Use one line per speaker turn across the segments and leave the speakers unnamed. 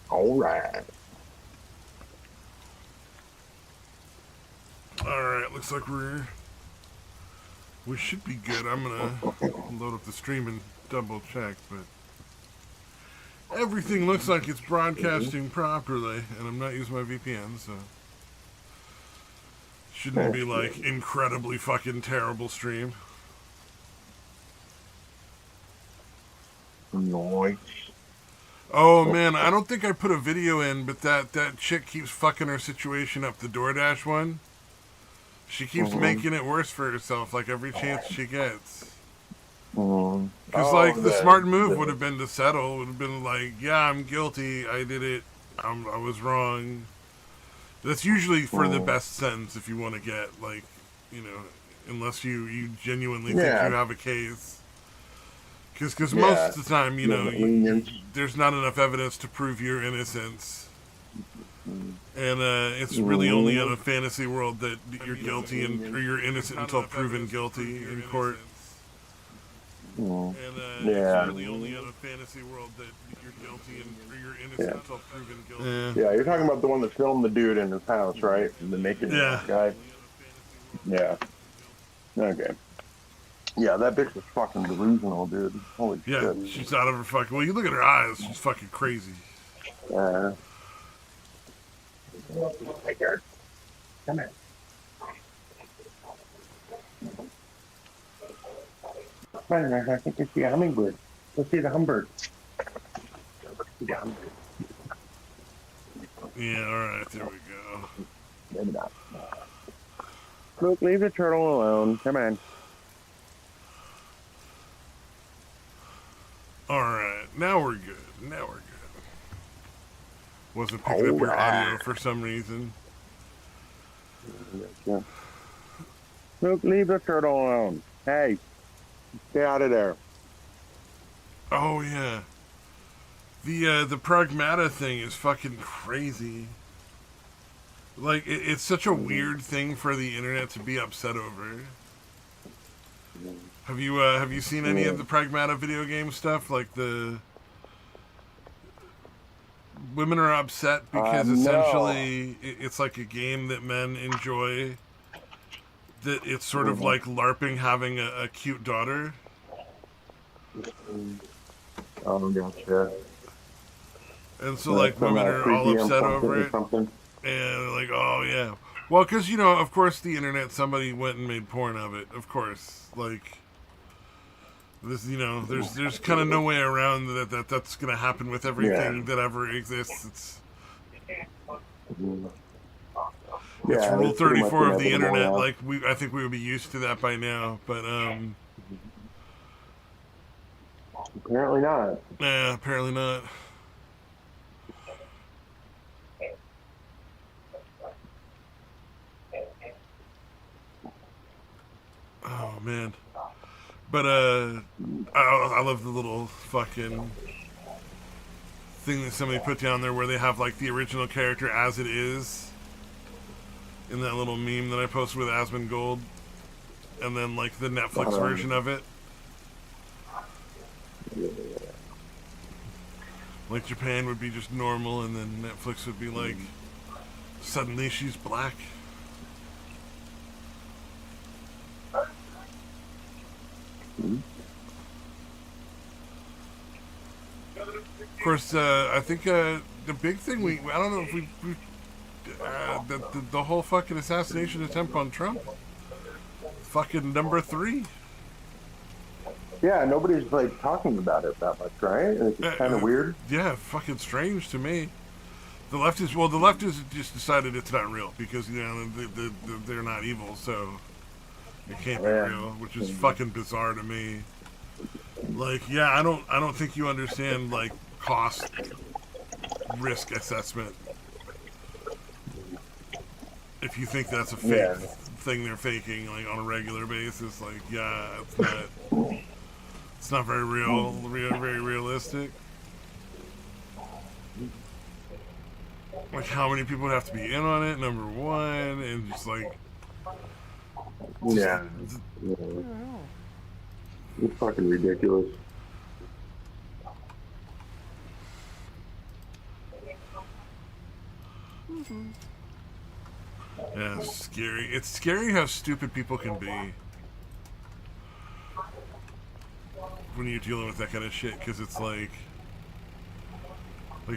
All right.
Alright, looks like we should be good. I'm gonna load up the stream and double check, but everything looks like it's broadcasting properly, and I'm not using my VPN, so shouldn't be like incredibly fucking terrible stream.
Nice.
Oh man, I don't think I put a video in, but that chick keeps fucking her situation up, the DoorDash one. She keeps making it worse for herself, like every chance she gets. Because like the smart move would have been to settle, would have been like, yeah, I'm guilty, I did it, I was wrong. That's usually for the best sentence if you want to get, like, you know, unless you genuinely think you have a case. Because most of the time, you know, there's not enough evidence to prove your innocence. And it's really only in a fantasy world that you're guilty or you're innocent until proven guilty in court. And it's really only in a fantasy world that you're guilty or you're innocent until proven guilty.
Yeah, you're talking about the one that filmed the dude in his house, right? The naked guy. Yeah. Okay. Yeah, that bitch is fucking delusional, dude. Holy shit.
Yeah, she's out of her fucking... Well, you look at her eyes, she's fucking crazy.
Yeah. Come here. I think it's the hummingbird. Let's see the hummingbird.
Yeah, alright, there we go.
Maybe not. Look, leave the turtle alone. Come on.
Alright, now we're good. Wasn't picking up your audio for some reason.
Look, leave the turtle alone. Hey, stay out of there.
Oh, yeah. The pragmata thing is fucking crazy. Like, it's such a weird thing for the internet to be upset over. Have you seen any of the pragmata video game stuff? Like the women are upset because essentially it's like a game that men enjoy. That it's sort of like LARPing having a cute daughter.
Oh, gotcha.
And so like women are all upset over it. And they're like, oh yeah. Well, because, you know, of course the internet, somebody went and made porn of it. Of course. Like, this, you know, there's kind of no way around that's going to happen with everything that ever exists. It's Rule 34 of the internet. Like, I think we would be used to that by now. But,
apparently not.
Yeah, apparently not. Oh, man. But, I love the little fucking thing that somebody put down there where they have, like, the original character as it is in that little meme that I posted with Asmongold, and then, like, the Netflix version of it. Like, Japan would be just normal, and then Netflix would be like, suddenly she's black. Of course, I think the big thing I don't know if the whole fucking assassination attempt on Trump, fucking number 3.
Yeah, nobody's like talking about it that much, right? It's kind of weird.
Yeah, fucking strange to me. The leftists just decided it's not real because, you know, they're not evil, so it can't be real, which is fucking bizarre to me. Like, yeah, I don't think you understand, like, cost risk assessment if you think that's a fake thing they're faking, like, on a regular basis. Like, yeah, it's not very real, very realistic. Like, how many people would have to be in on it, number one, and just, like...
It's fucking ridiculous.
Yeah, scary. It's scary how stupid people can be when you're dealing with that kind of shit, because it's like,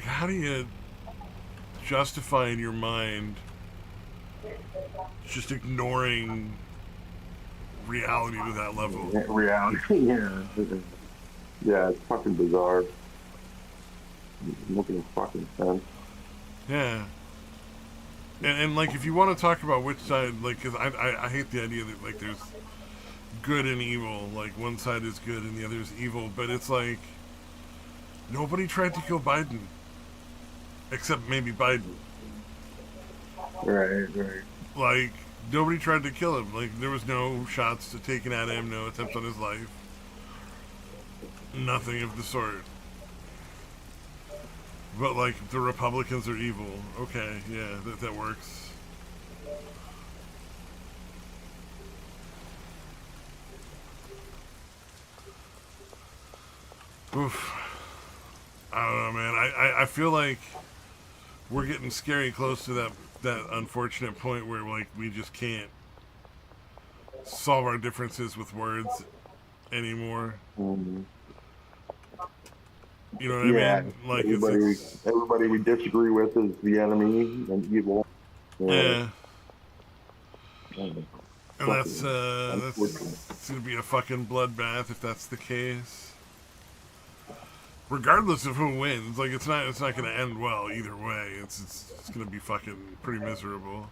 how do you justify in your mind just ignoring reality to that level?
Reality, yeah. Yeah, it's fucking bizarre. Making fucking sense.
Yeah. And like, if you want to talk about which side, like, because I hate the idea that, like, there's good and evil. Like, one side is good and the other is evil. But it's like, nobody tried to kill Biden. Except maybe Biden.
Right.
Like, nobody tried to kill him. Like, there was no shots taken at him, no attempts on his life. Nothing of the sort. But, like, the Republicans are evil. Okay, yeah, that works. Oof. I don't know, man. I feel like we're getting scary close to that unfortunate point where, like, we just can't solve our differences with words anymore.
Mm-hmm.
You know what I mean? Like,
everybody we disagree with is the enemy and evil.
Yeah. And that's gonna be a fucking bloodbath if that's the case. Regardless of who wins, like, it's not gonna end well either way. It's gonna be fucking pretty miserable.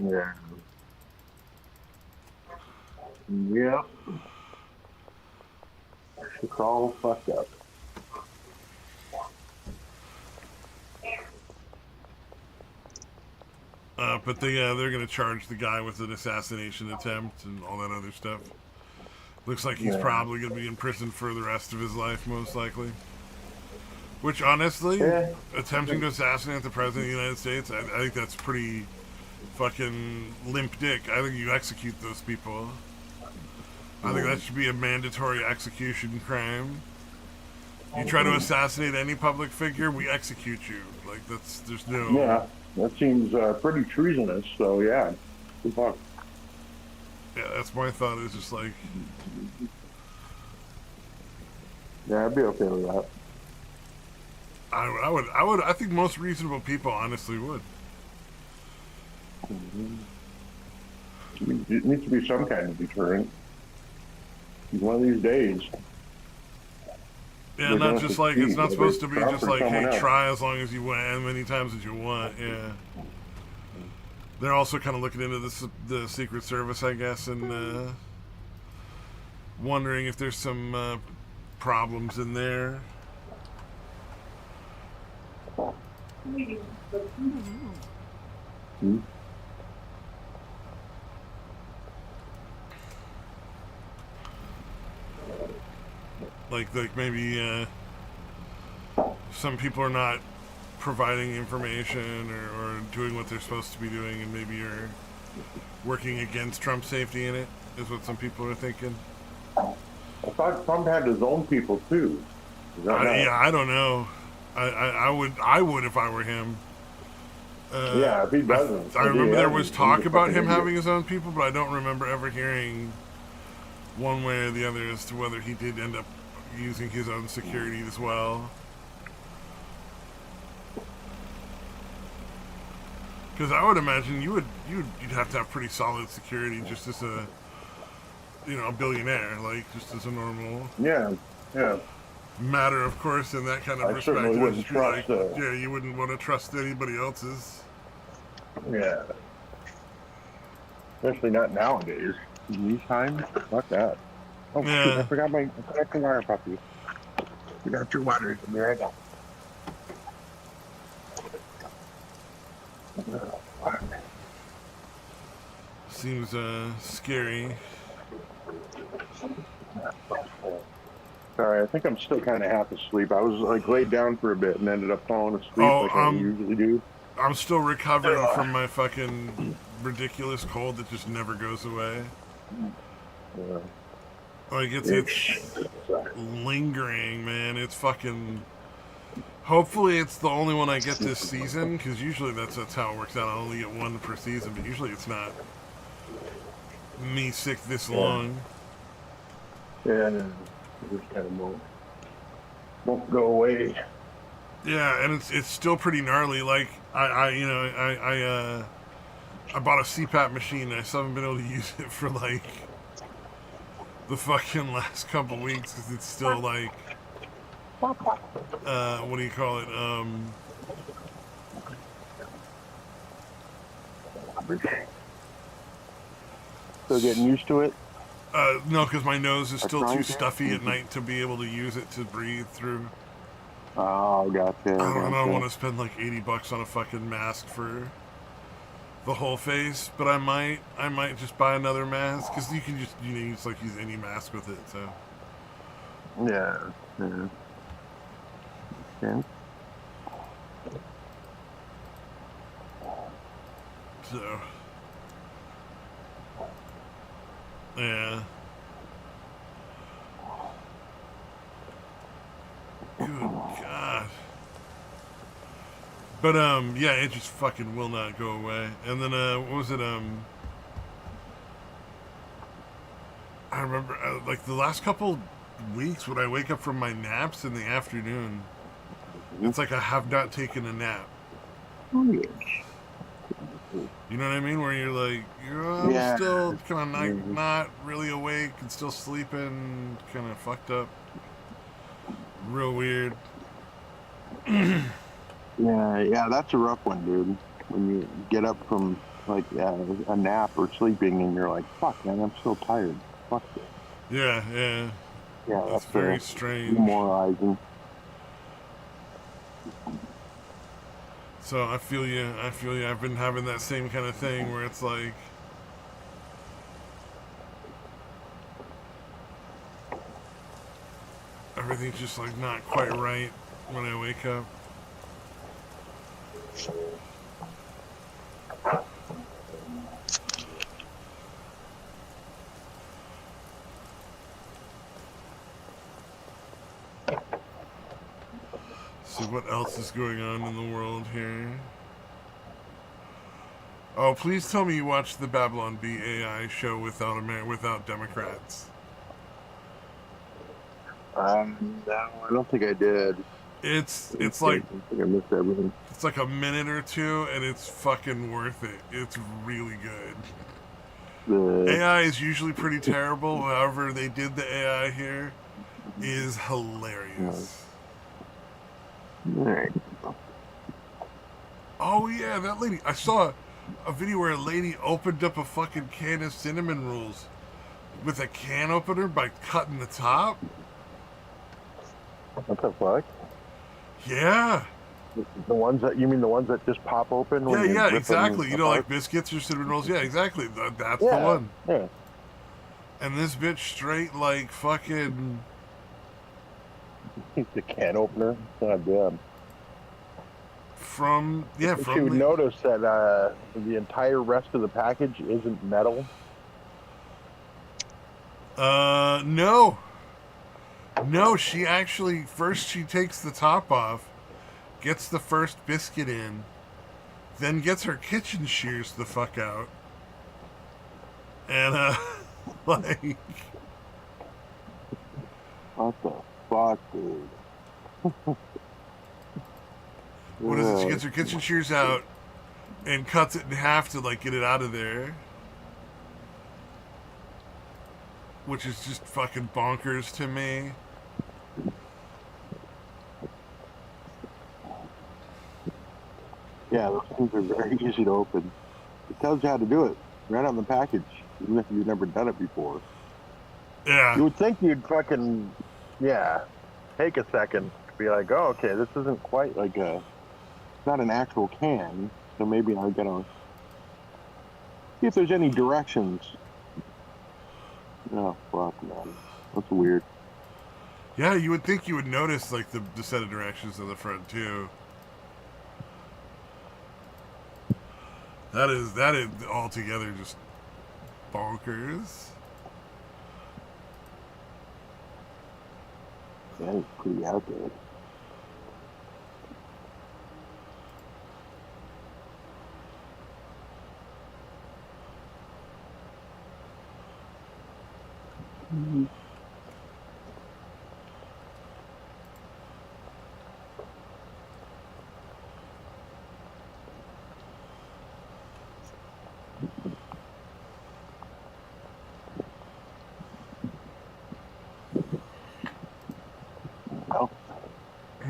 Yeah. Yep. It's all fucked up.
But they're going to charge the guy with an assassination attempt and all that other stuff. Looks like he's probably going to be in prison for the rest of his life, most likely. Which, honestly, attempting to assassinate the President of the United States, I think that's pretty fucking limp dick. I think you execute those people. I think that should be a mandatory execution crime. You try to assassinate any public figure, we execute you. Like, there's no...
Yeah. That seems pretty treasonous, so yeah. Good luck.
Yeah, that's my thought, is just like...
Yeah, I'd be okay with that.
I think most reasonable people honestly would.
Mm-hmm. It needs to be some kind of deterrent. One of these days.
Yeah, not just like, it's not supposed to be just like, hey, try as long as you want, as many times as you want, yeah. They're also kind of looking into the Secret Service, I guess, and wondering if there's some problems in there.
Mm-hmm.
Like maybe some people are not providing information or doing what they're supposed to be doing, and maybe you're working against Trump's safety in it, is what some people are thinking.
I thought Trump had his own people too.
Yeah, I don't know. I would if I were him.
Yeah, if he doesn't.
I remember there was talk about him having his own people, but I don't remember ever hearing one way or the other as to whether he did end up using his own security as well. Because I would imagine you'd have to have pretty solid security just as a billionaire, like just as a normal matter of course in that kind of respect.
Certainly wouldn't trust.
You wouldn't want to trust anybody else's.
Yeah. Especially not nowadays. These times, fuck that. Oh, yeah. Shoot, I forgot the water, puppy. You got your water. There I go.
Seems scary.
Sorry, I think I'm still kind of half asleep. I was like laid down for a bit and ended up falling asleep like I usually do.
I'm still recovering from my fucking ridiculous cold that just never goes away.
Yeah.
Like it's lingering, man. It's fucking Hopefully it's the only one I get this season, because usually that's how it works out. I only get one per season, but usually it's not me sick this long.
Yeah, just kind of won't go away.
Yeah, and it's still pretty gnarly. Like I bought a CPAP machine. And I still haven't been able to use it for like the fucking last couple weeks because it's still like what do you call it?
Still getting used to it?
No, because my nose is still too stuffy at night to be able to use it to breathe through.
Oh, gotcha.
I don't want to spend like $80 on a fucking mask for the whole face, but I might just buy another mask because you can just use any mask with it. So
yeah. Okay.
So yeah. Good God. But yeah, it just fucking will not go away. And then what was it? I remember like the last couple weeks when I wake up from my naps in the afternoon, it's like I have not taken a nap.
Oh, yeah.
You know what I mean? Where you're like, I'm still kind of not really awake and still sleeping, kind of fucked up. Real weird.
Yeah, that's a rough one, dude. When you get up from like a nap or sleeping and you're like, fuck, man, I'm still tired. Fuck this.
Yeah.
Yeah,
that's very strange.
Demoralizing.
So I feel you. I've been having that same kind of thing where it's like, everything's just like not quite right when I wake up. So what else is going on in the world here? Oh, please tell me you watched the Babylon Bee AI show without Democrats.
No, I don't think I did.
It's like
I think I missed everything.
It's like a minute or two, and it's fucking worth it. It's really good. AI is usually pretty terrible. However, they did the AI here is hilarious.
Right.
Oh yeah, that lady. I saw a video where a lady opened up a fucking can of cinnamon rolls with a can opener by cutting the top.
What the fuck?
Yeah.
The ones that the ones that just pop open?
Yeah, exactly. You know, like biscuits or cinnamon rolls. Yeah, exactly. That's the one.
Yeah.
And this bitch straight like fucking.
The can opener. God damn.
From
you would notice that the entire rest of the package isn't metal.
No. No, she actually first she takes the top off, gets the first biscuit in, then gets her kitchen shears the fuck out, and like.
What the fuck, dude?
What is it? She gets her kitchen shears out and cuts it in half to like get it out of there. Which is just fucking bonkers to me.
Yeah, those things are very easy to open. It tells you how to do it right on the package, even if you've never done it before.
Yeah.
You would think you'd fucking, take a second to be like, oh, okay, this isn't quite like not an actual can, so maybe I gotta see if there's any directions. Oh, fuck, man. That's weird.
Yeah, you would think you would notice, like, the set of directions on the front, too. That is altogether just bonkers.
That is pretty out there.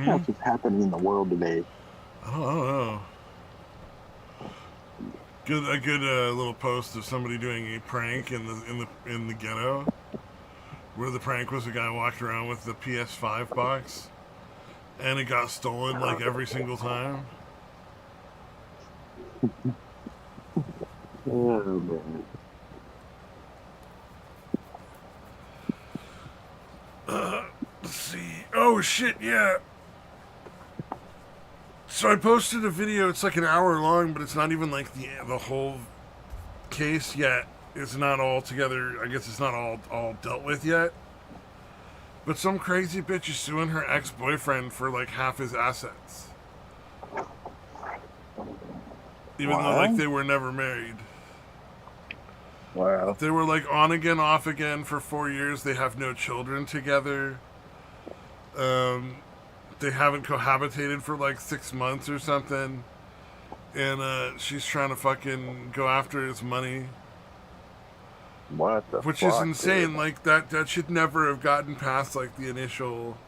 What's just happening in the world today?
I don't know. A good little post of somebody doing a prank in the ghetto, where the prank was a guy walked around with the PS5 box, and it got stolen like every single time.
Oh, man.
Let's see. Oh shit, yeah. So I posted a video. It's like an hour long, but it's not even like the whole case yet. It's not all together. I guess it's not all dealt with yet. But some crazy bitch is suing her ex-boyfriend for like half his assets, even though like they were never married.
Wow.
They were like on again, off again for 4 years. They have no children together. They haven't cohabitated for like 6 months or something. And she's trying to fucking go after his money.
What the
Which
fuck,
is insane.
dude?
Like that should never have gotten past like the initial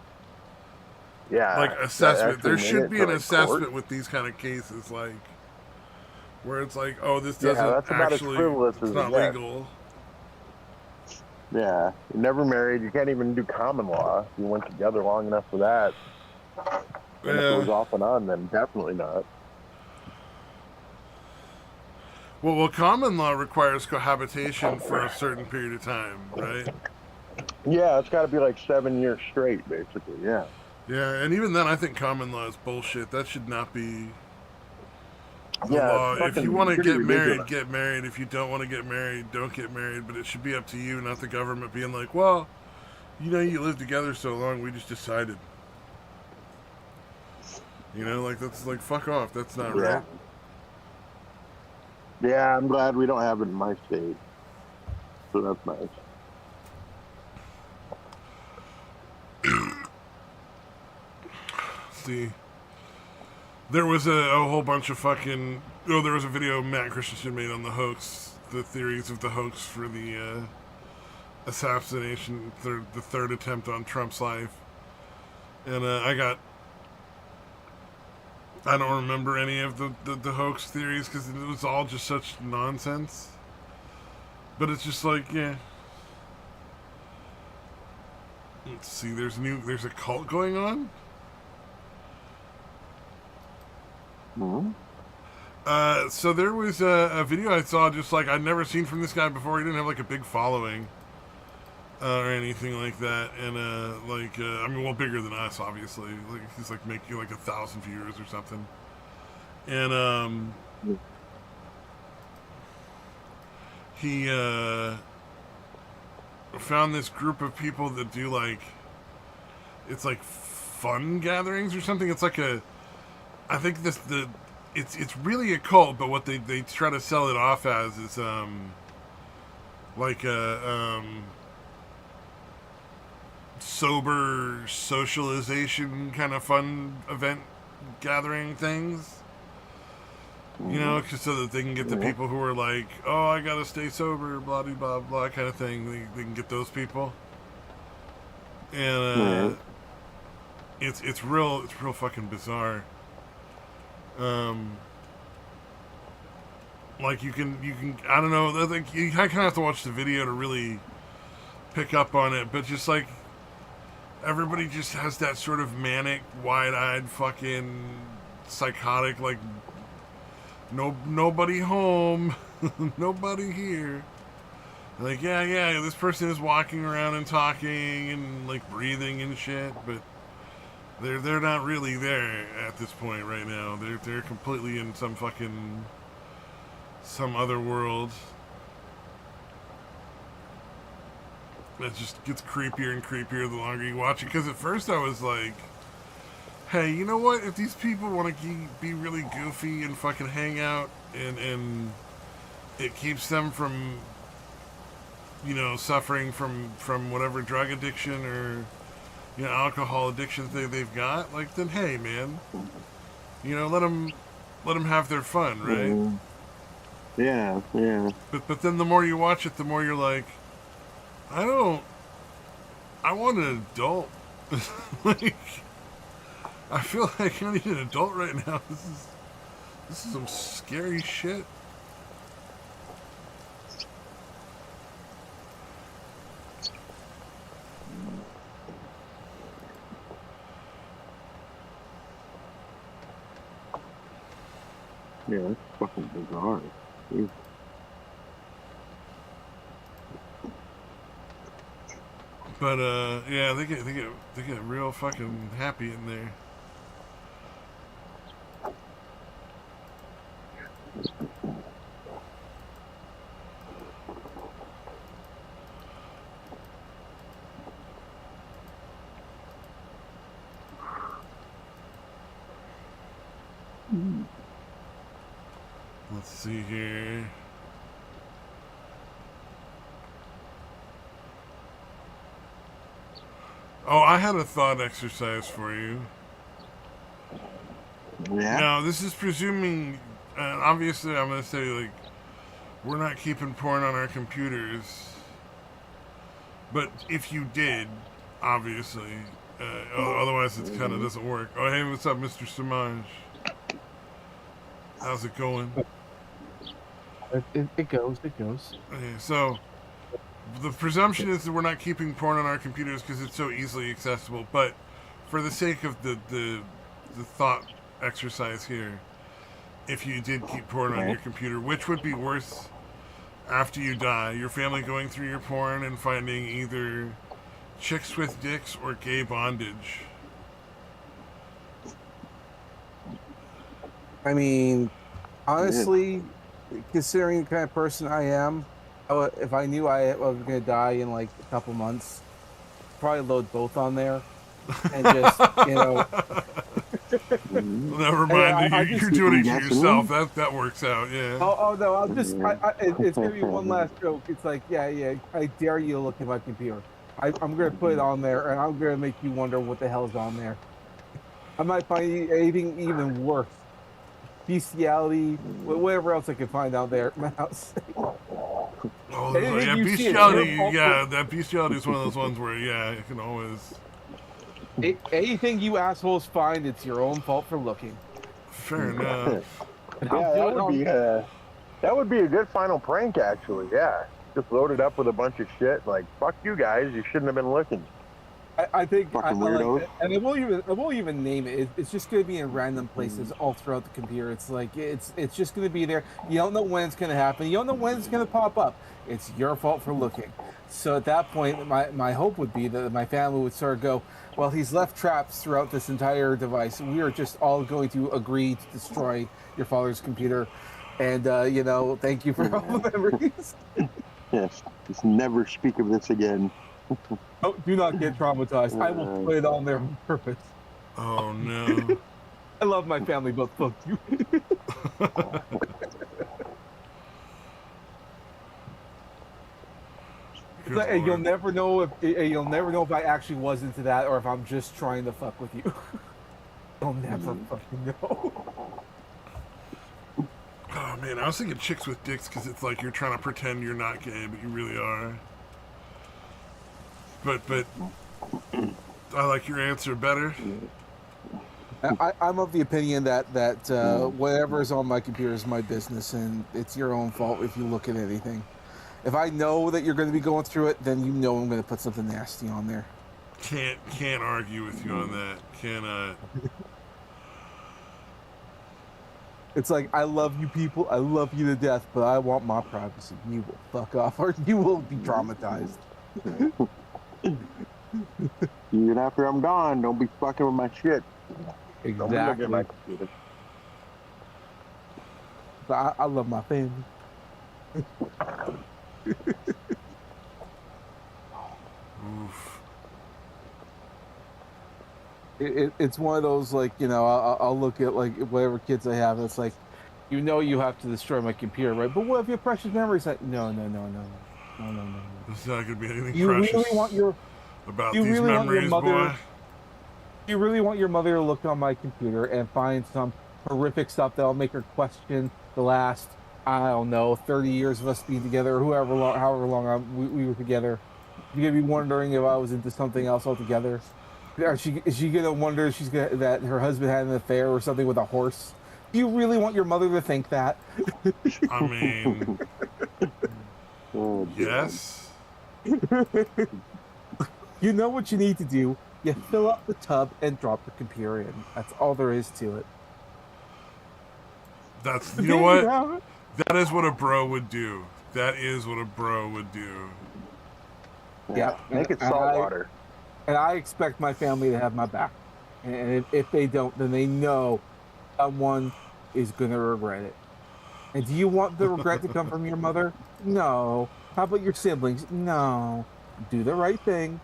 Yeah,
assessment. There should be an assessment
court?
with these kind of cases, like where it's like, oh, this
Yeah,
doesn't
that's about as
actually,
frivolous
it's
as
not
it gets.
legal.
Yeah, you're never married. You can't even do common law. You went together long enough for that. And if it was off and on, then definitely not.
Well, common law requires cohabitation for a certain period of time, right?
Yeah, it's got to be like 7 years straight, basically. Yeah.
Yeah, and even then, I think common law is bullshit. That should not be the
Yeah,
law.
it's
If you want to
pretty
get
ridiculous.
married, get married. If you don't want to get married, don't get married. But it should be up to you, not the government being like, well, you know, you lived together so long, we just decided. You know, like, that's like, fuck off. That's not right.
Yeah, I'm glad we don't have it in my state. So that's nice.
See, there was a whole bunch of fucking. Oh, there was a video Matt Christensen made on the hoax, the theories of the hoax for the assassination, the third attempt on Trump's life, and I don't remember any of the hoax theories because it was all just such nonsense. But it's just like, yeah. Let's see, there's a cult going on.
Mm-hmm.
So there was a video I saw, just like I'd never seen from this guy before. He didn't have like a big following or anything like that, and I mean, well, bigger than us, obviously. Like he's like making like 1,000 viewers or something, and he found this group of people that do like, it's like fun gatherings or something. It's like I think it's really a cult, but what they try to sell it off as is like a sober socialization kind of fun event gathering things. You know, so that they can get the people who are like, oh, I gotta stay sober, blah blah blah blah kind of thing. They can get those people, and it's real fucking bizarre. Like you can I don't know. I think you kind of have to watch the video to really pick up on it. But just like everybody just has that sort of manic, wide-eyed, fucking psychotic, like nobody home, nobody here. Like yeah, this person is walking around and talking and like breathing and shit, but they're not really there at this point right now. They're completely in some other world. It just gets creepier and creepier the longer you watch it. Because at first I was like, hey, you know what? If these people want to be really goofy and fucking hang out and it keeps them from, you know, suffering from whatever drug addiction or, you know, alcohol addiction they've got, like, then hey, man, you know, let them have their fun, right?
Yeah.
But then the more you watch it, the more you're like, I want an adult. Like, I feel like I need an adult right now. This is some scary shit.
Yeah, that's fucking bizarre. Jeez.
But yeah, they get real fucking happy in there. Let's see here. Oh, I had a thought exercise for you.
Yeah.
Now, this is presuming, obviously, I'm going to say, like, we're not keeping porn on our computers. But if you did, obviously, otherwise it kind of doesn't work. Oh, hey, what's up, Mr. Samaj? How's it going?
It goes.
Okay, so the presumption is that we're not keeping porn on our computers because it's so easily accessible. But for the sake of the thought exercise here, if you did keep porn on your computer, which would be worse after you die? Your family going through your porn and finding either chicks with dicks or gay bondage?
I mean, honestly, considering the kind of person I am, if I knew I was going to die in like a couple months, probably load both on there and just, you know.
Never mind, you're doing it to yourself. That works out, yeah.
Oh no, I'll just, it's going to be one last joke. It's like, yeah, I dare you to look at my computer. I'm going to put it on there, and I'm going to make you wonder what the hell's on there. I might find anything even worse. Bestiality, whatever else I can find out there at my house.
Oh, yeah, bestiality. Yeah, that bestiality is one of those ones where, yeah, you can always.
Anything you assholes find, it's your own fault for looking.
Fair enough.
Yeah, that would be a good final prank, actually. Yeah, just load it up with a bunch of shit. Like, fuck you guys, you shouldn't have been looking.
I think
fucking
weirdos. Like, and I won't even name it. It's just going to be in random places all throughout the computer. It's like it's just going to be there. You don't know when it's going to happen. You don't know when it's going to pop up. It's your fault for looking. So at that point, my hope would be that my family would sort of go, well, he's left traps throughout this entire device. We are just all going to agree to destroy your father's computer, and you know, thank you for all the memories.
Yes, just never speak of this again.
Oh, do not get traumatized. I will put it on there on purpose.
Oh no.
I love my family, but fuck you. You'll never know if I actually was into that or if I'm just trying to fuck with you. You'll never fucking know.
Oh man, I was thinking chicks with dicks because it's like you're trying to pretend you're not gay, but you really are. But I like your answer better.
I'm of the opinion that whatever's on my computer is my business, and it's your own fault if you look at anything. If I know that you're going to be going through it, then you know I'm going to put something nasty on there.
Can't argue with you on that. Cannot.
It's like, I love you people, I love you to death, but I want my privacy. You will fuck off, or you will be traumatized.
Even after I'm gone, don't be fucking with my shit.
Exactly.
Don't be looking at my computer.
But I love my family.
Oof.
It's one of those, like, you know, I'll look at like whatever kids I have. It's like, you know, you have to destroy my computer, right? But what if your precious memories? Like, no.
It's not gonna be anything
You
precious
really want your
about
you
these
really want your
memories,
mother-
boy.
You really want your mother to look on my computer and find some horrific stuff that'll make her question the last, I don't know, 30 years of us being together, or however long we were together. You're gonna be wondering if I was into something else altogether. Is she gonna wonder if that her husband had an affair or something with a horse? Do you really want your mother to think that?
I mean,
Oh, dear.
yes.
You know what you need to do. You fill up the tub and drop the computer in. That's all there is to it.
That's, you
There
know
you
what?
have it.
That is what a bro would do. That is what a bro would do.
Yeah,
Make it
and
salt water.
And I expect my family to have my back. And if they don't, then they know someone is going to regret it. And do you want the regret to come from your mother? No. How about your siblings? No. Do the right thing.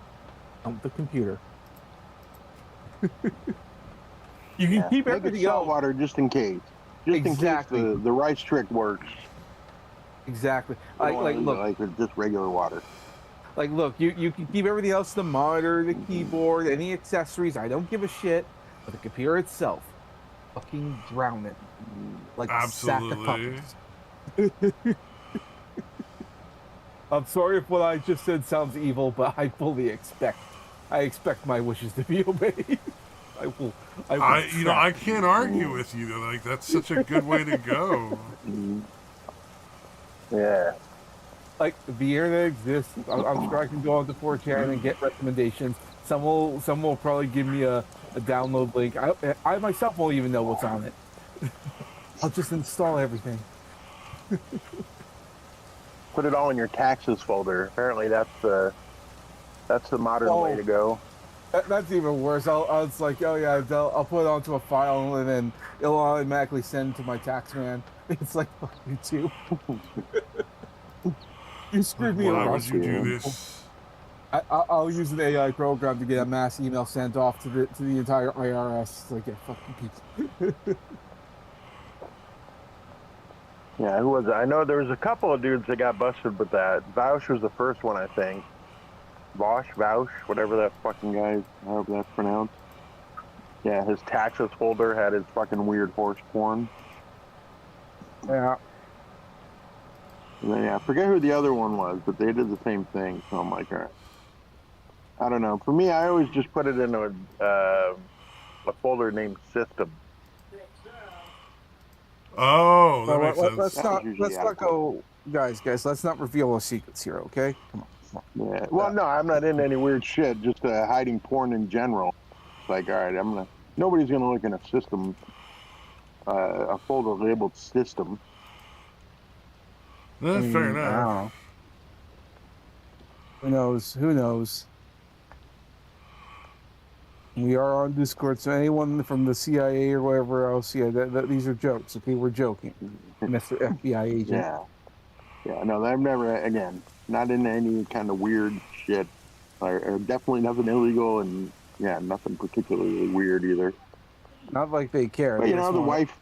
Dump the computer. You can keep
Make it
everything
salt
else.
water just in case. Just
Exactly.
in case the rice trick works.
Exactly.
You don't wanna leave it
Look,
like it's just regular water.
look, you can keep everything else, the monitor, the keyboard, any accessories. I don't give a shit. But the computer itself, fucking drown it like a sack of
Absolutely.
puppies. I'm sorry if what I just said sounds evil, but I expect my wishes to be obeyed. I will.
I can't argue with you though. Like, that's such a good way to go.
Yeah.
Like the internet exists. I'm sure I can go onto 4chan and get recommendations. Some will probably give me a download link. I myself won't even know what's on it. I'll just install everything.
Put it all in your taxes folder. Apparently that's the modern way to go.
That's even worse. It's like, oh yeah, I'll put it onto a file and then it'll automatically send to my tax man. It's like, fuck you too. You screwed me
Why
over.
would you do this?
I'll use an AI program to get a mass email sent off to the entire IRS. It's like, yeah, fuck you people.
Yeah, who was it? I know there was a couple of dudes that got busted with that. Vaush was the first one, I think. Vaush, whatever that fucking guy, however that's pronounced. Yeah, his taxes folder had his fucking weird horse porn.
Yeah.
And then, yeah, I forget who the other one was, but they did the same thing. So I'm like, all right. I don't know. For me, I always just put it in a folder named System.
Oh, that
Well,
makes sense.
let's not go, guys. Let's not reveal our secrets here, okay? Come on.
Yeah. Well, no, I'm not into any weird shit. Just hiding porn in general. It's like, all right, nobody's gonna look in a system, a folder labeled System.
Fair
I don't
enough.
know. Who knows? We are on Discord, so anyone from the CIA or whatever else, yeah, these are jokes. Okay, we're joking, Mr. FBI agent.
Yeah. No, I've never, again, not into any kind of weird shit, or definitely nothing illegal, and yeah, nothing particularly weird either.
Not like they care.
But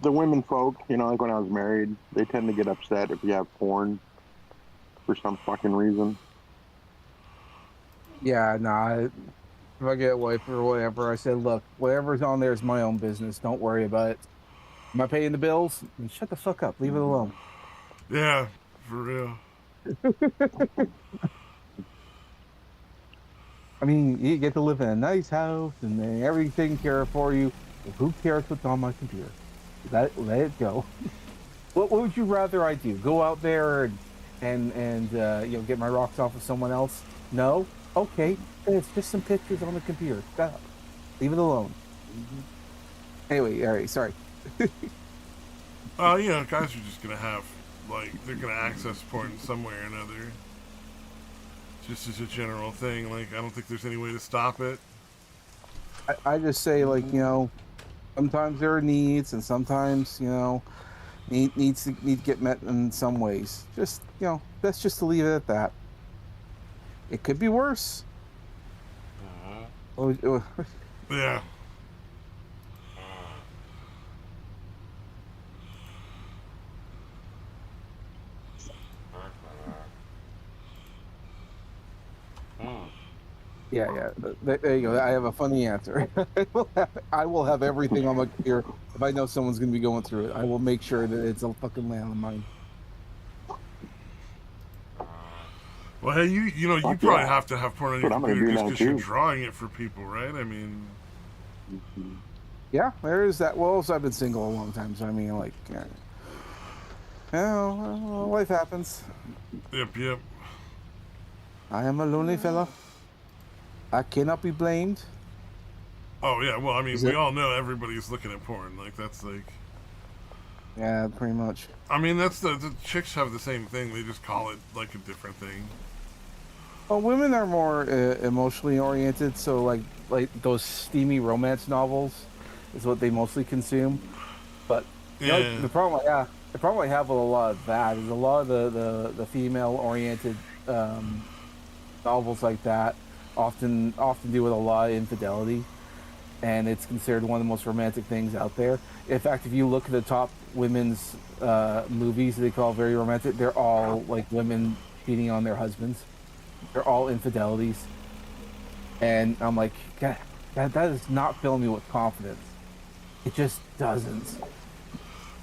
the women folk, like when I was married, they tend to get upset if you have porn for some fucking reason.
Yeah, nah. If I get a wife or whatever, I said, look, whatever's on there is my own business. Don't worry about it. Am I paying the bills? Shut the fuck up. Leave it alone.
Yeah, for real.
I mean, you get to live in a nice house and then everything cared for you. Well, who cares what's on my computer? Let it go. What would you rather I do? Go out there and get my rocks off of someone else? No? Okay. It's just some pictures on the computer. Shut up. Leave it alone. Anyway, all right, sorry.
Guys are just gonna have, they're gonna access porn in some way or another. Just as a general thing, I don't think there's any way to stop it.
I just say, sometimes there are needs, and sometimes, needs to get met in some ways. Just, that's just to leave it at that. It could be worse.
Yeah.
Yeah. There you go. I have a funny answer. I will have everything on my computer. If I know someone's going to be going through it, I will make sure that it's a fucking landmine.
Well, hey, you know, you
Fuck
probably
yeah.
have to have porn on your
That's what I'm gonna
computer
do
just
now
because you're
too.
drawing it for people, right? I mean,
Yeah, there is that. Well, also I've been single a long time, so I mean, like, life happens.
yep.
I am a lonely fella. I cannot be blamed.
Oh yeah, well, I mean,
Is
we
it?
all know everybody's looking at porn. Like that's like,
Yeah, pretty much.
I mean, that's the chicks have the same thing. They just call it like a different thing.
Well, women are more emotionally oriented, so like those steamy romance novels is what they mostly consume. But
Yeah,
the problem I have with a lot of that is a lot of the female oriented novels like that often do with a lot of infidelity, and it's considered one of the most romantic things out there. In fact, if you look at the top women's movies they call very romantic, they're all like women cheating on their husbands. They're all infidelities, and I'm like, God, that does not fill me with confidence. It just doesn't.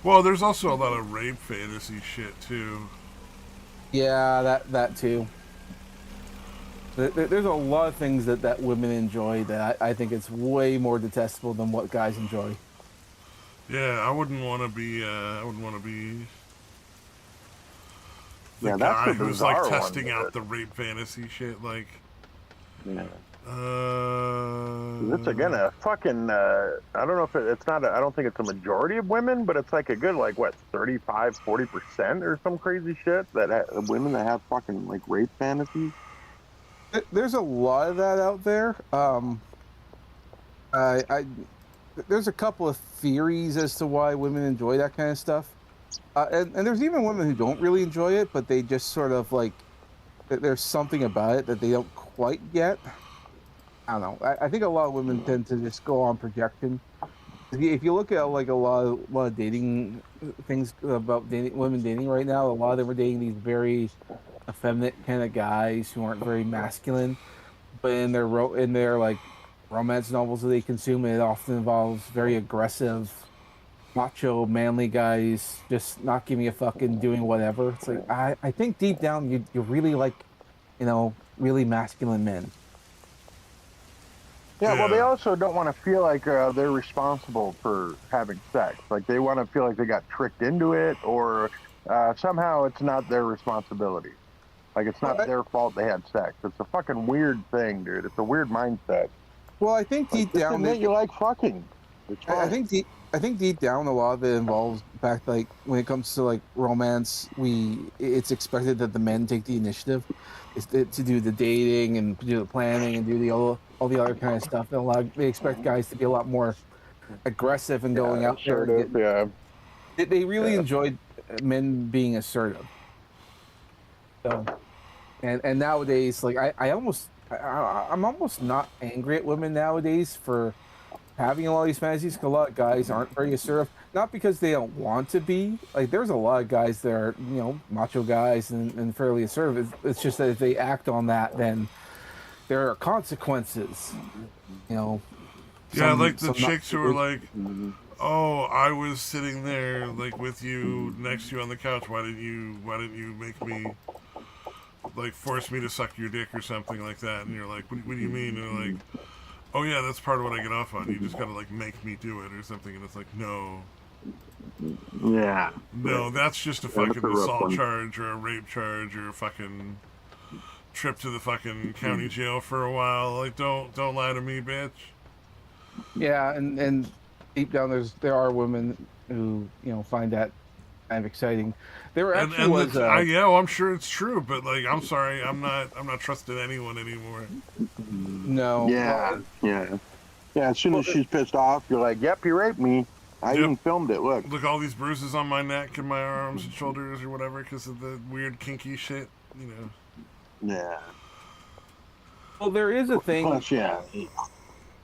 well, there's also a lot of rape fantasy shit too.
Yeah, that too. There's a lot of things that women enjoy that I think it's way more detestable than what guys enjoy.
Yeah, I wouldn't want to be. I wouldn't want to be the
Yeah, that's
guy
the
who's like
bizarre one.
testing out the rape fantasy shit. Like,
Yeah.
uh,
It's again a fucking. I don't know if it's not. I don't think it's a majority of women, but it's like a good like what 35-40% or some crazy shit that women that have fucking like rape fantasies.
There's a lot of that out there. I there's a couple of theories as to why women enjoy that kind of stuff, and there's even women who don't really enjoy it, but they just sort of like there's something about it that they don't quite get. I don't know. I think a lot of women tend to just go on projection. If you look at like a lot of dating things about dating women dating right now, a lot of them are dating these very effeminate kind of guys who aren't very masculine. But in their like romance novels that they consume, it often involves very aggressive, macho, manly guys just not giving a fuck and doing whatever. It's like I think deep down you really like, really masculine men.
Yeah, well, they
yeah,
also don't want to feel like they're responsible for having sex. Like they want to feel like they got tricked into it, or somehow it's not their responsibility. Like it's
Well,
not
I,
their fault they had sex. It's a fucking weird thing, dude. It's a weird mindset.
well, I think
Like
deep
just
down
admit you like fucking. It's
I
fine.
think I think deep down a lot of it involves the fact like when it comes to like romance, it's expected that the men take the initiative, is to do the dating and do the planning and do all the other kind of stuff. And they expect guys to be a lot more aggressive and going
Yeah,
out there and
assertive.
getting.
Yeah,
They really
yeah.
enjoyed men being assertive. So and nowadays, like I'm almost not angry at women nowadays for having a lot of these fantasies. 'Cause a lot of guys aren't very assertive, not because they don't want to be. Like, there's a lot of guys that are, macho guys and fairly assertive. It's just that if they act on that, then there are consequences. You know,
yeah, like the
some not
chicks
too
who are
good.
like, oh, I was sitting there like with you next to you on the couch. Why didn't you make me like force me to suck your dick or something like that? And you're like, what do you mean? And they're like, oh yeah, that's part of what I get off on. You just gotta like make me do it or something. And it's like, no,
Yeah.
no, that's just a
Yeah, that's
fucking
a rough
assault
one.
charge or a rape charge or a fucking trip to the fucking county jail for a while. Like, don't lie to me, bitch.
Yeah, and deep down, there are women who find that kind of exciting. There
And
actually
and
was
the yeah, well, I'm sure it's true, but like, I'm sorry, I'm not trusting anyone anymore.
no,
Yeah, yeah, yeah. As soon
well,
as she's pissed off, you're like, "Yep, you raped me. I
Yep.
even filmed it. Look."
Look, all these bruises on my neck and my arms and shoulders or whatever because of the weird kinky shit. You know.
Yeah.
there is a thing.
Plus, yeah.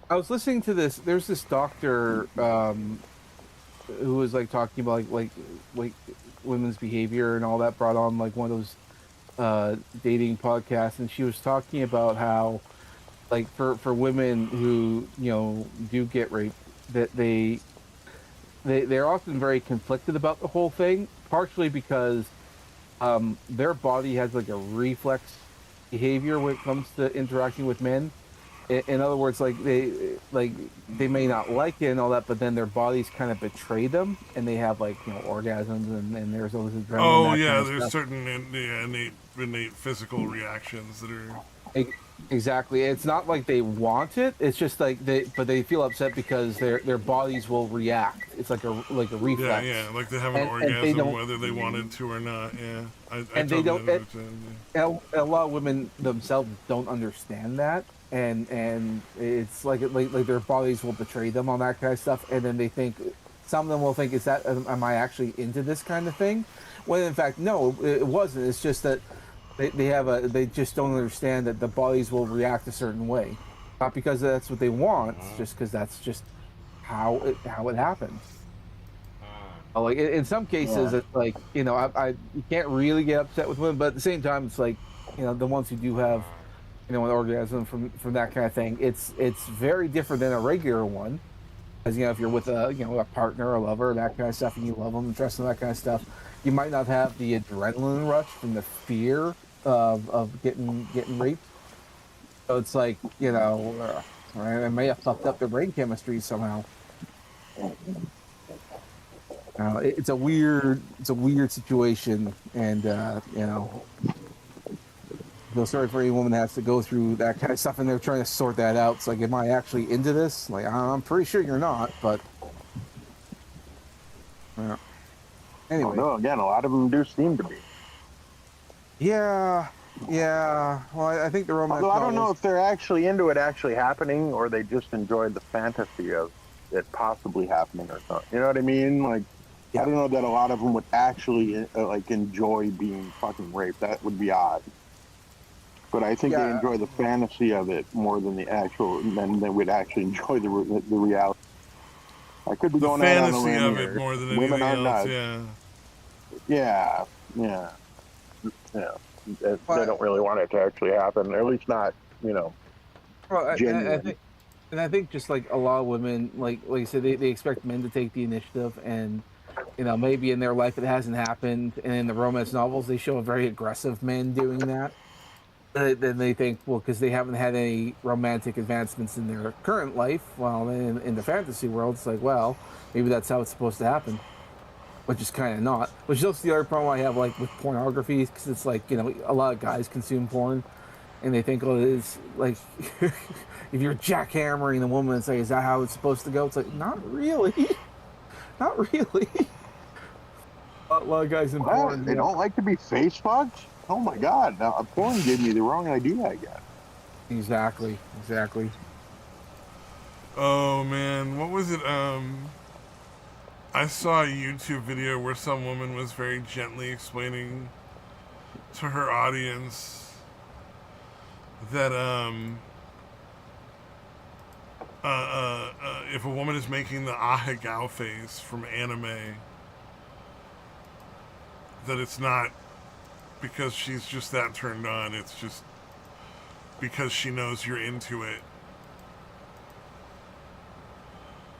I was listening to this. There's this doctor who was like talking about like women's behavior and all that. Brought on like one of those dating podcasts, and she was talking about how like for women who do get raped, that they're often very conflicted about the whole thing. Partially because their body has like a reflex behavior when it comes to interacting with men. In other words, like they may not like it and all that, but then their bodies kind of betray them, and they have like orgasms, and there's all this adrenaline,
Oh
that kind
yeah,
of
there's
stuff.
certain innate physical reactions that are.
E- Exactly. It's not like they want it. It's just like they feel upset because their bodies will react. It's like a
Yeah,
reflex,
yeah, like they have an
and they
orgasm
don't
whether they wanted to or not. Yeah, I
and they
totally
don't.
understand.
A lot of women themselves don't understand that, and it's like their bodies will betray them on that kind of stuff, and then they think some of them will think, is that am I actually into this kind of thing? When in fact, no, it wasn't. It's just that they just don't understand that the bodies will react a certain way, not because that's what they want, just because that's just how it happens. Like in some cases,
Yeah.
it's like I you can't really get upset with women, but at the same time, it's like the ones who do have an orgasm from that kind of thing. It's very different than a regular one, because if you're with a partner, a lover, that kind of stuff, and you love them and trust them, that kind of stuff, you might not have the adrenaline rush from the fear of getting raped. So it's like I may have fucked up their brain chemistry somehow. It's a weird situation, and feel sorry for any woman that has to go through that kind of stuff, and they're trying to sort that out. It's like, am I actually into this? Like, I'm pretty sure you're not, but uh, anyway,
No, again, a lot of them do seem to be.
yeah, yeah. Well, I think the romance
Although I don't know
novels.
if they're actually into it actually happening, or they just enjoy the fantasy of it possibly happening or something. You know what I mean? Like, I
Yeah,
don't know that a lot of them would actually like enjoy being fucking raped. That would be odd. But I think they
yeah.
enjoy the fantasy of it more than the actual. Than they would actually enjoy the reality. I could be
The
going out on a
fantasy
limb
of it
here.
more than
Women
anything
are
else.
nuts.
Yeah.
Yeah, yeah, yeah. They
But
don't really want it to actually happen, or at least not,
well, I
genuine.
think, and I think just like a lot of women, like you said, they expect men to take the initiative, and maybe in their life it hasn't happened, and in the romance novels they show a very aggressive man doing that. Then they think, well, because they haven't had any romantic advancements in their current life, well, in the fantasy world, it's like, well, maybe that's how it's supposed to happen, which is kind of not. Which is also the other problem I have, like with pornography, because it's like a lot of guys consume porn, and they think, oh, it's like if you're jackhammering the woman, it's like, is that how it's supposed to go? It's like, not really, not really. A lot of guys in
What?
porn,
They don't like to be face fucked? Oh my god! Now, a porn gave me the wrong idea. I guess.
exactly, exactly.
Oh man, what was it? I saw a YouTube video where some woman was very gently explaining to her audience that if a woman is making the ahegao face from anime, that it's not because she's just that turned on. It's just because she knows you're into it.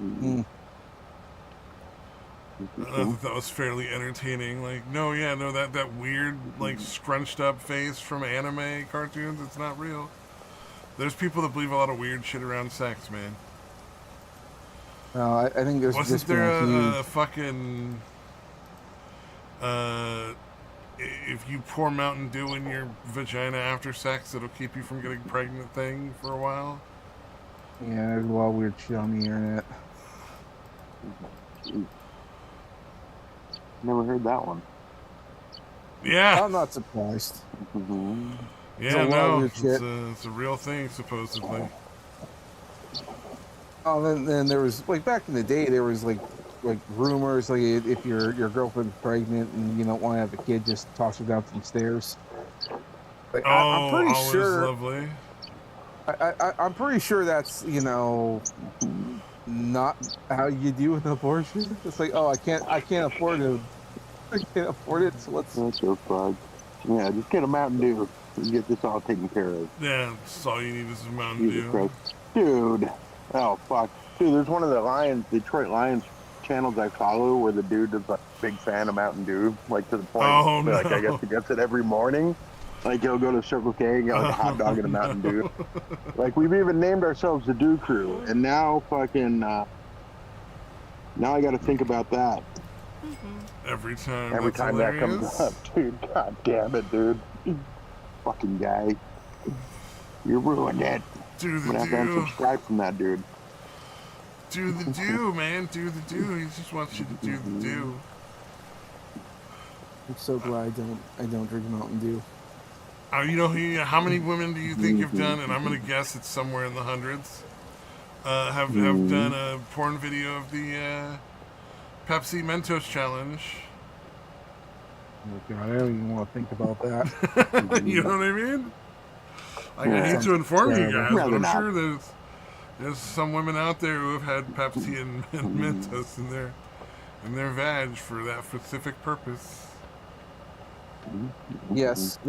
Mm.
I thought that was fairly entertaining. Like, no, yeah, no, that weird, like, scrunched up face from anime cartoons, it's not real. There's people that believe a lot of weird shit around sex, man.
I think there's a
Wasn't there
disconnect here.
a fucking uh if you pour Mountain Dew in your vagina after sex, it'll keep you from getting pregnant thing for a while?
Yeah, there's a lot of weird shit on the internet.
Never heard that one.
Yeah.
I'm not surprised.
Mm-hmm.
There's a
Yeah,
lot of
no.
weird shit.
It's a real thing, supposedly.
Oh, then there was like back in the day, there was like rumors like if your girlfriend's pregnant and you don't want to have a kid, just toss her down some stairs. Like I'm
Oh,
pretty
always
sure.
lovely.
I'm pretty sure that's not how you do an abortion. It's like, oh, I can't afford it. I can't afford it. So let's.
That's your fuck. Yeah, just get a Mountain Dew and get this all taken care of.
Yeah, that's all you need is a Mountain
Jesus
Dew.
Christ. Dude. Oh, fuck. Dude, there's one of the Detroit Lions channels I follow where the dude is a big fan of Mountain Dew, like to the point
Oh,
where, like, I guess
no.
he gets it every morning. Like he'll go to Circle K and get like a hot dog and a Mountain Dew. Like we've even named ourselves the Dew Crew, and now fucking now I got to think about that
Every time.
every
That's
time that comes
hilarious.
up, dude. God damn it, dude. Fucking guy, you ruined it.
Do
I'm
the
gonna have to
do.
unsubscribe from that dude.
Do the do, man. Do the do. He just wants you to do the do.
I'm so glad I don't drink Mountain Dew.
You know, how many women do you think have done, and I'm going to guess it's somewhere in the hundreds, have done a porn video of the Pepsi Mentos challenge?
Oh God, I don't even want to think about that.
You know what I mean? Like, I
Yeah.
hate to inform you guys, but
Rather
I'm
not.
sure there's some women out there who have had Pepsi and Mentos in their vag for that specific purpose.
Yes,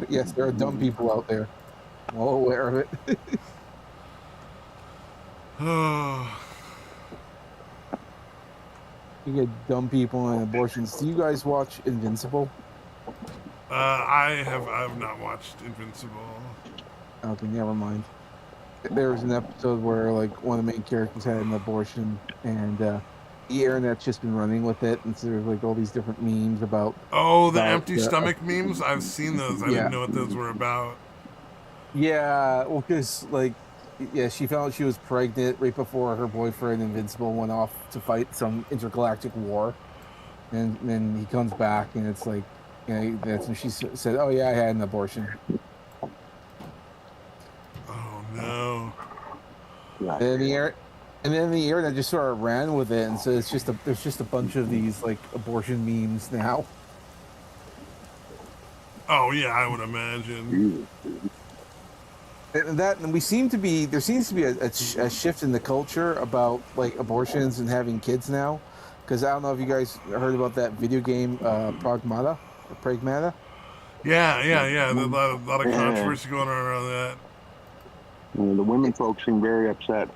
yes, there are dumb people out there. I'm well aware of it.
Oh,
You get dumb people and abortions. Do you guys watch Invincible?
I have not watched Invincible.
Okay, never mind. There was an episode where like one of the main characters had an abortion, and the internet's just been running with it, and so there's like all these different memes about.
Oh, the
About,
empty stomach memes? I've seen those. I
Yeah.
didn't know what those were about.
Yeah, well, because like, yeah, she found out she was pregnant right before her boyfriend Invincible went off to fight some intergalactic war, and then he comes back, and it's like, you know, that's when she said, "Oh yeah, I had an abortion."
Oh no.
And then the internet just sort of ran with it, and so there's just a bunch of these like abortion memes now.
Oh yeah, I would imagine.
And there seems to be a shift in the culture about like abortions and having kids now, because I don't know if you guys heard about that video game Pragmata.
Yeah. There's a lot of controversy going on around that.
The women folks seem very upset.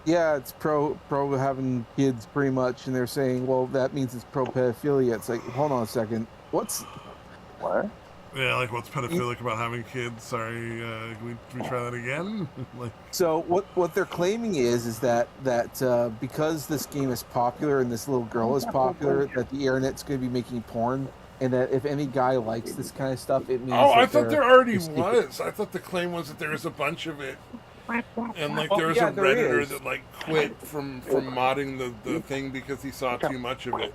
Yeah, it's pro having kids pretty much, and they're saying, well, that means it's pro pedophilia. It's like, hold on a second, what?
Yeah, like what's pedophilic about having kids? Sorry, can we try that again? Like,
So what they're claiming is that because this game is popular and this little girl is popular, that the internet's going to be making porn, and that if any guy likes this kind of stuff, it means.
oh,
that
I thought there already
they're
was. I thought the claim was that there was a bunch of it, and like
Oh,
there was
yeah,
a
there
redditor
is.
that like quit from modding the thing because he saw too much of it.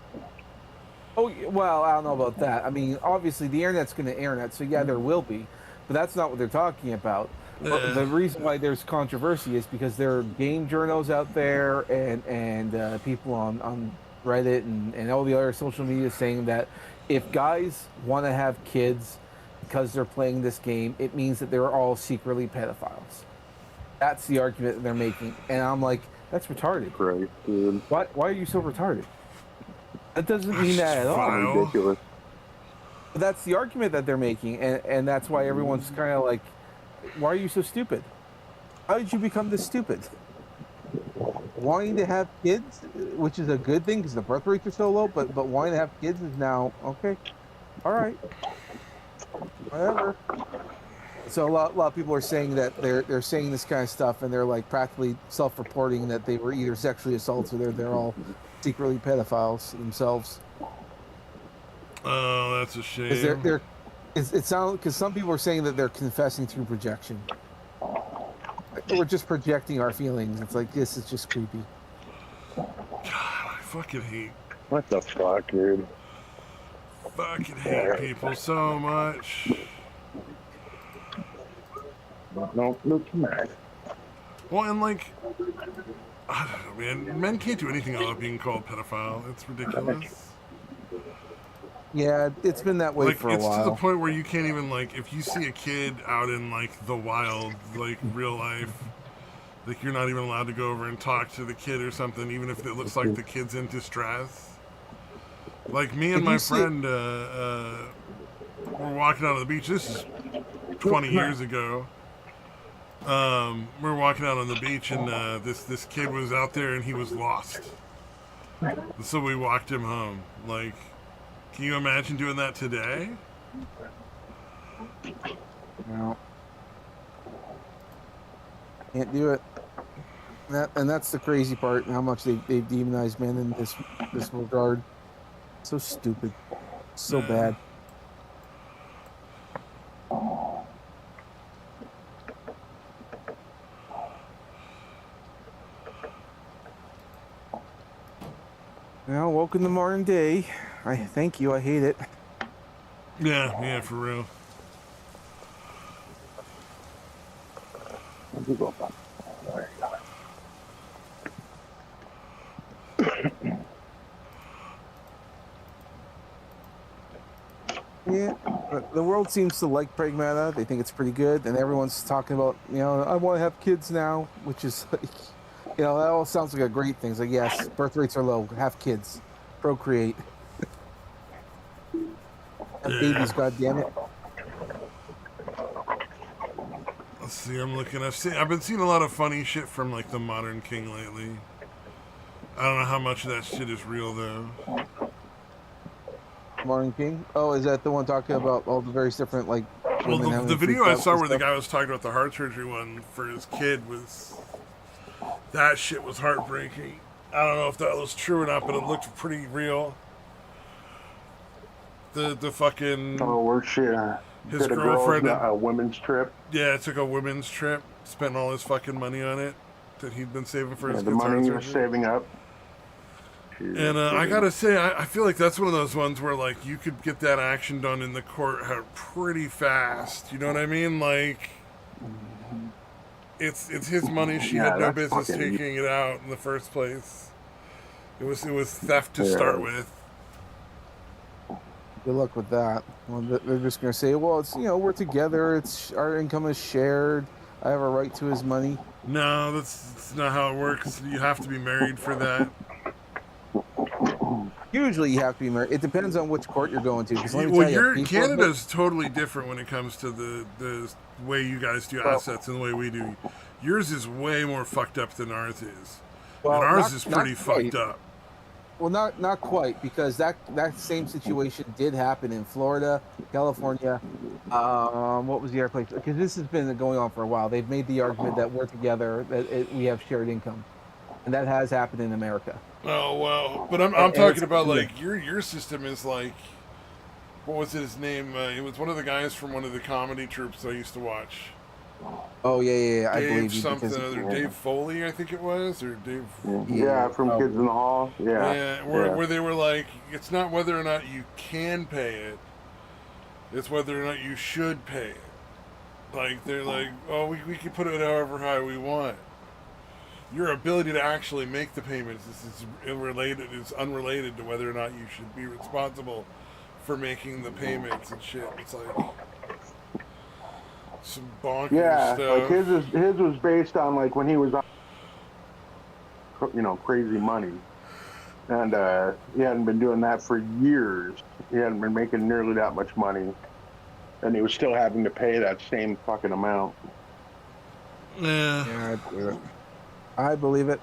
Oh well, I don't know about that. I mean, obviously the internet's going to internet, so yeah, there will be, but that's not what they're talking about. But the reason why there's controversy is because there are game journals out there and people on Reddit and all the other social media saying that if guys want to have kids because they're playing this game, it means that they're all secretly pedophiles. That's the argument that they're making, and I'm like, that's retarded.
Right, dude.
Why are you so retarded? That doesn't mean that at all.
Vile.
Ridiculous.
But that's the argument that they're making, and that's why everyone's kind of like, why are you so stupid? How did you become this stupid? Wanting to have kids, which is a good thing because the birth rates are so low, but wanting to have kids is now okay. All right, whatever. So a lot of people are saying that they're saying this kind of stuff, and they're like practically self-reporting that they were either sexually assaulted or they're all secretly pedophiles themselves.
Oh, that's a shame.
Because it sounds because some people are saying that they're confessing through projection. We're just projecting our feelings. It's like this is just creepy.
God, I fucking hate
What the fuck, dude?
people so much.
No, look, man.
Well, and like, I don't know, man. Men can't do anything without being called pedophile. It's ridiculous.
Yeah, it's been that way
Like,
for a
it's to the
while.
point where you can't even, like, if you see a kid out in, like, the wild, like, real life, like, you're not even allowed to go over and talk to the kid or something, even if it looks like the kid's in distress. Like, me and
Did
my
you see-
friend were walking out on the beach. This is 20 years ago. We were walking out on the beach, and this kid was out there, and he was lost. So we walked him home. Like, can you imagine doing that today?
No, can't do it. That's the crazy part. How much they've demonized men in this regard. So stupid. So bad. Well, welcome to modern day. I thank you. I hate it.
Yeah, for real.
Yeah, but the world seems to like Pragmata. They think it's pretty good, and everyone's talking about, I want to have kids now, which is like, that all sounds like a great thing. It's like, yes, birth rates are low. Have kids, procreate, have babies. God damn it.
Let's see. I'm looking. I've been seeing a lot of funny shit from like the Modern King lately. I don't know how much of that shit is real though.
Morning King. Oh, is that the one talking about all the various different like
Well,
women having
the video
freaked
I
out
saw
and
where the
stuff?
guy was talking about the heart surgery one for his kid was that shit was heartbreaking. I don't know if that was true or not, but it looked pretty real. The fucking
where she
his
did a
girlfriend
girls' a women's trip.
yeah, took a women's trip, spent all his fucking money on it that he'd been saving for his
The
kid's heart
money he was
surgery.
saving up.
And I gotta say, I feel like that's one of those ones where like you could get that action done in the court pretty fast. You know what I mean? Like, it's his money. She had no business taking it out in the first place. It was theft to start with.
Good luck with that. Well, they're just gonna say, well, it's we're together. It's our income is shared. I have a right to his money.
No, that's not how it works. You have to be married for that.
Usually, you have to be married. It depends on which court you're going to. Because let me
Well,
tell you,
Canada's totally different when it comes to the way you guys do assets and the way we do. Yours is way more fucked up than ours is, and ours is pretty fucked up.
Well, not quite, because that same situation did happen in Florida, California. What was the other place? Because this has been going on for a while. They've made the argument that we're together, that we have shared income, and that has happened in America.
Oh wow! But I'm talking about like your system is like, what was his name? It was one of the guys from one of the comedy troupes I used to watch.
Oh yeah. I
Dave
believe you,
something other. Dave Foley, I think it was, or Dave.
Yeah, from Kids in the Hall. Yeah.
Where they were like, it's not whether or not you can pay it, it's whether or not you should pay it. Like they're like, oh, we can put it however high we want. Your ability to actually make the payments is unrelated to whether or not you should be responsible for making the payments and shit. It's like some bonkers stuff.
Like his was based on like when he was on, crazy money, and he hadn't been doing that for years. He hadn't been making nearly that much money, and he was still having to pay that same fucking amount.
Yeah.
I believe it.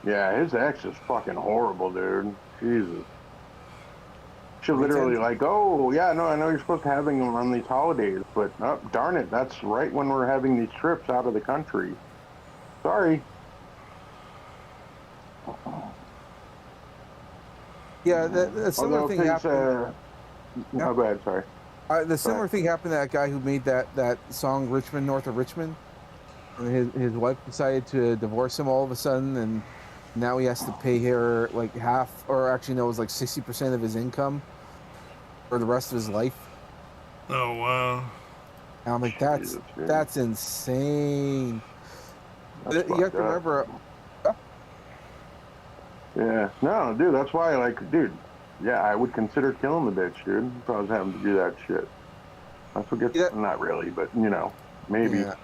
Yeah, his ex is fucking horrible, dude. Jesus. She literally like, oh, yeah, no, I know you're supposed to have them on these holidays, but oh, darn it, that's right when we're having these trips out of the country. Sorry.
Yeah, the similar thing happened.
Oh, go ahead, sorry.
The similar thing happened to that guy who made that song "Richmond North of Richmond," and his wife decided to divorce him all of a sudden, and now he has to pay her like half, or actually no, it was like 60% of his income for the rest of his life.
Oh wow!
And I'm like, that's insane. You have to remember.
Yeah, no, dude, that's why, like, dude, yeah, I would consider killing the bitch, dude, if I was having to do that shit. That's what gets, not really, but, maybe. Yeah.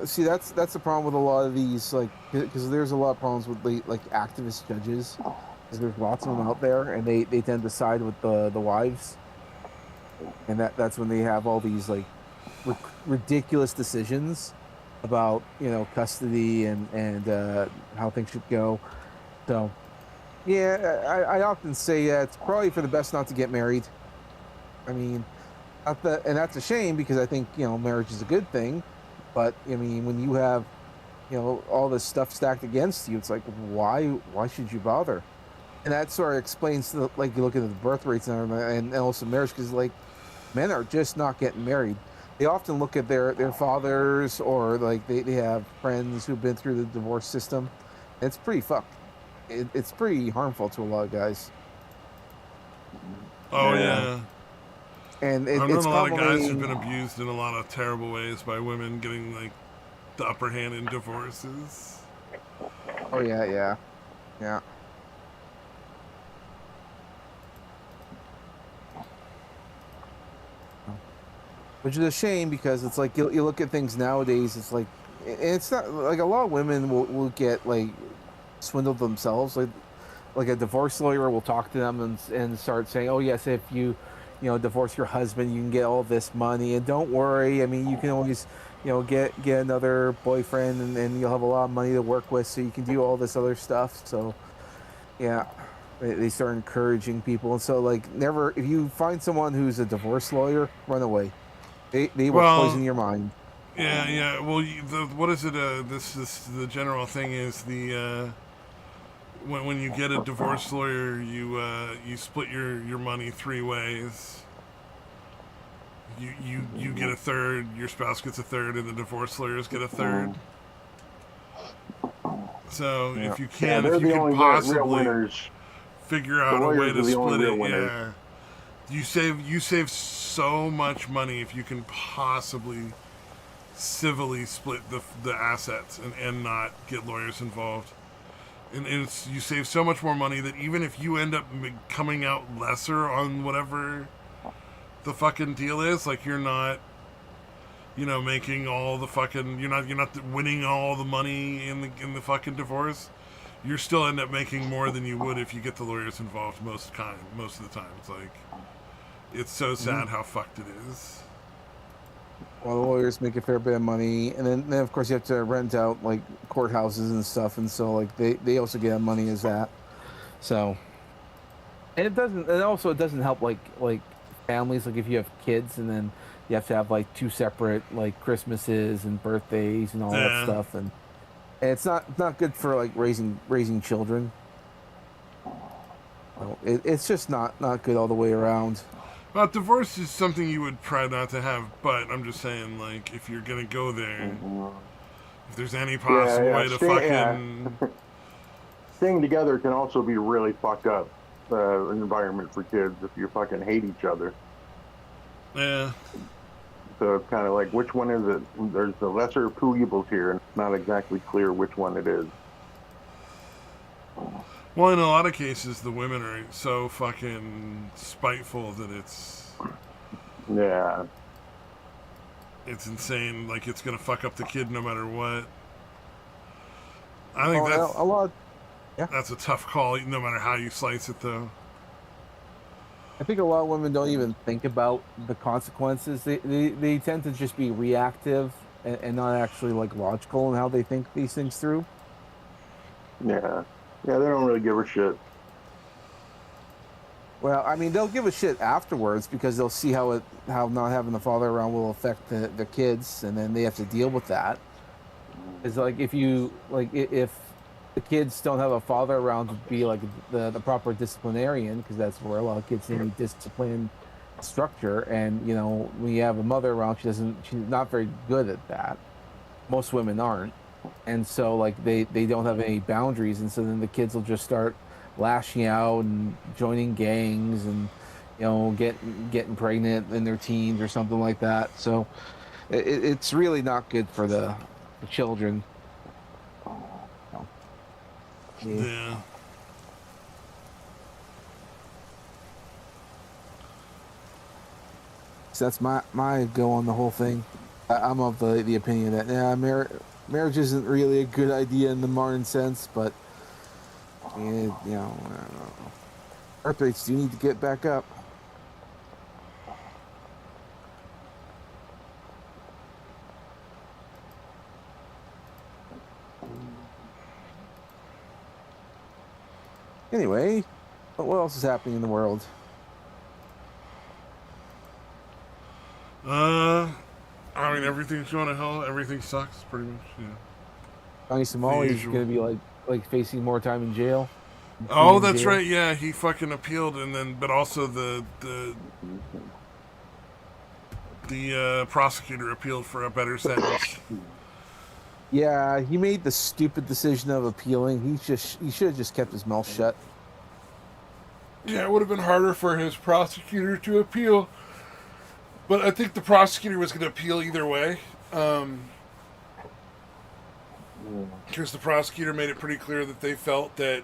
See, that's the problem with a lot of these, like, because there's a lot of problems with, like, activist judges, because there's lots of them out there, and they tend to side with the wives, and that's when they have all these, like, ridiculous decisions about, custody and how things should go. So, yeah, I often say it's probably for the best not to get married. I mean, And that's a shame because I think marriage is a good thing, but I mean when you have all this stuff stacked against you, it's like why should you bother? And that sort of explains like you look at the birth rates and also marriage because like men are just not getting married. They often look at their fathers or like they have friends who've been through the divorce system. It's pretty fucked. It's pretty harmful to a lot of guys,
Oh
Yeah.
yeah.
and
I've known
it's
a lot of guys who've
commonly.
been abused in a lot of terrible ways by women getting like the upper hand in divorces.
Oh yeah, yeah, yeah. Which is a shame because it's like you look at things nowadays. It's like it's not like a lot of women will get like swindled themselves. Like a divorce lawyer will talk to them and start saying, "Oh yes, if you divorce your husband, you can get all this money, and don't worry. I mean, you can always get another boyfriend, and you'll have a lot of money to work with, so you can do all this other stuff." So yeah, they start encouraging people, and so like never if you find someone who's a divorce lawyer, run away. They will poison
Well,
your mind.
yeah, yeah. Well, what is it? This the general thing is the when you get a divorce lawyer, you split your money three ways. You get a third, your spouse gets a third, and the divorce lawyers get a third. So
Yeah.
Yeah,
if
they're
you
the
could
only real
possibly
winners.
figure
The
out a way
lawyers
to
are the only
split
real
it,
winners.
yeah, you save so much money if you can possibly civilly split the assets and not get lawyers involved. And you save so much more money that even if you end up coming out lesser on whatever the fucking deal is, like you're not, making all the fucking, you're not winning all the money in the fucking divorce. You still end up making more than you would if you get the lawyers involved most of the time. It's like it's so
Mhm.
sad how fucked it is.
Well, the lawyers make a fair bit of money, and then of course you have to rent out like courthouses and stuff, and so like they also get money as that. So and it doesn't help like families like if you have kids and then you have to have like two separate like Christmases and birthdays and all that
Yeah.
stuff, and it's not good for like raising children. So it's just not good all the way around.
Well, divorce is something you would try not to have, but I'm just saying, like, if you're gonna go there,
Mhm.
if there's any
Yeah,
possible
yeah.
way to fucking,
Staying together can also be really fucked up environment for kids if you fucking hate each other.
yeah.
So it's kind of like, which one is it? There's the lesser of two evils here, and it's not exactly clear which one it is.
Well, in a lot of cases, the women are so fucking spiteful that
Yeah.
it's insane. Like, it's gonna fuck up the kid no matter what. I think
Oh, a lot. Yeah,
that's a tough call, no matter how you slice it, though.
I think a lot of women don't even think about the consequences. They tend to just be reactive and not actually like logical in how they think these things through.
Yeah. Yeah, they don't really give a shit.
Well, I mean, they'll give a shit afterwards because they'll see how not having the father around will affect the kids, and then they have to deal with that. It's like if the kids don't have a father around to be like the proper disciplinarian, because that's where a lot of kids need discipline structure, and when you have a mother around, she's not very good at that. Most women aren't, and so like they don't have any boundaries, and so then the kids will just start lashing out and joining gangs and getting pregnant in their teens or something like that. So it's really not good for the children. So, yeah.
Yeah.
So that's my go on the whole thing. I'm of the opinion that marriage isn't really a good idea in the modern sense, but I don't know. Birth rates do need to get back up. Anyway, what else is happening in the world?
I mean, everything's going to hell. Everything sucks, pretty much. Yeah.
Johnny Somali's
usual.
going to be like facing more time in jail.
Oh,
In
that's
jail.
right. Yeah, he fucking appealed, and then, but also the prosecutor appealed for a better sentence.
Yeah, he made the stupid decision of appealing. He should have just kept his mouth shut.
Yeah, it would have been harder for his prosecutor to appeal, but I think the prosecutor was going to appeal either way. Because the prosecutor made it pretty clear that they felt that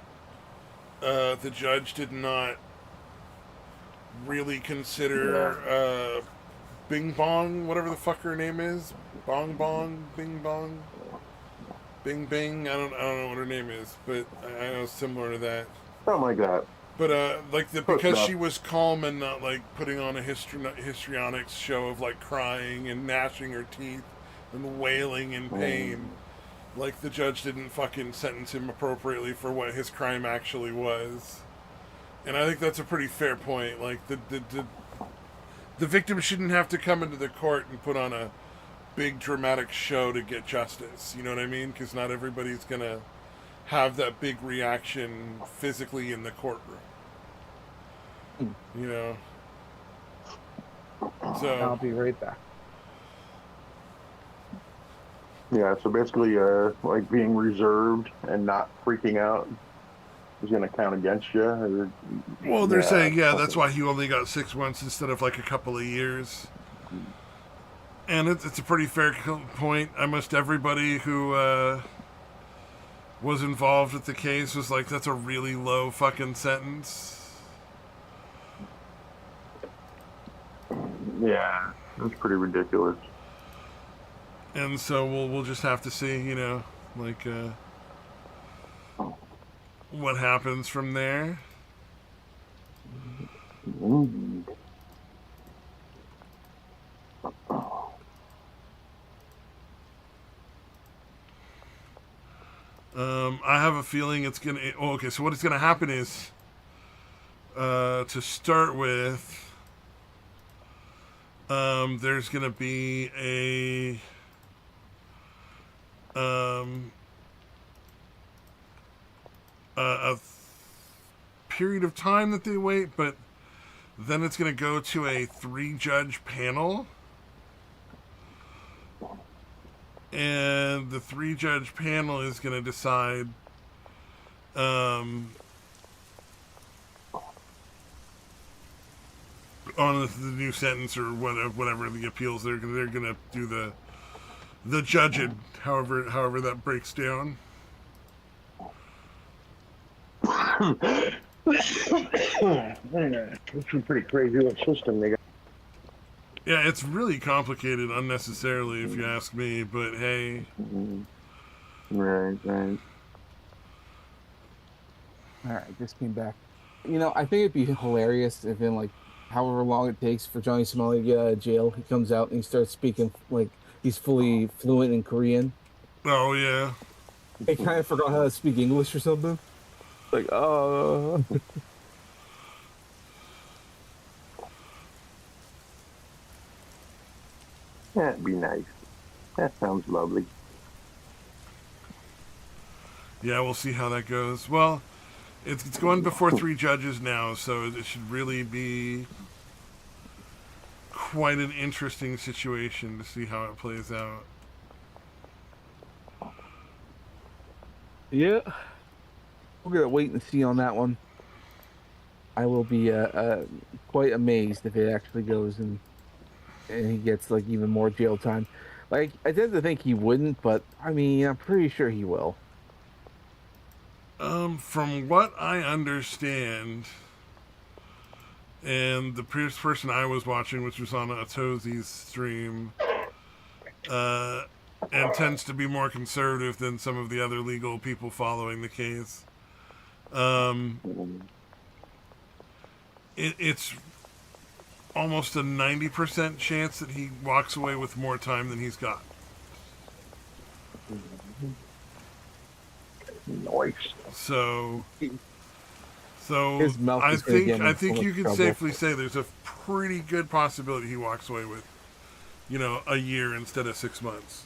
the judge did not really consider Bing Bong, whatever the fuck her name is, Bong Bong, Bing Bong, Bing Bing. I don't know what her name is, but I know it's similar to that.
Something like that.
But because
enough.
she was calm and not like putting on a histrionics show of like crying and gnashing her teeth and wailing in pain. Like the judge didn't fucking sentence him appropriately for what his crime actually was. And I think that's a pretty fair point. Like the victim shouldn't have to come into the court and put on a big dramatic show to get justice. You know what I mean? Because not everybody's gonna have that big reaction physically in the courtroom. You know. So
I'll be right back.
Yeah, so basically, like being reserved and not freaking out is going to count against you. Or,
well, they're saying, that's why he only got 6 months instead of like a couple of years. And it's a pretty fair point. Almost everybody who was involved with the case was like, that's a really low fucking sentence.
Yeah, that's pretty ridiculous.
And so we'll just have to see, you know, like what happens from there. I have a feeling it's gonna. Oh, okay, so what is gonna happen is, to start with, there's gonna be a period of time that they wait, but then it's going to go to a 3-judge panel. And the 3-judge panel is going to decide on the new sentence or whatever the appeals. They're going to do the judging, however that breaks down.
It's a pretty crazy little system they got.
Yeah, it's really complicated unnecessarily, if you ask me. But hey,
Right.
All right, just came back. You know, I think it'd be hilarious if in like however long it takes for Johnny Somali to get out of jail, he comes out and he starts speaking like he's fully fluent in Korean.
Oh yeah,
I kind of forgot how to speak English or something. Like,
That'd be nice. That sounds lovely.
yeah. We'll see how that goes. Well, it's going before 3 judges now, so it should really be quite an interesting situation to see how it plays out.
yeah. We're gonna wait and see on that one. I will be quite amazed if it actually goes and he gets like even more jail time. Like I tend to think he wouldn't, but I mean I'm pretty sure he will.
From what I understand, and the previous person I was watching, which was on Atozi's stream, and tends to be more conservative than some of the other legal people following the case. It's almost a 90% chance that he walks away with more time than he's got.
Nice.
So
His mouth
I
is gonna get him
think
in so much
you can
trouble.
safely say there's a pretty good possibility he walks away with a year instead of 6 months.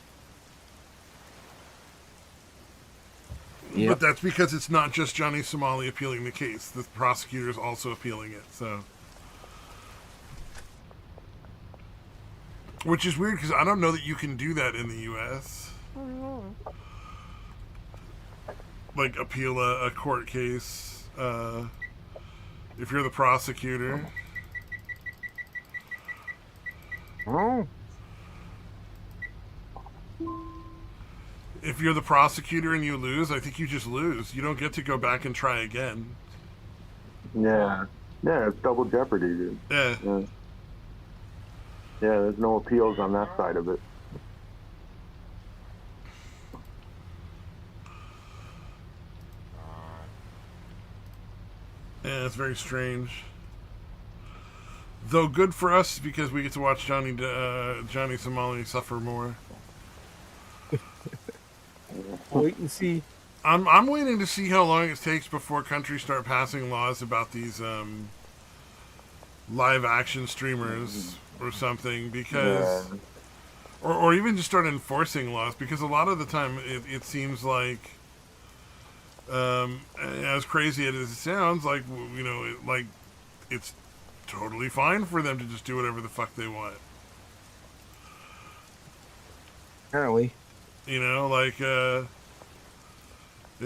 Yep.
But that's because it's not just Johnny Somali appealing the case. The prosecutor is also appealing it. So, which is weird because I don't know that you can do that in the U.S. Like appeal a court case if you're the prosecutor.
Oh.
If you're the prosecutor and you lose, I think you just lose. You don't get to go back and try again.
Yeah. Yeah, it's double jeopardy, dude.
Yeah.
Yeah. Yeah, there's no appeals on that side of it.
Yeah, it's very strange. Though good for us because we get to watch Johnny Somali suffer more.
Wait and see.
I'm waiting to see how long it takes before countries start passing laws about these live action streamers or something, because or even just start enforcing laws, because a lot of the time it seems like as crazy as it sounds, like it's totally fine for them to just do whatever the fuck they want.
Apparently.
It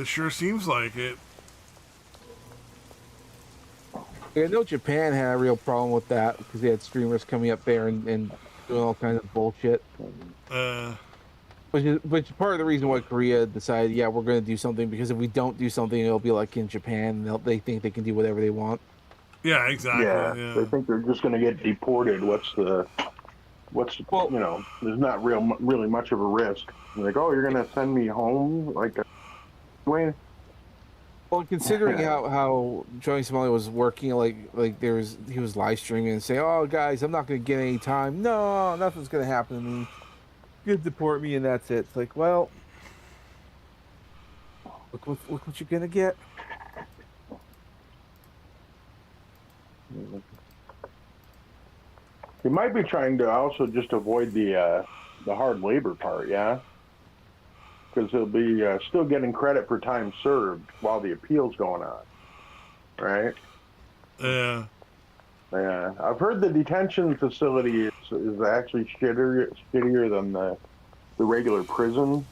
sure seems like it.
I know Japan had a real problem with that because they had streamers coming up there and doing all kinds of bullshit. Which is part of the reason why Korea decided, yeah, we're going to do something, because if we don't do something, it'll be like in Japan. They think they can do whatever they want.
Yeah, exactly. Yeah.
They think they're just going to get deported. There's not really much of a risk. Like, oh, you're going to send me home? Like, wait.
Well, considering how Johnny Somali was working, he was live streaming and saying, "Oh, guys, I'm not going to get any time. No, nothing's going to happen to me. You deport me, and that's it." It's like, well, look what you're going to get.
He might be trying to also just avoid the hard labor part, yeah? Because he'll be still getting credit for time served while the appeal's going on, right?
Yeah.
Yeah, I've heard the detention facility is actually shittier than the regular prison.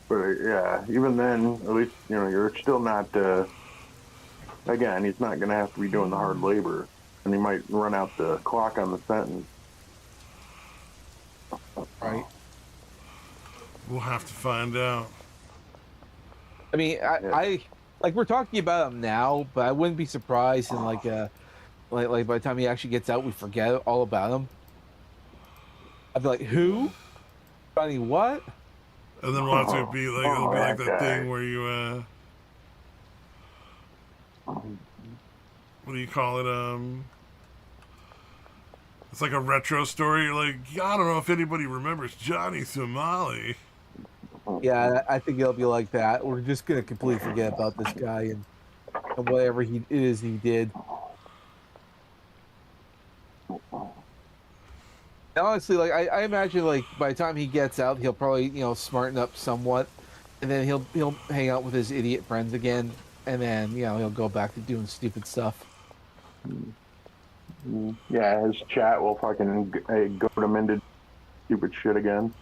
But yeah, even then, at least you're still not. Again, he's not going to have to be doing the hard labor, and he might run out the clock on the sentence.
Right.
We'll have to find out.
I mean, I like, we're talking about him now, but I wouldn't be surprised in like by the time he actually gets out, we forget all about him. I'd be like, who? Johnny what?
And then watch it be like it'll be like that thing where you what do you call it? It's like a retro story. You're like, I don't know if anybody remembers Johnny Somali.
Yeah, I think it'll be like that. We're just gonna completely forget about this guy and whatever he did. And honestly, like I imagine, like by the time he gets out, he'll probably smarten up somewhat, and then he'll hang out with his idiot friends again, and then he'll go back to doing stupid stuff.
Yeah, his chat will fucking goat him into stupid shit again.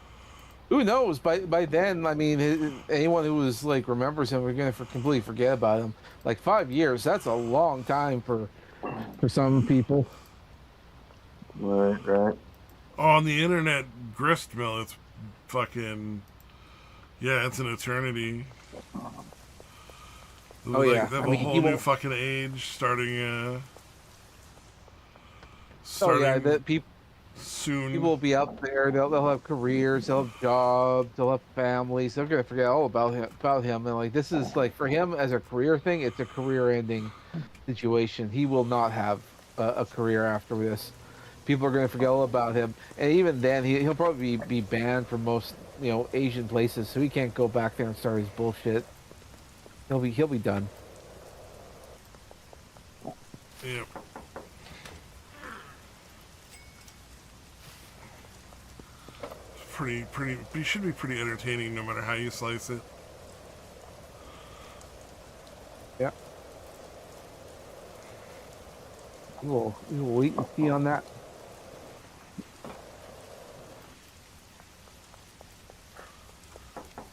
Who knows? By then, I mean, anyone who was like remembers him, we're gonna completely forget about him. Like 5 years, that's a long time for some people.
Right.
On the internet grist mill, it's fucking it's an eternity.
Oh yeah,
they have a whole new fucking age starting.
Oh yeah, that people.
Soon.
People will be out there. They'll have careers. They'll have jobs. They'll have families. They're gonna forget all about him. And like, this is like, for him as a career thing, it's a career-ending situation. He will not have a career after this. People are gonna forget all about him. And even then, he'll probably be banned from most Asian places. So he can't go back there and start his bullshit. He'll be done.
Yep. It should be pretty entertaining no matter how you slice it.
Yeah. We'll wait and see on that.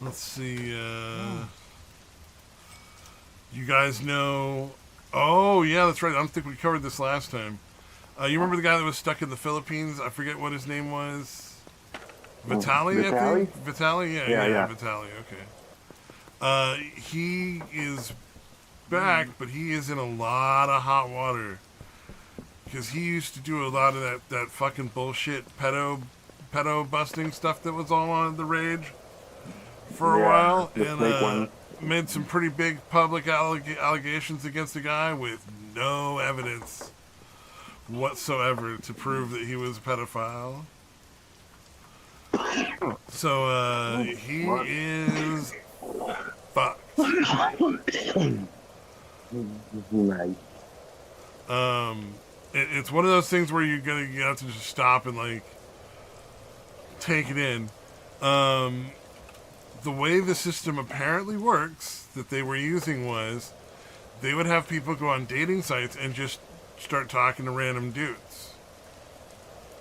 Let's see. You guys know? Oh yeah, that's right. I don't think we covered this last time. You remember the guy that was stuck in the Philippines? I forget what his name was. Vitaly, I think. Vitaly, yeah, Vitaly. Okay. He is back, but he is in a lot of hot water because he used to do a lot of that fucking bullshit pedo busting stuff that was all on the rage for a while, and made some pretty big public allegations against the guy with no evidence whatsoever to prove that he was a pedophile. So he is fucked. It's one of those things where you have to just stop and like take it in. The way the system apparently works that they were using was they would have people go on dating sites and just start talking to random dudes,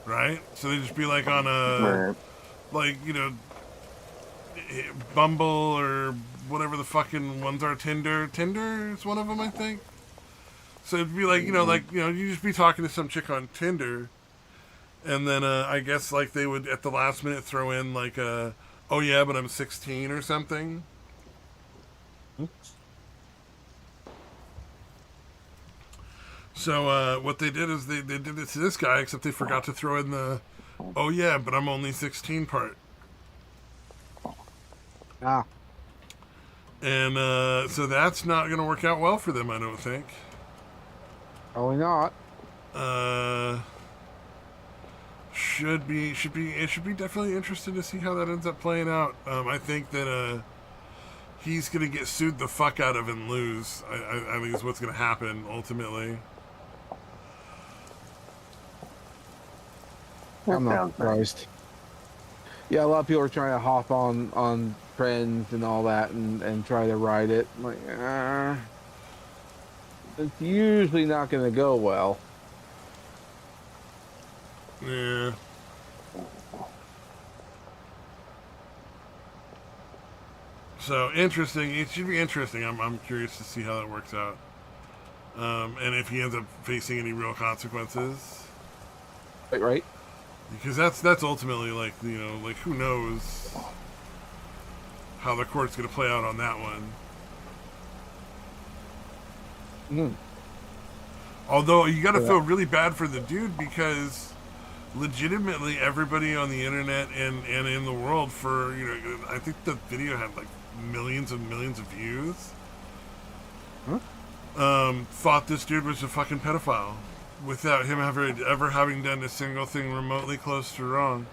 right? So they just be like on a like, you know, Bumble or whatever the fucking ones are. Tinder is one of them, I think. So it'd be like, you just be talking to some chick on Tinder, and then I guess like they would at the last minute throw in like oh yeah, but I'm 16 or something. So what they did is they did it to this guy, except they forgot to throw in the oh yeah, but I'm only 16 part.
Ah.
And so that's not going to work out well for them, I don't think.
Probably not.
Should be definitely interesting to see how that ends up playing out. I think that he's going to get sued the fuck out of and lose. I think is what's going to happen ultimately.
I'm not surprised. Yeah, a lot of people are trying to hop on trends and all that and try to ride it. I'm like, it's usually not going to go well.
Yeah. So interesting. It should be interesting. I'm curious to see how that works out, and if he ends up facing any real consequences.
Right.
Because that's ultimately like, you know, like who knows how the court's going to play out on that one.
Mm.
Although you got to feel really bad for the dude because legitimately everybody on the internet and in the world for, you know, I think the video had like millions and millions of views.
Huh?
Thought this dude was a fucking pedophile without him ever having done a single thing remotely close to wrong.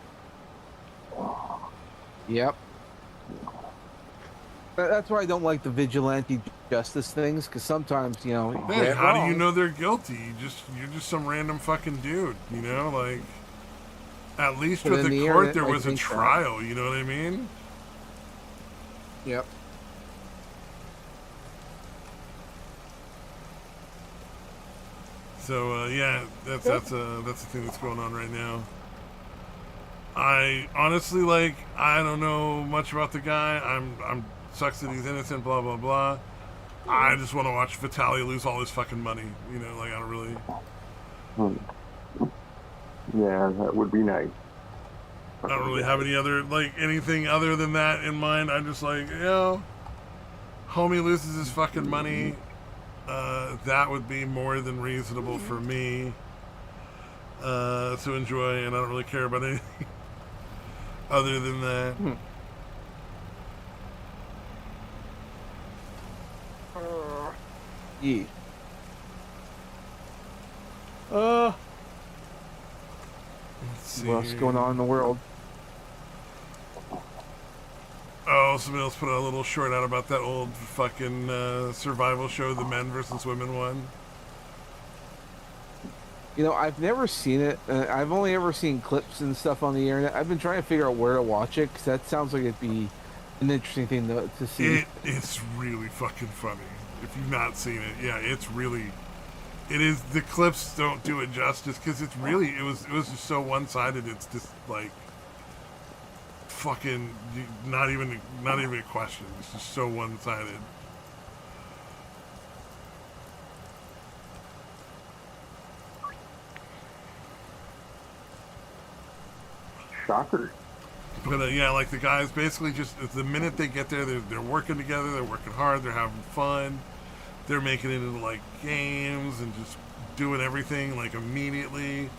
Yep. That's why I don't like the vigilante justice things, because sometimes, you know,
Hey, how do you know they're guilty? You're just some random fucking dude, you know? Like, at least with the court there was a trial, you know what I mean?
Yep.
So yeah, that's the thing that's going on right now. I honestly, like, I don't know much about the guy. I'm sucks that he's innocent, blah blah blah. I just want to watch Vitaly lose all his fucking money. You know, like I don't really.
Yeah, that would be nice.
I don't really have anything other than that in mind. I'm just like, you know, homie loses his fucking money. That would be more than reasonable for me to enjoy, and I don't really care about anything other than that.
Yeah.
Let's see
What's going on in the world?
Oh, somebody else put a little short out about that old fucking survival show, the men versus women one.
You know, I've never seen it. I've only ever seen clips and stuff on the internet. I've been trying to figure out where to watch it because that sounds like it'd be an interesting thing to see.
It's really fucking funny. If you've not seen it, yeah, it's really. It is. The clips don't do it justice because it's really. It was just so one sided. It's just like fucking not even a question. It's just so one sided.
Shocker.
But yeah, like the guys basically just the minute they get there, they're working together, they're working hard, they're having fun, they're making it into like games and just doing everything like immediately.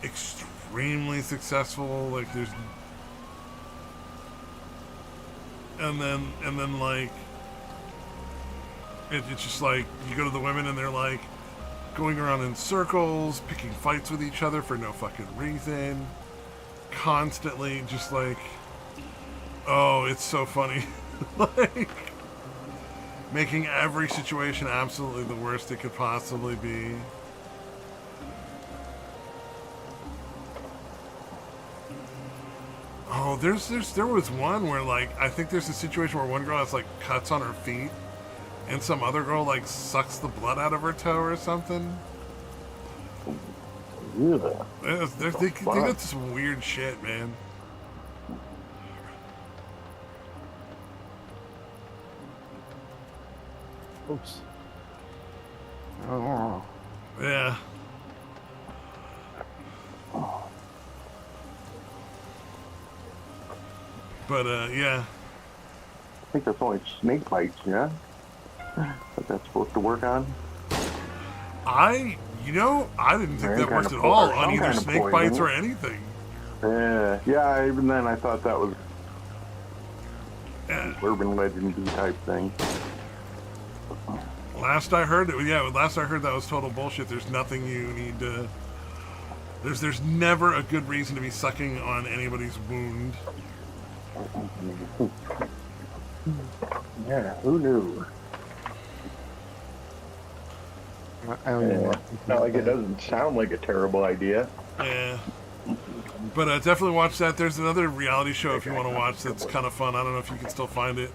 Extremely successful. Like there's, and then like it's just like you go to the women and they're like going around in circles, picking fights with each other for no fucking reason. Constantly just like, oh, it's so funny. Like making every situation absolutely the worst it could possibly be. Oh, there was one where like I think there's a situation where one girl has like cuts on her feet and some other girl like sucks the blood out of her toe or something.
Yeah.
They got some weird shit, man.
Oops. Oh.
Yeah. But yeah.
I think that's only snake bites, yeah? But that's supposed to work on?
I didn't think that worked at all on either snake bites or anything.
Yeah, even then I thought that was urban legend type thing.
Last I heard that was total bullshit. There's nothing you need to. There's never a good reason to be sucking on anybody's wound.
Yeah, who knew?
I don't know.
Not like it doesn't sound like a terrible idea.
Yeah. But definitely watch that. There's another reality show if you want to watch that's kind of fun. I don't know if you can still find it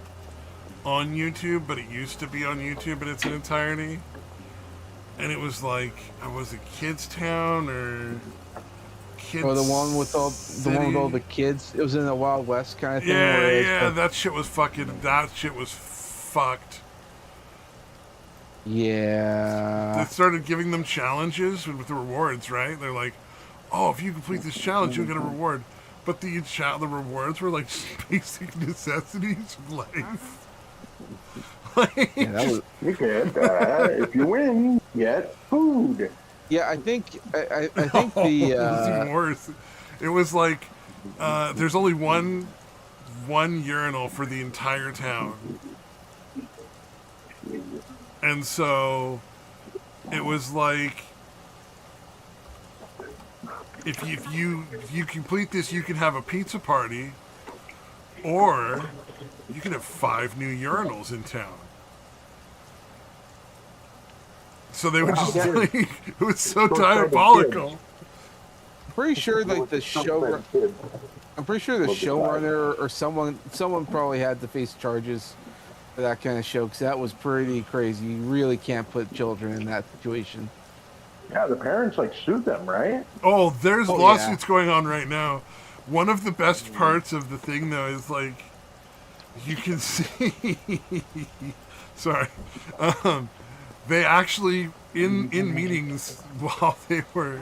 on YouTube, but it used to be on YouTube in its entirety. And it was like, was it Kids Town or Kids?
Oh, the one with all the kids. It was in the Wild West kind of thing.
Yeah, that shit was fucked.
Yeah.
They started giving them challenges with the rewards, right? They're like, oh, if you complete this challenge, you'll get a reward. But the rewards were like basic necessities of life. Like,
you could, if you win, get food.
Yeah, I think I think the
it was even worse. It was like there's only one urinal for the entire town. And so it was like if you complete this, you can have a pizza party, or you can have 5 new urinals in town. So they would just like, it was so diabolical.
I'm pretty sure like the show. I'm pretty sure the showrunner or someone probably had to face charges for that kind of show because that was pretty crazy. You really can't put children in that situation.
Yeah, the parents like sued them, right?
Oh, there's lawsuits going on right now. One of the best parts of the thing though is like you can see. Sorry, they actually in meetings while they were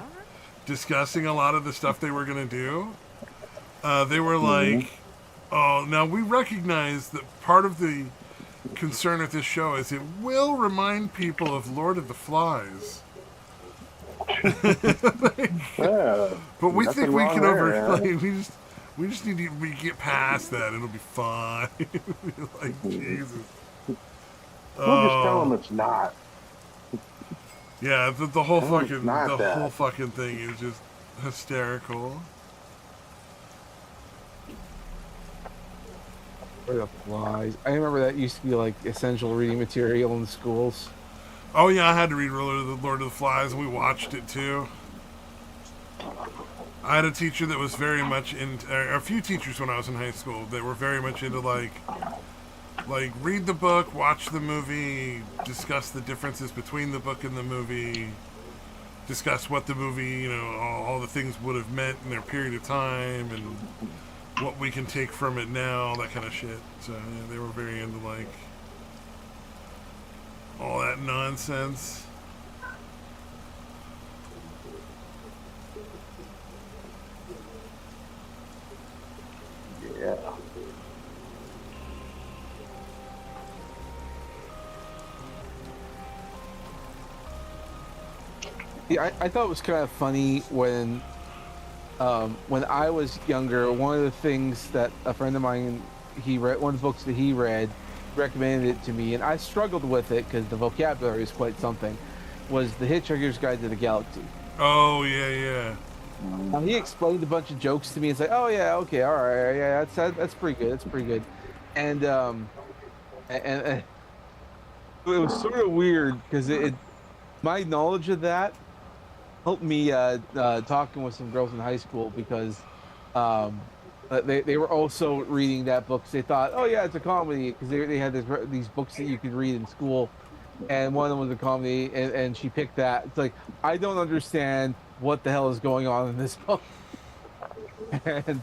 discussing a lot of the stuff they were gonna do. They were like, "Oh, now we recognize that part of the concern with this show is it will remind people of Lord of the Flies." But we think we can we just need to get past that. It'll be fine. Like Jesus.
We'll just tell them it's not.
Yeah, the whole fucking thing is just hysterical.
Where the Flies? I remember that used to be like essential reading material in the schools.
Oh yeah, I had to read Lord of the Flies, and we watched it too. I had a teacher that was very much into, a few teachers when I was in high school that were very much into like read the book, watch the movie, discuss the differences between the book and the movie, discuss what the movie, all the things would have meant in their period of time, and what we can take from it now, that kind of shit. So yeah, they were very into like all that nonsense.
Yeah.
Yeah, I thought it was kind of funny when I was younger. One of the things that a friend of mine, he read one of the books that he read, recommended it to me, and I struggled with it because the vocabulary is quite something. Was The Hitchhiker's Guide to the Galaxy.
Oh yeah, yeah.
Now, he explained a bunch of jokes to me. It's like, oh yeah, okay, all right, yeah, that's pretty good. That's pretty good, and and it was sort of weird because my knowledge of that helped me talking with some girls in high school because um they were also reading that book. So they thought, oh yeah, it's a comedy because they had these books that you could read in school, and one of them was a comedy, and she picked that. It's like, I don't understand what the hell is going on in this book. And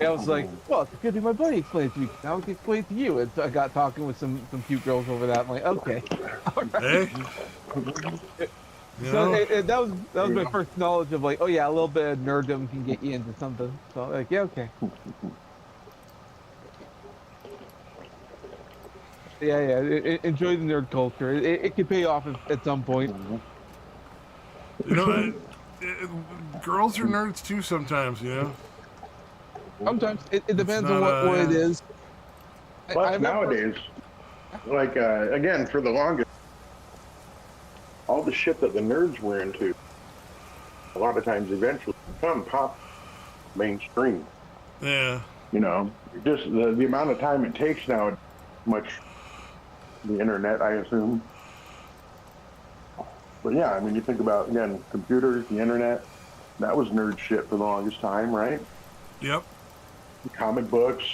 I was like, well, it's good to my buddy explained it to me. Now I can explain it to you. And so I got talking with some cute girls over that. I'm like, okay, all right.
Hey,
So that was my first knowledge of like, oh yeah, a little bit of nerddom can get you into something. So like, yeah, okay, yeah. Enjoy the nerd culture. It can pay off at some point.
Girls are nerds too sometimes.
Sometimes it
It's
depends on
not
what it is.
Plus,
I remember,
nowadays, like, again, for the longest, all the shit that the nerds were into, a lot of times eventually become pop mainstream.
Yeah.
Just the amount of time it takes now, much the internet, I assume. But yeah, I mean, you think about, again, computers, the internet, that was nerd shit for the longest time, right?
Yep.
Comic books,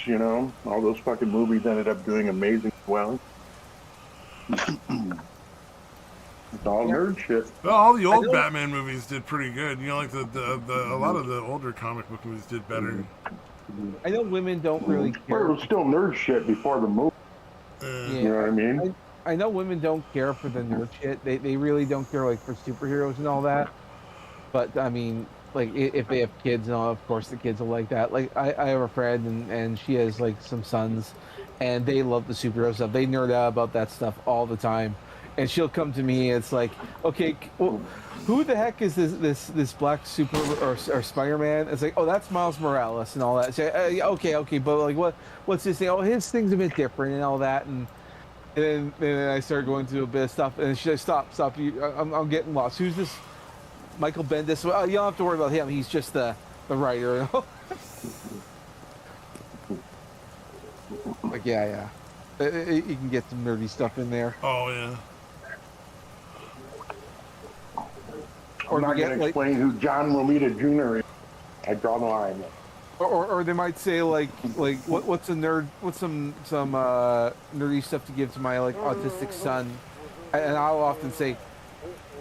all those fucking movies ended up doing amazing well. It's all nerd shit.
Well, all the old Batman movies did pretty good. Like a lot of the older comic book movies did better.
I know women don't really
Well,
care.
it was still nerd shit before the movie. You know what I mean?
I know women don't care for the nerd shit. They really don't care like for superheroes and all that. But I mean, like if they have kids and all, of course the kids will like that. Like I have a friend and she has like some sons, and they love the superhero stuff. They nerd out about that stuff all the time. And she'll come to me. And it's like, okay, well, who the heck is this black super or Spider-Man? It's like, oh, that's Miles Morales and all that. So, okay, but like what's his thing? Oh, his thing's a bit different and all that. And then I started going through a bit of stuff, and she said, stop. I'm getting lost. Who's this Michael Bendis? Well, you don't have to worry about him. He's just the writer. Like, yeah. You can get some nerdy stuff in there.
Oh, yeah.
I'm not going to explain who John Romita Jr. is. I draw the line.
Or they might say like what's a nerd? What's some nerdy stuff to give to my like autistic son? And I'll often say,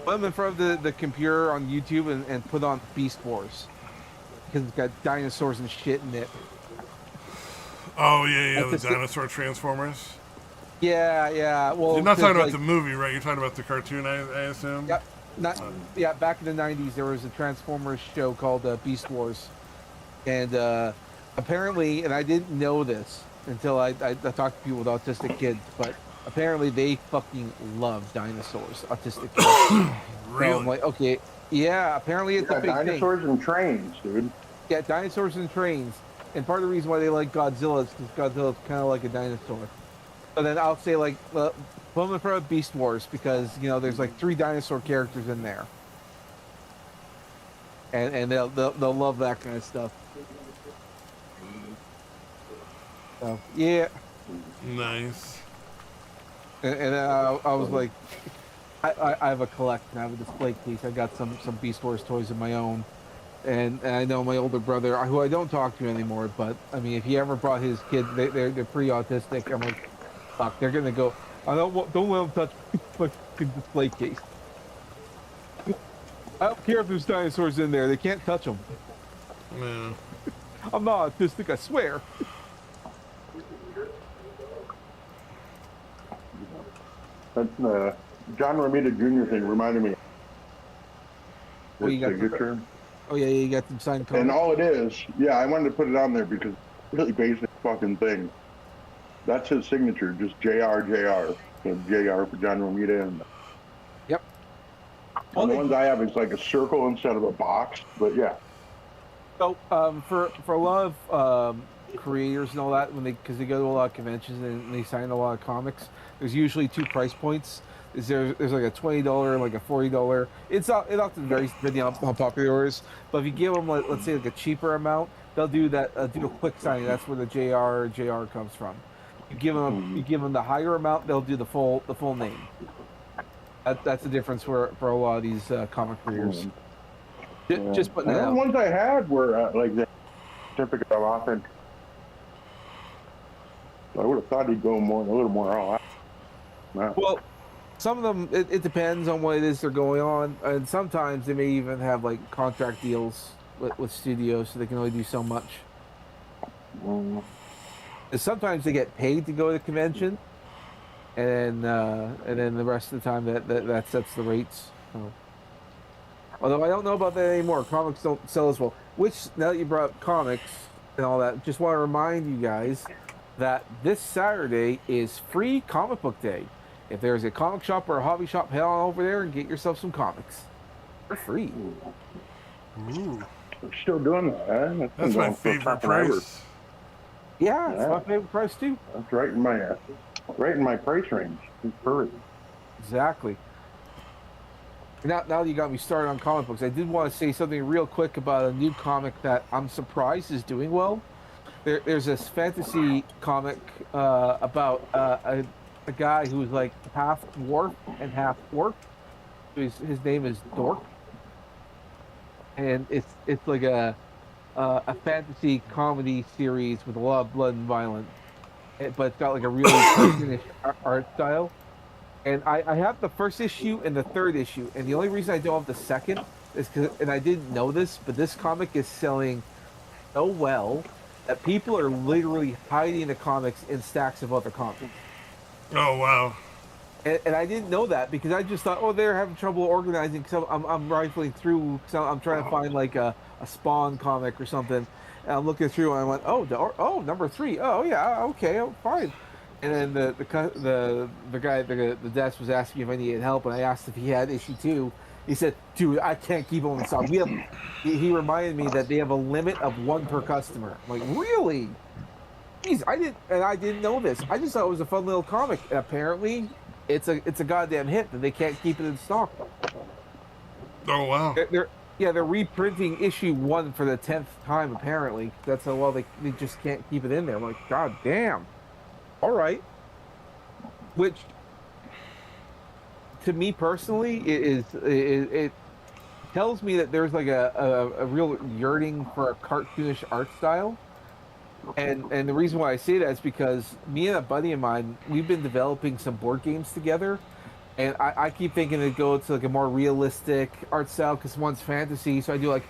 put them in front of the computer on YouTube and put on Beast Wars because it's got dinosaurs and shit in it.
Oh yeah, the dinosaur Transformers.
Yeah. Well,
you're not talking about the movie, right? You're talking about the cartoon, I assume.
Yeah. Back in the '90s, there was a Transformers show called Beast Wars. And apparently, and I didn't know this until I talked to people with autistic kids, but apparently they fucking love dinosaurs, autistic kids.
Really?
So I'm like, okay, yeah, apparently it's a big
dinosaurs
thing.
and trains, dude.
Yeah, dinosaurs and trains. And part of the reason why they like Godzilla is because Godzilla's kind of like a dinosaur. But then I'll say, like, put them in front of Beast Wars because, there's like 3 dinosaur characters in there. And they'll love that kind of stuff. So, yeah.
Nice.
And I was like, I have a collection. I have a display case. I got some Beast Wars toys of my own, and I know my older brother, who I don't talk to anymore. But I mean, if he ever brought his kid, they're pretty autistic. I'm like, fuck, they're gonna go. Don't let them touch my fucking display case. I don't care if there's dinosaurs in there. They can't touch them.
Yeah.
I'm not autistic, I swear.
That's the John Romita Jr. thing reminded me.
Oh,
His
you got
signature.
Oh yeah, you got some signed comics.
And all it is, yeah, I wanted to put it on there because it's a really basic fucking thing. That's his signature, just JR. So JR for John Romita. And
Yep.
the ones I have is like a circle instead of a box, but yeah.
So for a lot of creators and all that, because they go to a lot of conventions and they sign a lot of comics, there's usually two price points. There's like a $20, like a $40. It often varies depending on how popular it is. But if you give them, let's say, like a cheaper amount, they'll do that. Do a quick signing. That's where the JR comes from. You give them the higher amount, they'll do the full name. That's the difference for a lot of these comic creators. Just putting that
The
out.
ones I had were like the certificate of authentic. I would have thought he'd go a little more all out. Wow.
Well, some of them, it depends on what it is they're going on, and sometimes they may even have like contract deals with studios, so they can only do so much. And sometimes they get paid to go to the convention, and then the rest of the time that sets the rates. So. Although I don't know about that anymore. Comics don't sell as well. Which, now that you brought up comics and all that, just want to remind you guys that this Saturday is free comic book day. If there's a comic shop or a hobby shop, head on over there and get yourself some comics. They're free.
Ooh.
They're still doing that, huh?
That's my favorite price.
Yeah, it's my favorite price too.
That's right in my price range. It's perfect.
Exactly. Now that you got me started on comic books, I did want to say something real quick about a new comic that I'm surprised is doing well. There's this fantasy comic about a guy who's like half dwarf and half orc. His name is Dork, and it's like a fantasy comedy series with a lot of blood and violence, but it's got like a really cartoonish art style. And I have the first issue and the third issue, and the only reason I don't have the second is because, and I didn't know this, but this comic is selling so well that people are literally hiding the comics in stacks of other comics.
Oh wow!
And I didn't know that because I just thought, oh, they're having trouble organizing. Because I'm rifling through, because I'm trying to find like a Spawn comic or something, and I'm looking through, and I went, oh, number 3. Oh yeah, okay, oh, fine. And then the guy at the desk was asking if I needed help, and I asked if he had issue 2. He said, "Dude, I can't keep them in stock. He reminded me that they have a limit of 1 per customer." I'm like, really? Jeez, I didn't know this. I just thought it was a fun little comic. And apparently, it's a goddamn hit that they can't keep it in stock.
Oh wow!
They're reprinting issue 1 for the 10th time. Apparently, that's how well they just can't keep it in there. I'm like, god damn. All right, which to me personally it tells me that there's like a real yearning for a cartoonish art style, and the reason why I say that is because me and a buddy of mine, we've been developing some board games together, and I keep thinking to go to like a more realistic art style because one's fantasy, so I do like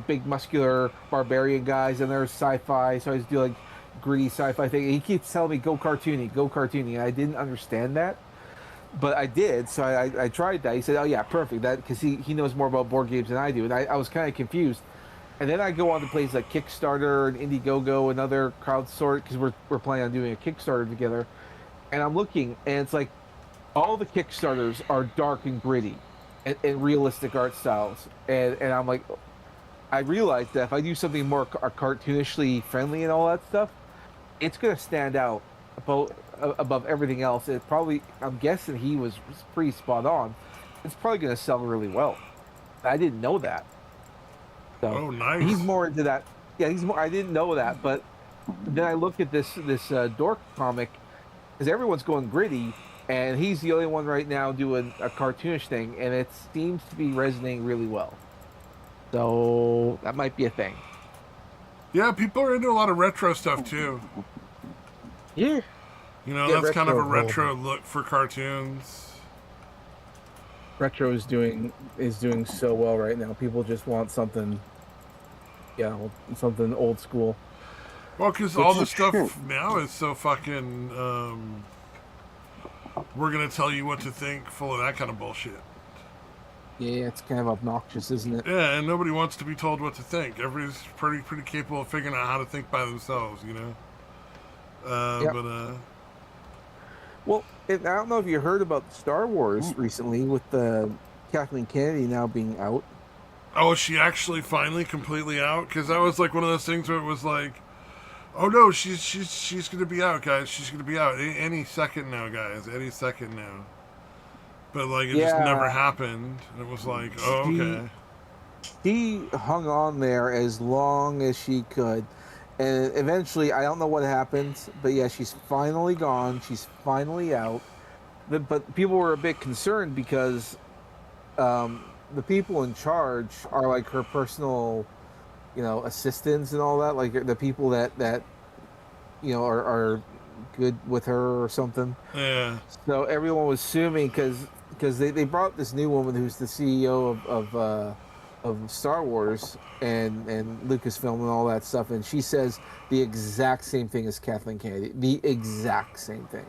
big muscular barbarian guys, and there's sci-fi, so I just do like gritty sci-fi thing. And he keeps telling me go cartoony, and I didn't understand that, but I did. So I tried that. He said, oh yeah, perfect, that because he knows more about board games than I do, and I was kind of confused. And then I go on to places like Kickstarter and Indiegogo and other crowdsource, because we're planning on doing a Kickstarter together, and I'm looking, and it's like all the Kickstarters are dark and gritty and realistic art styles, and I'm like, I realized that if I do something more cartoonishly friendly and all that stuff, it's going to stand out above everything else. It probably, I'm guessing he was pretty spot on. It's probably going to sell really well. I didn't know that. So
Oh nice!
he's more into that. Yeah, he's more. I didn't know that, but then I look at this Dork comic, because everyone's going gritty, and he's the only one right now doing a cartoonish thing, and it seems to be resonating really well. So that might be a thing.
Yeah, people are into a lot of retro stuff too.
Yeah.
You know,
Yeah,
that's kind of a
retro
retro look for cartoons.
Retro is doing so well right now. People just want something, something old school.
Well, because all the stuff now is so fucking. We're gonna tell you what to think, full of that kind of bullshit.
Yeah, it's kind of obnoxious, isn't it?
Yeah, and nobody wants to be told what to think. Everybody's pretty capable of figuring out how to think by themselves, you know.
Yep.
Well,
I don't know if you heard about Star Wars recently with Kathleen Kennedy now being out.
Oh, is she actually finally completely out? Because that was like one of those things where it was like, oh no, she's gonna be out, guys. She's gonna be out any second now, guys. Any second now. But like it just never happened. And it was like, oh okay.
She hung on there as long as she could, and eventually, I don't know what happened, but yeah, she's finally gone. She's finally out. But people were a bit concerned because the people in charge are like her personal, assistants and all that, like the people that are good with her or something.
Yeah.
So everyone was assuming because they brought this new woman who's the CEO of Star Wars and Lucasfilm and all that stuff, and she says the exact same thing as Kathleen Kennedy, the exact same thing,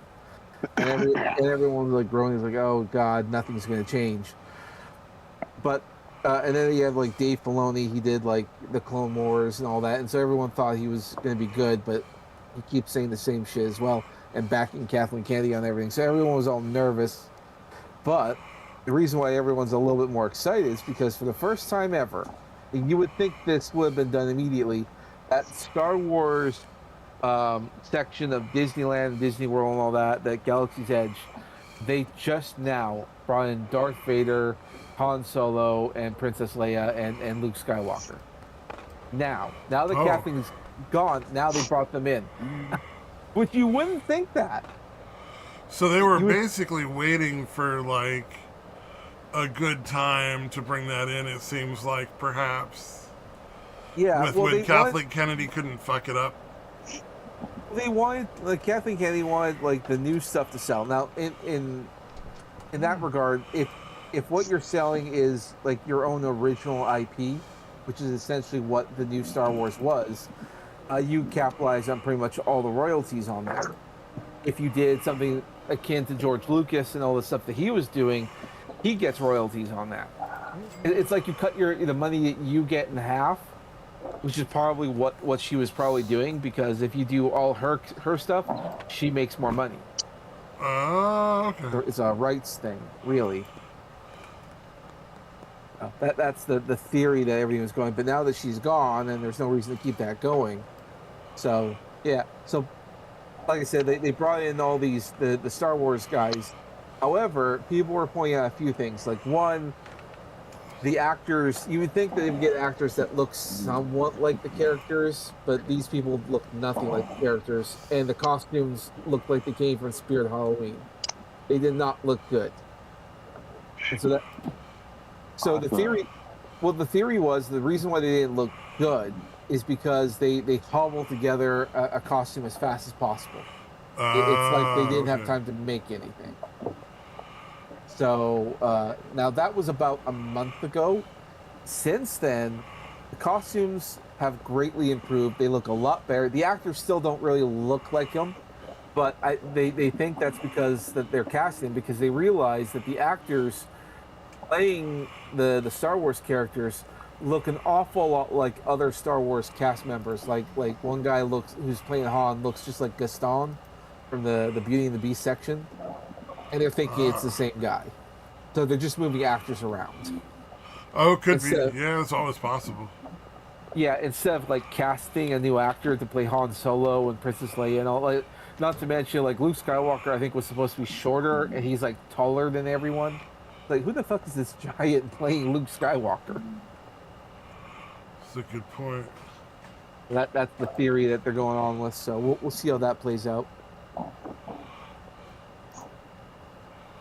and everyone was like groaning, like, oh God, nothing's going to change. But and then you have like Dave Filoni, he did like the Clone Wars and all that, and so everyone thought he was going to be good, but he keeps saying the same shit as well and backing Kathleen Kennedy on everything, so everyone was all nervous. But the reason why everyone's a little bit more excited is because for the first time ever, and you would think this would have been done immediately, that Star Wars section of Disneyland, Disney World and all that Galaxy's Edge, they just now brought in Darth Vader, Han Solo, and Princess Leia, and Luke Skywalker. Now that Kathleen's gone, now they brought them in. Which you wouldn't think that.
So they were basically waiting for like a good time to bring that in. It seems like perhaps.
Yeah.
When Kathleen Kennedy couldn't fuck it up.
They wanted Kathleen Kennedy wanted like the new stuff to sell. Now in that regard, if what you're selling is like your own original IP, which is essentially what the new Star Wars was, you capitalize on pretty much all the royalties on that. If you did something akin to George Lucas and all the stuff that he was doing, he gets royalties on that. It's like you cut the money that you get in half, which is probably what she was probably doing, because if you do all her stuff, she makes more money.
Oh, okay.
It's a rights thing, really. That's the theory that everything was going. But now that she's gone, and there's no reason to keep that going. So yeah. So like I said, they brought in all these the Star Wars guys. However, people were pointing out a few things. Like one, the actors. You would think that they would get actors that look somewhat like the characters, but these people look nothing like the characters, and the costumes looked like they came from Spirit Halloween. They did not look good. And so the theory was the reason why they didn't look good is because they cobbled together a costume as fast as possible. It's like they didn't have time to make anything. So now that was about a month ago. Since then, the costumes have greatly improved. They look a lot better. The actors still don't really look like them, but they think that's because that they're casting, because they realize that the actors playing the Star Wars characters look an awful lot like other Star Wars cast members. Like one guy who's playing Han looks just like Gaston from the Beauty and the Beast section, and they're thinking it's the same guy. So they're just moving actors around.
Oh, could be. Yeah, it's always possible.
Yeah, instead of like casting a new actor to play Han Solo and Princess Leia and all, like, not to mention like Luke Skywalker, I think was supposed to be shorter, and he's like taller than everyone. Like, who the fuck is this giant playing Luke Skywalker?
That's a good point.
That's the theory that they're going on with. So we'll see how that plays out.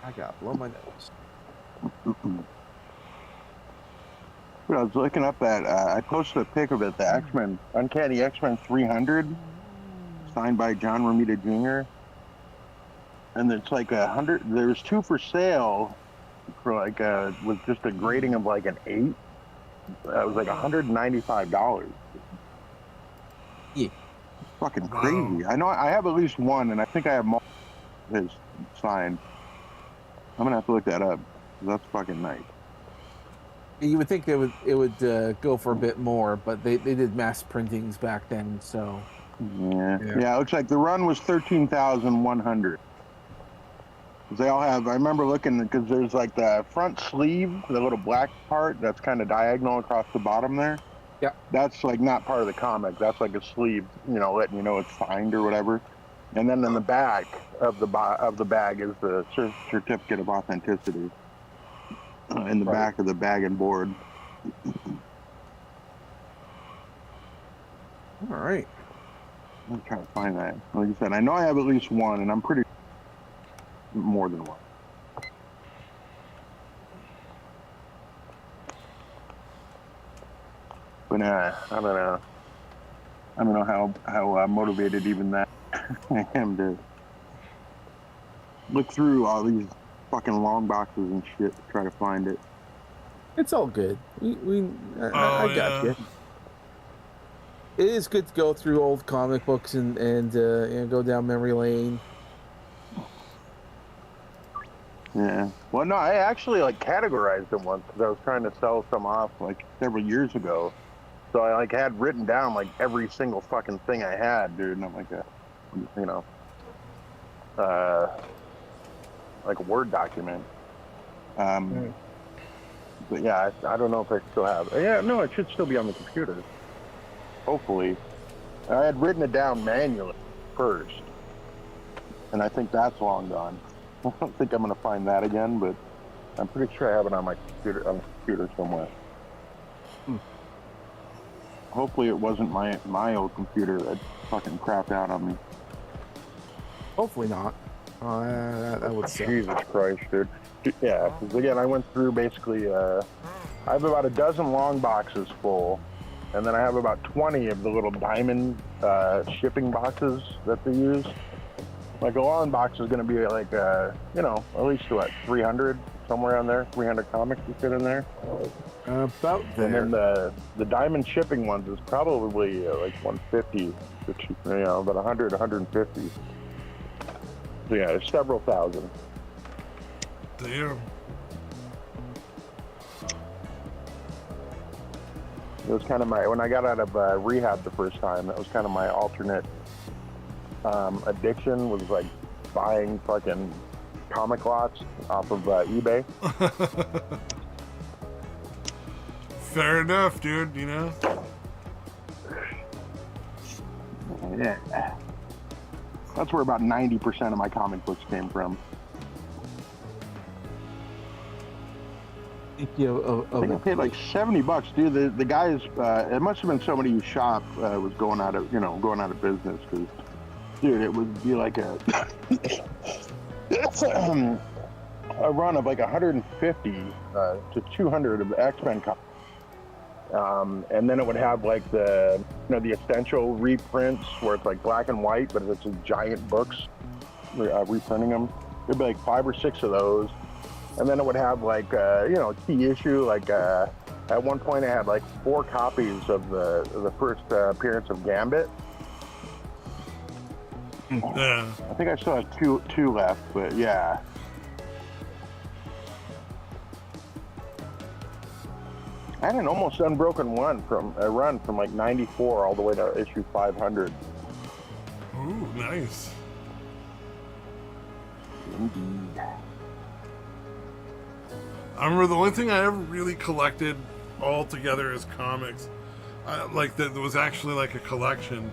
I gotta blow my nose.
I was looking up at, I posted a pic of it, the X-Men, Uncanny X-Men 300, signed by John Romita Jr. And it's like 100, there's 2 for sale for like, with just a grading of like an 8. That was like $195.
Yeah.
Fucking
Wow.
crazy. I know I have at least one, and I think I have more of his signed. I'm gonna have to look that up. That's fucking nice.
You would think it would go for a bit more, but they did mass printings back then, so.
Yeah. It looks like the run was 13,100. They all have. I remember looking because there's like the front sleeve, the little black part that's kind of diagonal across the bottom there.
Yeah.
That's like not part of the comic. That's like a sleeve, letting you know it's signed or whatever. And then in the back of the bag is the certificate of authenticity. In the back of the bag and board.
All right.
I'm trying to find that. Like I said, I know I have at least one, and I'm pretty more than one. But I don't know. I don't know how motivated even that I am to look through all these fucking long boxes and shit to try to find it.
It's all good. I got
yeah.
you. It is good to go through old comic books and go down memory lane.
Yeah. Well, no, I actually like categorized them once because I was trying to sell some off like several years ago. So I like had written down like every single fucking thing I had, dude. And I'm like like a Word document. But yeah, I don't know if I still have. Yeah, no, it should still be on the computer. Hopefully. I had written it down manually first. And I think that's long gone. I don't think I'm going to find that again, but I'm pretty sure I have it on my computer, somewhere. Hopefully it wasn't my old computer that fucking crapped out on me.
Hopefully not. That would suck.
Jesus Christ, dude. Yeah, because again, I went through basically, I have about a dozen long boxes full, and then I have about 20 of the little diamond shipping boxes that they use. Like a long box is going to be like, at least what, 300, somewhere on there, 300 comics to fit in there.
About there.
And then the diamond shipping ones is probably like 150, about 100, 150. So yeah, there's several thousand.
Damn.
It was kind of when I got out of rehab the first time, that was kind of my alternate addiction, was like buying fucking comic lots off of eBay.
Fair enough, dude,
Yeah. That's where about 90% of my comic books came from.
I think
I paid like $70, dude. The guys, it must have been somebody whose shop was going out of business, because, dude, it would be like a run of like 150 to 200 of the X-Men comics. And then it would have like the essential reprints where it's like black and white, but it's just giant books reprinting them. There'd be like 5 or 6 of those. And then it would have like, key issue. Like at one point I had like 4 copies of the first appearance of Gambit.
Yeah.
I think I still have two left, but yeah. I had an almost unbroken run from like 94 all the way to issue 500.
Ooh, nice.
Indeed.
I remember the only thing I ever really collected all together as comics, that was actually like a collection.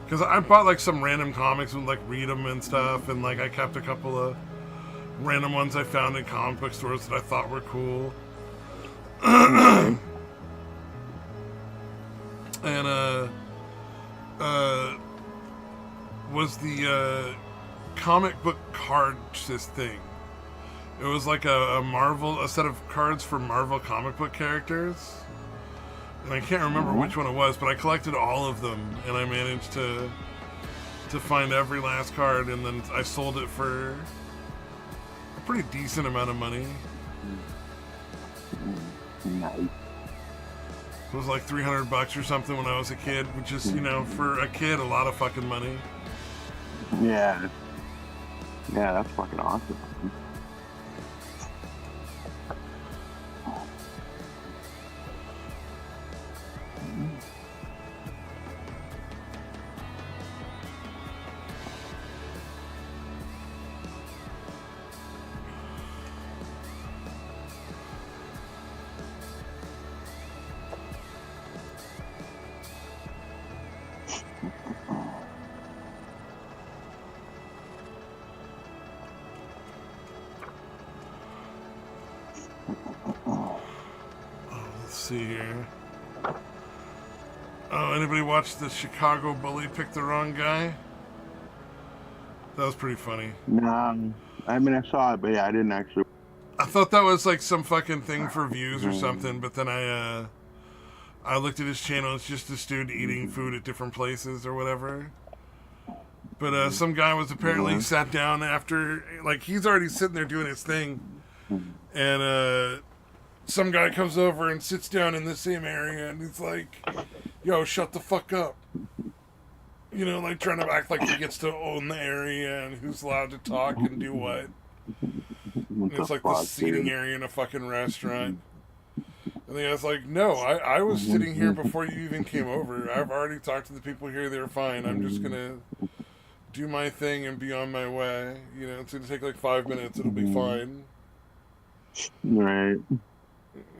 Because I bought like some random comics and like read them and stuff, and like I kept a couple of random ones I found in comic book stores that I thought were cool. And was the comic book cards this thing. It was like a set of cards for Marvel comic book characters. And I can't remember which one it was, but I collected all of them, and I managed to find every last card, and then I sold it for a pretty decent amount of money.
Nice.
It was like $300 or something when I was a kid, which is, for a kid, a lot of fucking money.
Yeah. Yeah, that's fucking awesome.
Let's see here. Oh, anybody watch the Chicago Bully Pick the Wrong Guy? That was pretty funny.
No, I mean, I saw it, but yeah, I didn't actually.
I thought that was like some fucking thing for views or something, but then I looked at his channel. It's just this dude eating food at different places or whatever. But some guy was apparently sat down after, like, he's already sitting there doing his thing, and some guy comes over and sits down in the same area, and he's like, yo, shut the fuck up. Like trying to act like he gets to own the area and who's allowed to talk and do what. And it's like the seating area in a fucking restaurant. And the guy's like, no, I was sitting here before you even came over. I've already talked to the people here. They're fine. I'm just going to do my thing and be on my way. It's going to take like 5 minutes. It'll be fine.
Right.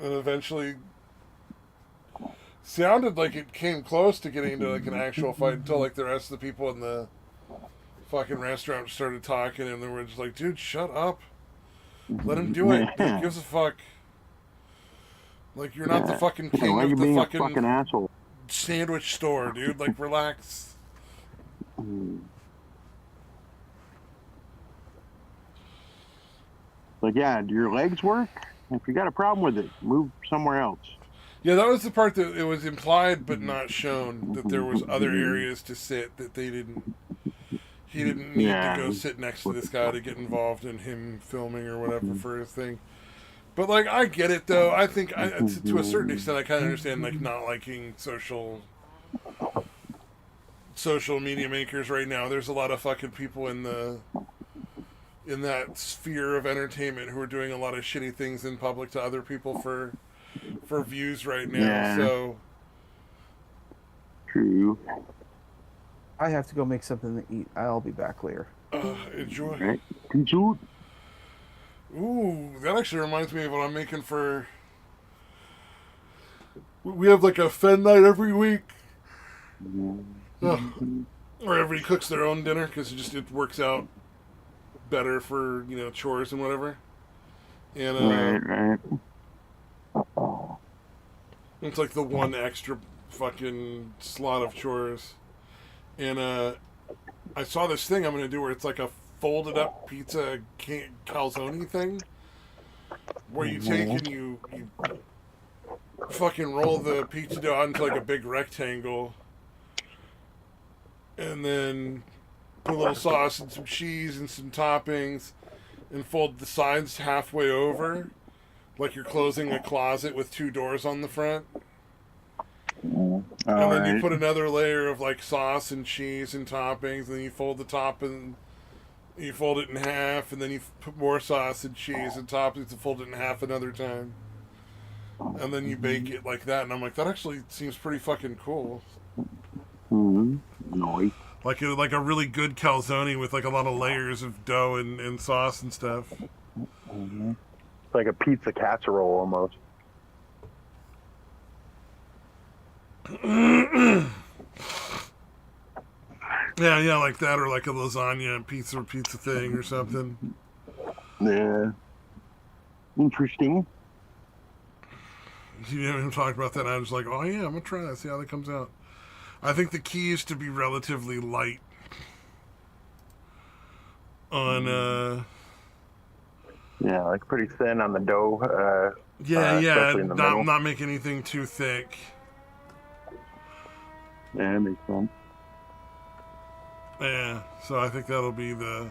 And eventually sounded like it came close to getting into like an actual fight until like the rest of the people in the fucking restaurant started talking, and they were just like, dude, shut up. Let him do it. Who gives a fuck? Like, you're not the fucking king
why
of
you
the
being
fucking
a fucking asshole?
sandwich store, dude. Like, relax.
Like, yeah, do your legs work? If you got a problem with it, move somewhere else.
Yeah, that was the part that it was implied but not shown, that there was other areas to sit that he didn't need to go sit next to this guy to get involved in him filming or whatever for his thing. But, like, I get it, though. I think, to a certain extent, I kind of understand, like, not liking social media makers right now. There's a lot of fucking people in that sphere of entertainment who are doing a lot of shitty things in public to other people for views right now.
Yeah.
So
True.
I have to go make something to eat. I'll be back later.
enjoy.
Right. Enjoy.
Ooh, that actually reminds me of what I'm making for. We have like a Fen night every week. Or everybody cooks their own dinner because it works out better for chores and whatever. And
Right.
it's like the one extra fucking slot of chores. And I saw this thing I'm gonna do where it's like a folded up pizza calzone thing, where you take and you fucking roll the pizza dough out into like a big rectangle, and then put a little sauce and some cheese and some toppings, and fold the sides halfway over, like you're closing a closet with two doors on the front. And then you put another layer of like sauce and cheese and toppings, and then you fold the top and you fold it in half, and then you put more sauce and cheese and toppings and fold it in half another time. And then you bake it like that, and I'm like, that actually seems pretty fucking cool.
Nice.
Like a really good calzone with like a lot of layers of dough and sauce and stuff.
It's like a pizza casserole almost.
Yeah, like that, or like a lasagna pizza thing or something.
Yeah. Interesting.
You didn't even talk about that, and I was like, oh yeah, I'm gonna try that, see how that comes out. I think the key is to be relatively light on
Yeah, like pretty thin on the dough.
Yeah,
Especially in the middle.
not make anything too thick.
Yeah, it makes sense.
Yeah, so I think that'll be the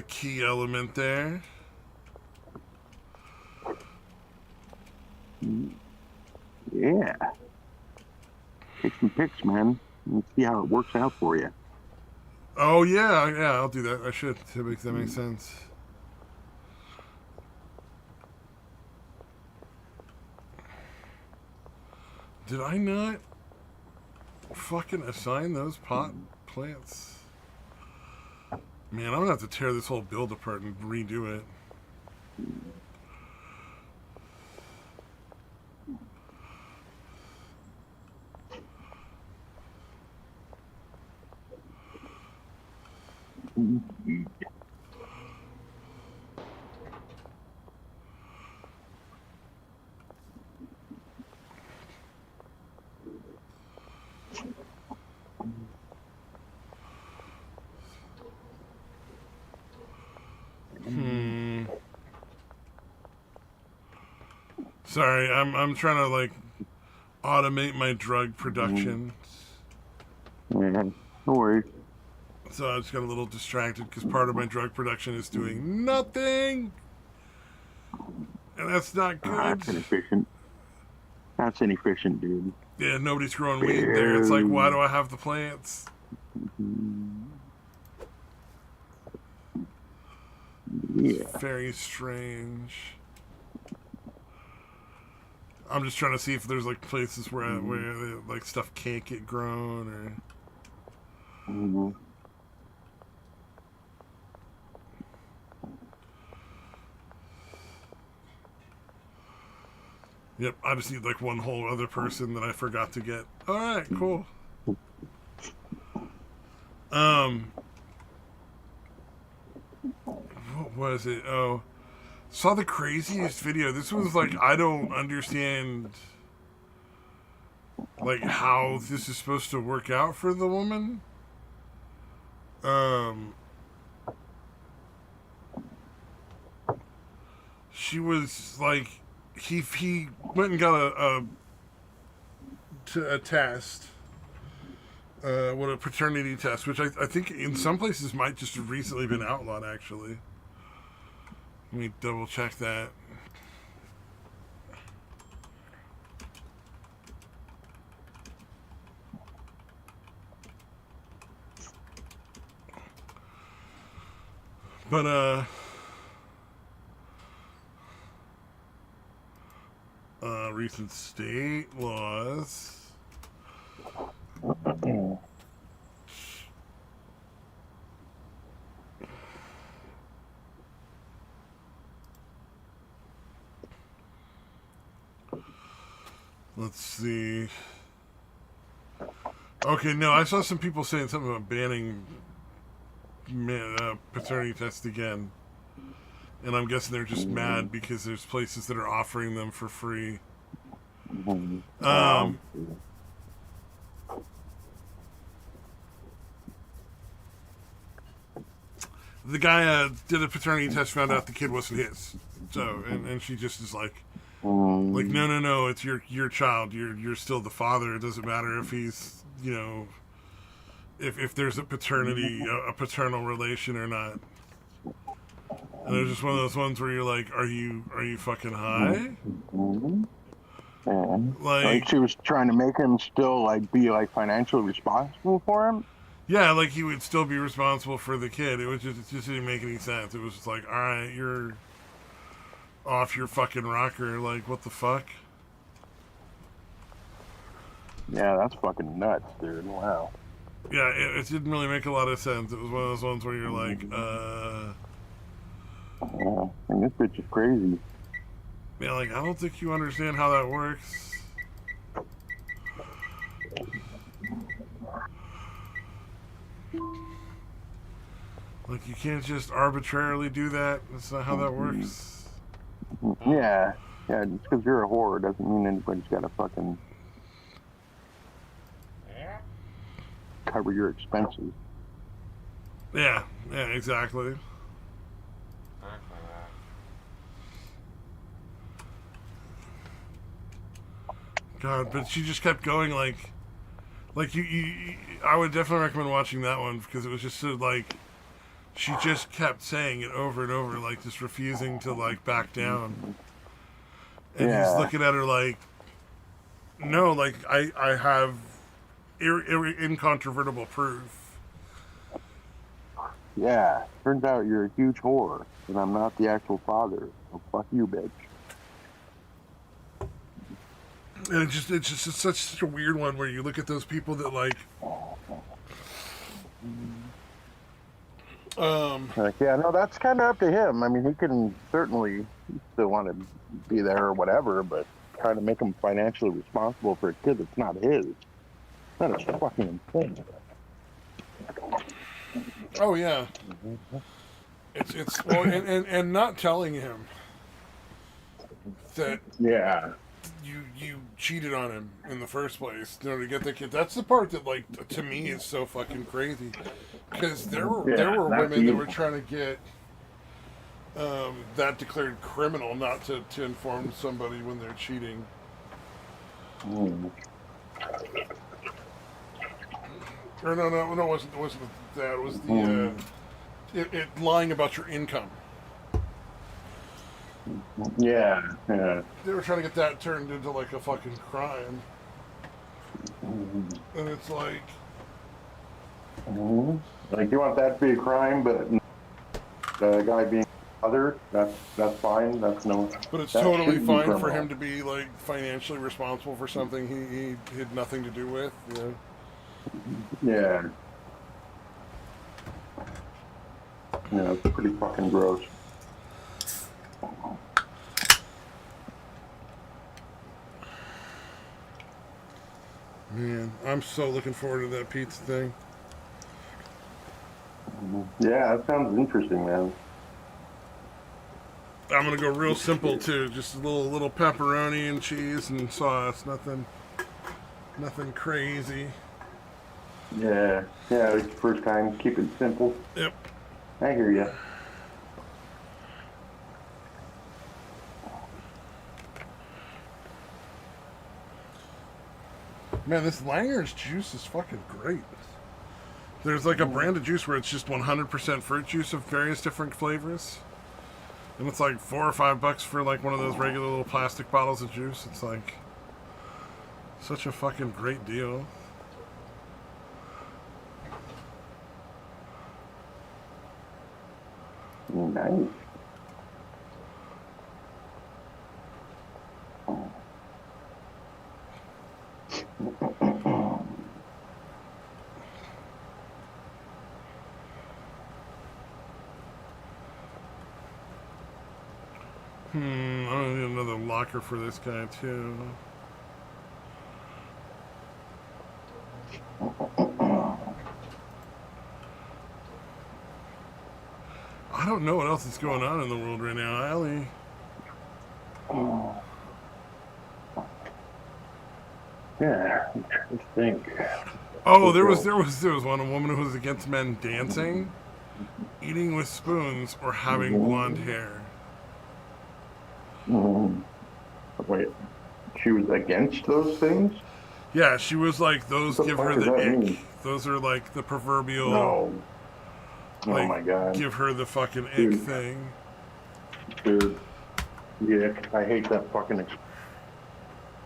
key element there.
Yeah. Take some pics, man. Let's see how it works out for you.
Oh yeah, I'll do that. I should. That makes sense. Did I not fucking assign those pot plants? Man, I'm gonna have to tear this whole build apart and redo it. Sorry, I'm trying to like automate my drug production.
Yeah, no worries.
So I just got a little distracted because part of my drug production is doing nothing, and that's not good.
That's inefficient. That's inefficient, dude.
Yeah, nobody's growing weed there. It's like, why do I have the plants?
Yeah.
It's very strange. I'm just trying to see if there's like places where like stuff can't get grown or.
Mm-hmm.
Yep, I just need like one whole other person that I forgot to get. All right, cool. What was it? Oh, saw the craziest video. This was like, I don't understand like how this is supposed to work out for the woman. She was like, he went and got a test, what a paternity test, which I think in some places might just have recently been outlawed. Actually, let me double check that. But recent state laws. Let's see. Okay, no, I saw some people saying something about banning paternity tests again. And I'm guessing they're just mad because there's places that are offering them for free. The guy did a paternity test, found out the kid wasn't his. So, and she just is like, no, it's your child. You're still the father. It doesn't matter if he's, if there's a paternal relation or not. And it was just one of those ones where you're like, are you fucking high?
Like she was trying to make him still like be like financially responsible for him.
Yeah, like he would still be responsible for the kid. It just didn't make any sense. It was just like, all right, you're off your fucking rocker. Like, what the fuck?
Yeah, that's fucking nuts, dude. Wow.
Yeah, it didn't really make a lot of sense. It was one of those ones where you're like,
Yeah, and this bitch is crazy.
Yeah, like, I don't think you understand how that works. Like, you can't just arbitrarily do that. That's not how that works.
Yeah, just because you're a whore doesn't mean anybody's got to fucking cover your expenses.
Yeah, exactly. God, but she just kept going like I would definitely recommend watching that one because it was just so like she just kept saying it over and over, like just refusing to like back down. And he's
Yeah.
looking at her like, no, like I have incontrovertible proof.
Yeah. Turns out you're a huge whore, and I'm not the actual father. So fuck you, bitch.
And it's such a weird one where you look at those people that like,
Like, yeah, no, that's kind of up to him. I mean, he can certainly still want to be there or whatever, but trying to make him financially responsible for a kid that's not his. That is fucking insane.
oh yeah, it's well, and not telling him that
Yeah.
you cheated on him in the first place, you know, to get the kid. That's the part that like to me is so fucking crazy because there were
that's
women that
evil.
were trying to get that declared criminal not to inform somebody when they're cheating.
Mm.
Or no, it wasn't that. It was the it lying about your income.
Yeah. Yeah.
They were trying to get that turned into like a fucking crime,
Mhm.
and it's like,
Like, you want that to be a crime, but the guy being other, that's fine. That's no.
but it's
That
totally
shouldn't be
fine for
criminal.
him to be like financially responsible for something he had nothing to do with. You know?
Yeah. Yeah, it's pretty fucking gross.
Man, I'm so looking forward to that pizza thing.
Yeah, that sounds interesting, man.
I'm gonna go real simple too, just a little pepperoni and cheese and sauce. Nothing crazy.
Yeah, yeah, it's your first time. Keep it simple.
Yep.
I hear you.
Man, this Langer's juice is fucking great. There's like a brand of juice where it's just 100% fruit juice of various different flavors. And it's like $4 or $5 for like one of those regular little plastic bottles of juice. It's like such a fucking great deal.
Nice.
I'm gonna need another locker for this guy too. I don't know what else is going on in the world right now. I only
Yeah, let's think.
Oh, there was one woman who was against men dancing, eating with spoons, or having blonde hair.
Wait, she was against those things?
Yeah, she was like, those
What the
give
fuck
her
does
the
that
ick.
mean?
Those are like the proverbial,
No. Oh
like,
my god.
give her the fucking ick
Dude.
thing.
Dude. Yeah, I hate that fucking expression.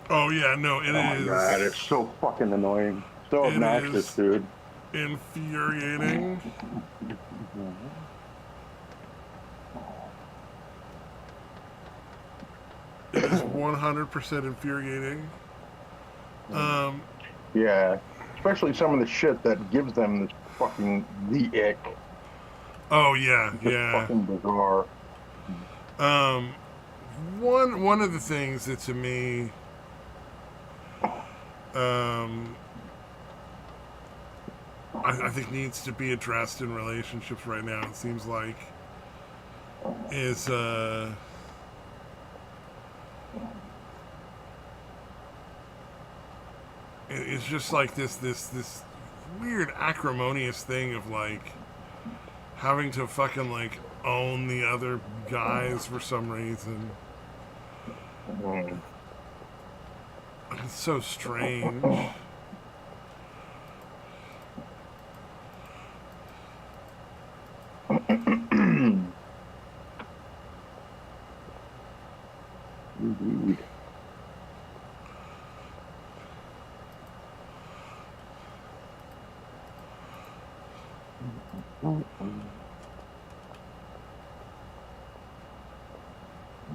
Oh yeah, no, it
Oh my
is.
god, it's so fucking annoying. So
It
obnoxious,
is.
dude.
Infuriating. It is 100% infuriating.
Yeah. Especially some of the shit that gives them this fucking the ick.
Oh yeah,
Just
yeah.
fucking bizarre.
One of the things that to me, I think needs to be addressed in relationships right now. It seems like is it's just like this weird acrimonious thing of like having to fucking like own the other guys for some reason.
Mm.
It's so strange.
Indeed.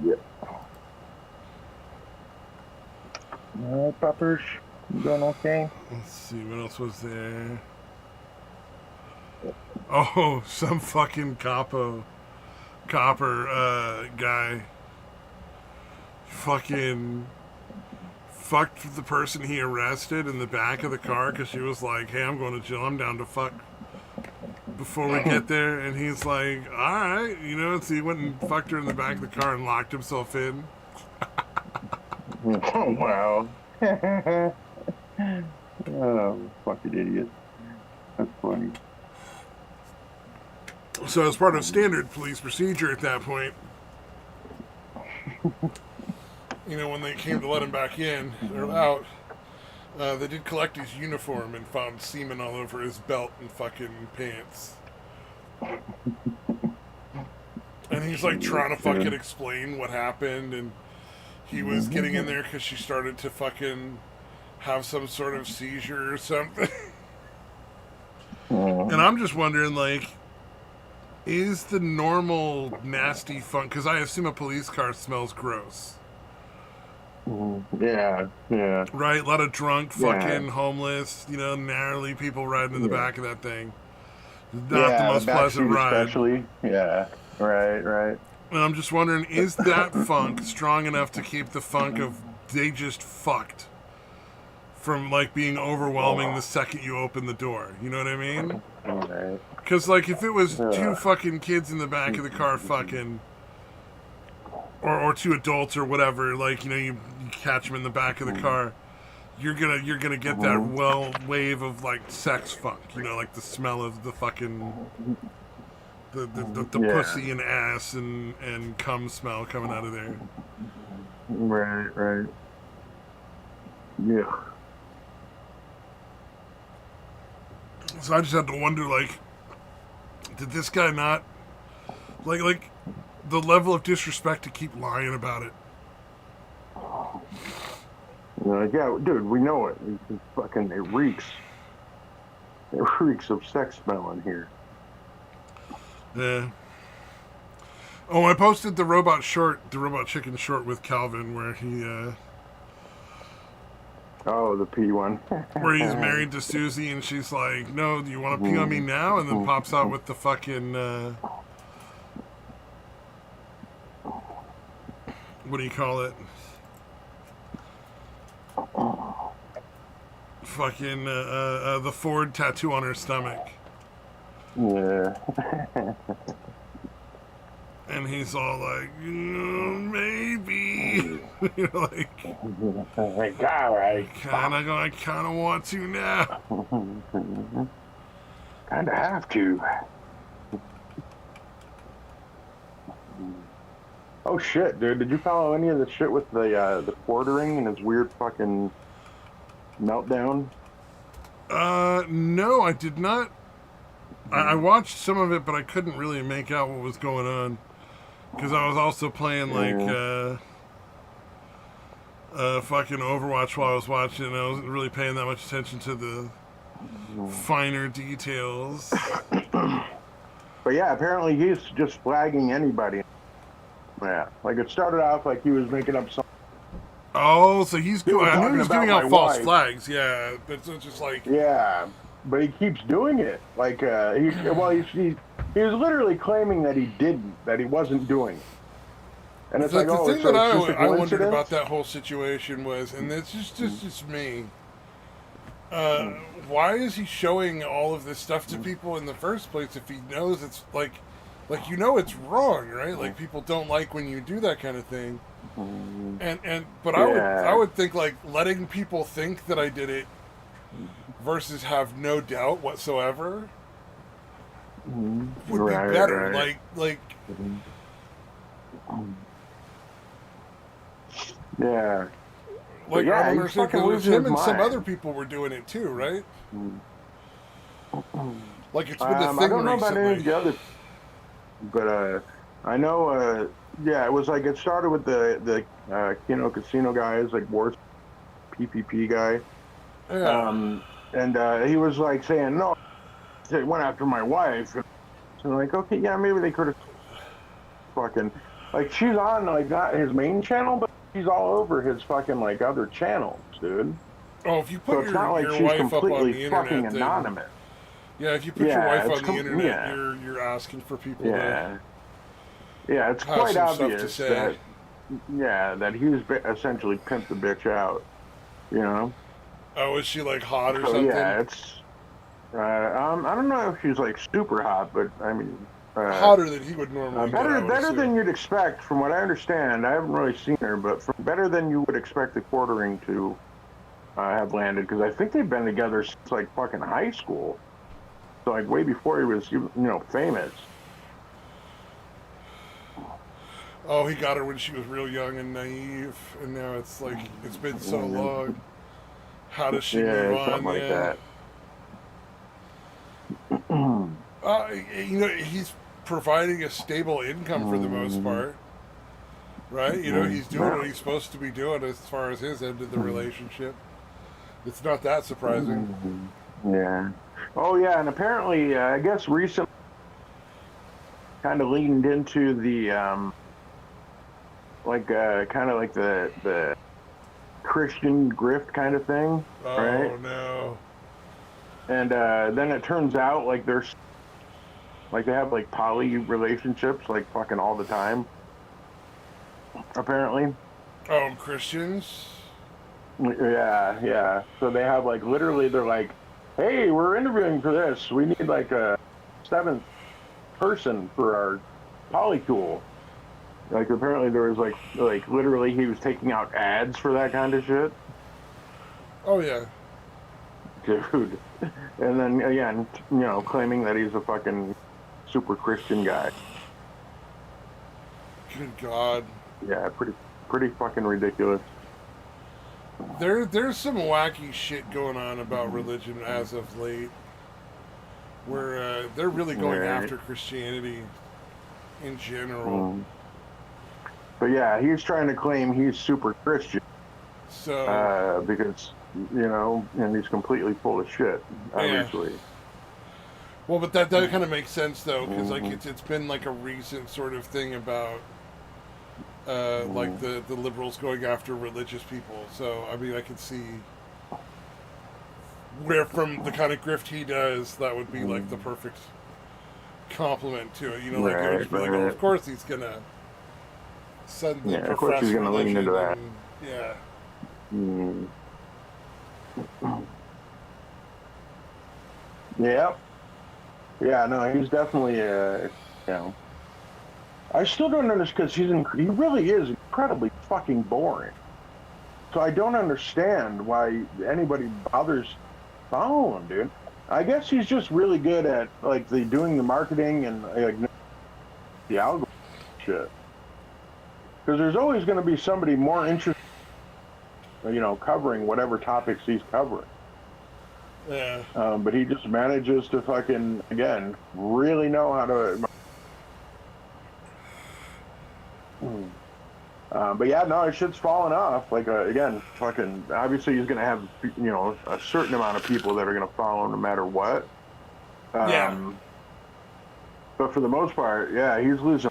Yep. All right, Peppers. You doing okay?
Let's see, what else was there? Oh, some fucking copper guy fucking fucked the person he arrested in the back of the car because she was like, hey, I'm going to jail, I'm down to fuck before we get there. And he's like, alright, you know, so he went and fucked her in the back of the car and locked himself in.
Oh, wow. Oh, fucking idiot. That's funny.
So as part of standard police procedure at that point, you know, when they came to let him back in or out, they did collect his uniform and found semen all over his belt and fucking pants. And he's like trying to fucking explain what happened, and he was getting in there because she started to fucking have some sort of seizure or something. And I'm just wondering, like, is the normal nasty funk, because I assume a police car smells gross.
Yeah, yeah.
Right? A lot of drunk, fucking homeless, you know, gnarly people riding in the back of that thing. Not the most pleasant ride.
Especially. Yeah, right.
And I'm just wondering, is that funk strong enough to keep the funk of they just fucked from, like, being overwhelming the second you open the door? You know what I mean?
Right.
Because, like, if it was two fucking kids in the back of the car fucking, or two adults or whatever, like, you know, you catch them in the back of the car, you're gonna get that wave of, like, sex funk, you know, like the smell of the fucking the pussy and ass and cum smell coming out of there.
Right. Yeah.
So I just had to wonder, like, did this guy not, like the level of disrespect to keep lying about it?
Yeah, dude, we know it. It fucking, it reeks. It reeks of sex smell in here.
Yeah. Oh, I posted the robot chicken short with Calvin where he,
Oh, the pee one.
where he's married to Susie and she's like, no, do you want to pee on me now? And then pops out with the fucking, what do you call it? Fucking, the Ford tattoo on her stomach.
Yeah.
And he's all like, maybe. You know, like,
All right.
I kind of want to now.
Kind of have to. Oh shit, dude! Did you follow any of the shit with the quartering and his weird fucking meltdown?
No, I did not. I watched some of it, but I couldn't really make out what was going on because I was also playing like fucking Overwatch while I was watching, and I wasn't really paying that much attention to the finer details.
But yeah, apparently he's just flagging anybody. Yeah, like it started off like he was making up something.
Oh, so he's going. I knew he was giving out false
wife.
flags. Yeah, but it's just like
but he keeps doing it. Like he was literally claiming that he didn't, that he wasn't doing it. And it's like,
the
oh,
thing
so
that
it's just a
I wondered
coincidence?
about that whole situation was, and it's just me. Why is he showing all of this stuff to people in the first place if he knows it's like you know it's wrong, right? Like people don't like when you do that kind of thing. But I would think like letting people think that I did it versus have no doubt whatsoever would be better.
Right.
Like
yeah.
Like, I
yeah,
don't
he's
understand
fucking
because it was
losing
him
his
and some other
mind.
people were doing it too, right? Like, it's been the
I
thing
don't know about any
recently.
of the other, but I know. Yeah, it was like it started with the Kino Casino guys, like War PPP guy,
Yeah.
um, and he was like saying no, they went after my wife, and like okay, yeah, maybe they could have fucking like she's on like not his main channel, but she's all over his fucking like other channels, dude.
Oh, if you
So
put
it's not like
your
she's
wife up on
completely
the
fucking
internet, then
anonymous.
yeah, if you put your
Yeah,
wife on the internet,
yeah,
you're asking for people to
yeah, yeah. It's
have
quite
some stuff to
obvious
say.
that yeah that he's essentially pimped the bitch out, you know.
Oh, is she like hot or
So
something?
yeah, it's I don't know if she's like super hot, but I mean
Hotter than he would normally get, I would
better
assume.
than you'd expect from what I understand. I haven't really seen her, but from better than you would expect the quartering to have landed because I think they've been together since like fucking high school. So like way before he was famous.
Oh, he got her when she was real young and naive, and now it's like it's been so long. How does she move
Yeah, something
on?
like
Yeah.
that.
He's providing a stable income for the most part, right? He's doing what he's supposed to be doing as far as his end of the relationship. It's not that surprising.
Yeah. Oh yeah, and apparently, I guess recently kind of leaned into the like kind of like the Christian grift kind of thing, right?
Oh no.
And then it turns out like there's like they have like poly relationships like fucking all the time, apparently.
Oh, Christians?
Yeah, yeah. So they have like literally they're like, hey, we're interviewing for this. We need like a seventh person for our polytool. Like apparently there was like literally he was taking out ads for that kind of shit.
Oh yeah.
Dude. And then again, claiming that he's a fucking super Christian guy.
Good God.
Yeah, pretty fucking ridiculous.
There's some wacky shit going on about religion as of late, where they're really going
Right.
after Christianity in general.
Mm. But yeah, he's trying to claim he's super Christian
So
because and he's completely full of shit,
yeah.
obviously.
Well, but that kind of makes sense though, because like
Hmm.
it's been like a recent sort of thing about like
Hmm.
the liberals going after religious people. So I mean, I could see where from the kind of grift he does, that would be like the perfect complement to it. Like it would
Right,
just be like, oh,
right.
of course he's gonna suddenly
Yeah, of course he's
profess
gonna lean into
religion,
that.
and yeah.
Mm. Yeah, yeah, no, he's definitely you know, I still don't understand because he really is incredibly fucking boring. So I don't understand why anybody bothers following him, dude. I guess he's just really good at like the doing the marketing and like the algorithm shit. Because there's always going to be somebody more interested, covering whatever topics he's covering.
Yeah.
But he just manages to fucking again really know how to. But yeah, no, his shit's falling off. Like again, fucking obviously he's gonna have a certain amount of people that are gonna follow him no matter what.
Yeah.
Um, but for the most part, yeah, he's losing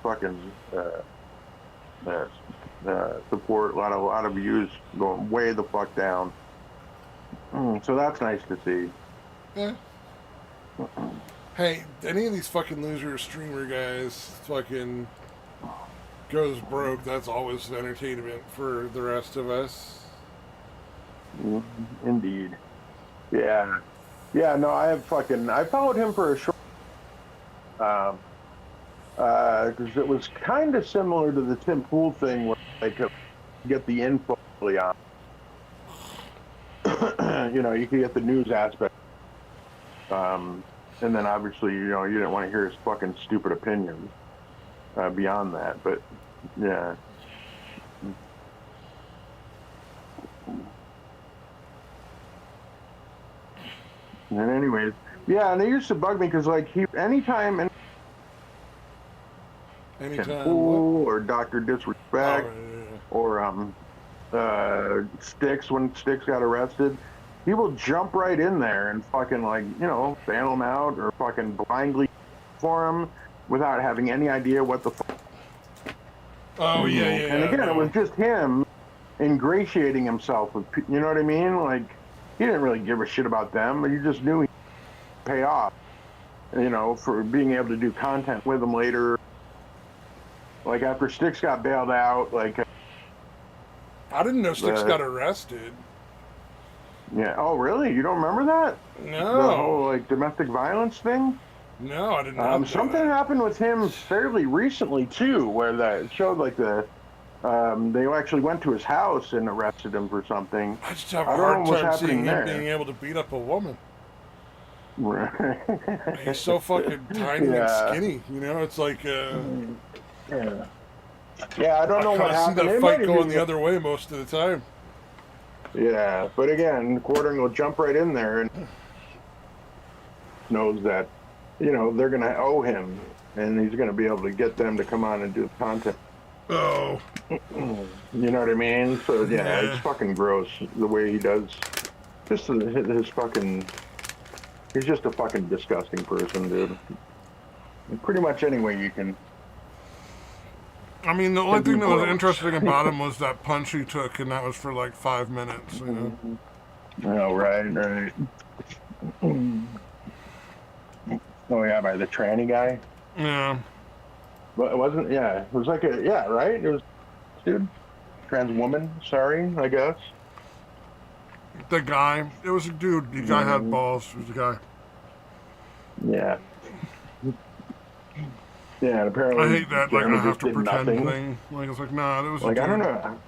fucking uh, support. A lot of views going way the fuck down. So that's nice to see.
Yeah. Hey, any of these fucking loser streamer guys fucking goes broke, that's always entertainment for the rest of us.
Indeed. Yeah. Yeah, no, I followed him for a short um because it was kind of similar to the Tim Pool thing where they could get the info early on. You could get the news aspect. And then obviously, you didn't want to hear his fucking stupid opinions beyond that. But yeah. And anyways, yeah, and they used to bug me because like anytime
Anytime what?
fool or Doctor
Oh,
Disrespect
yeah.
or Sticks when Sticks got arrested, he will jump right in there and fucking like bail him out or fucking blindly for him without having any idea what the fuck.
Oh, yeah,
And again, it
no.
was just him ingratiating himself with, you know what I mean? Like he didn't really give a shit about them, but you just knew he'd pay off, for being able to do content with them later. Like after Sticks got bailed out, like
I didn't know Sticks
the
got arrested.
yeah. Oh, really? You don't remember that? The
No.
whole like domestic violence thing?
No, I did not know
Something
that.
happened with him fairly recently too, where it showed like they actually went to his house and arrested him for something.
I just have
I
a
don't know
hard
what was
time seeing
happening
him
there.
being able to beat up a woman.
Yeah.
He's so fucking tiny and skinny, It's like,
Yeah. Yeah, I don't know
I
what
kind of see
happened.
that
It might
fight
have
going
even,
the other way most of the time.
yeah, but again, Quartering will jump right in there and knows that, they're going to owe him and he's going to be able to get them to come on and do the content.
Oh.
You know what I mean? So, yeah, it's fucking gross the way he does. Just his fucking, he's just a fucking disgusting person, dude. Pretty much any way you can.
I mean, the only
Can be
thing that was
gross.
interesting about him was that punch he took, and that was for like 5 minutes,
Oh, right. Oh, yeah, by the tranny guy.
Yeah.
But it wasn't, yeah, it was like right? It was, dude, trans woman, sorry, I guess.
The guy, it was a dude. The guy had balls. It was the guy.
Yeah. Yeah, and apparently
I hate that, like,
Jeremy
I have
just
to
did
pretend
nothing.
thing. Like, it's like, nah, that was a
Like,
dude.
I don't know.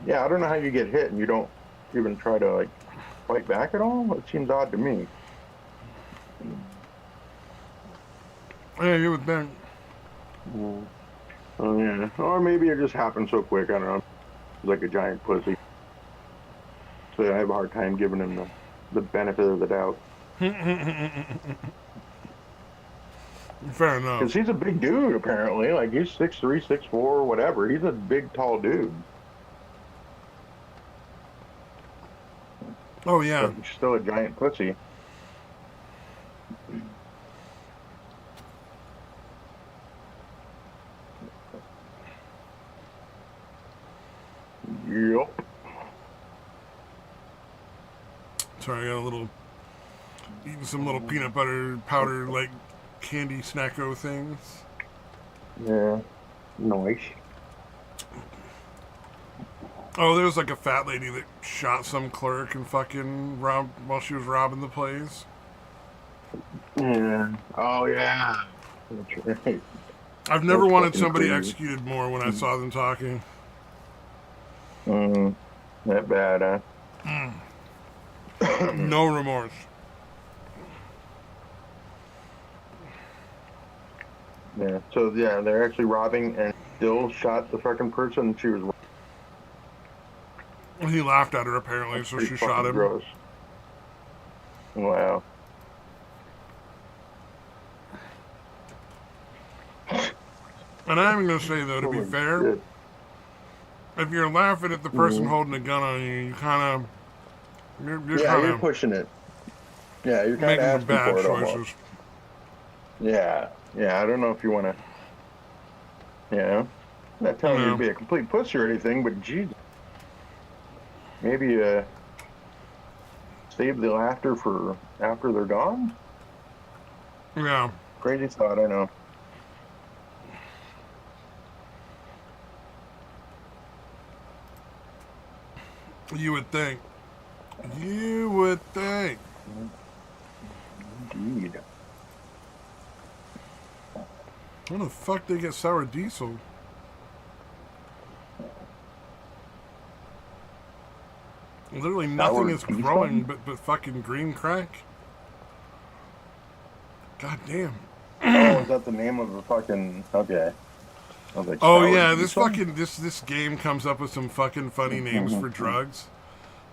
Yeah, I don't know how you get hit and you don't even try to, like, fight back at all. It seems odd to me.
Yeah, you would think.
Oh, yeah. Or maybe it just happened so quick. I don't know. He's like a giant pussy. So I have a hard time giving him the benefit of the doubt.
Fair enough.
Because he's a big dude, apparently. Like, he's 6'3", 6'4", whatever. He's a big, tall dude.
Oh, yeah.
But he's still a giant pussy. Yep.
Sorry, I got eating some little peanut butter powder, like, candy snacko things.
Yeah. Nice.
Oh, there was like a fat lady that shot some clerk and fucking robbed while she was robbing the place.
Yeah. Oh, yeah. That's right.
I've never
That's
wanted
fucking
somebody
crazy.
executed more when I saw them talking.
That bad, huh?
No remorse.
Yeah. So, yeah, they're actually robbing and still shot the fucking person she was.
He laughed at her, apparently, so she shot him.
Gross. Wow.
And I'm going to say, though, to be fair,
Shit.
if you're laughing at the person holding a gun on you, you kind of... You're
Yeah,
kind
you're
of
pushing it. Yeah, you're kind
making
of
the
asking
bad
for it
choices.
almost. Yeah. Yeah, I don't know if you want to... Not telling you to be a complete pussy or anything, but geez. Maybe save the laughter for after they're gone?
Yeah.
Crazy thought, I know.
You would think. You would think.
Indeed.
How the fuck they get sour diesel? Literally nothing is growing but fucking green crack. God damn.
Oh, is that the name of the fucking... Okay. I was like,
Oh
sour
yeah, this
diesel?
fucking this game comes up with some fucking funny names for drugs.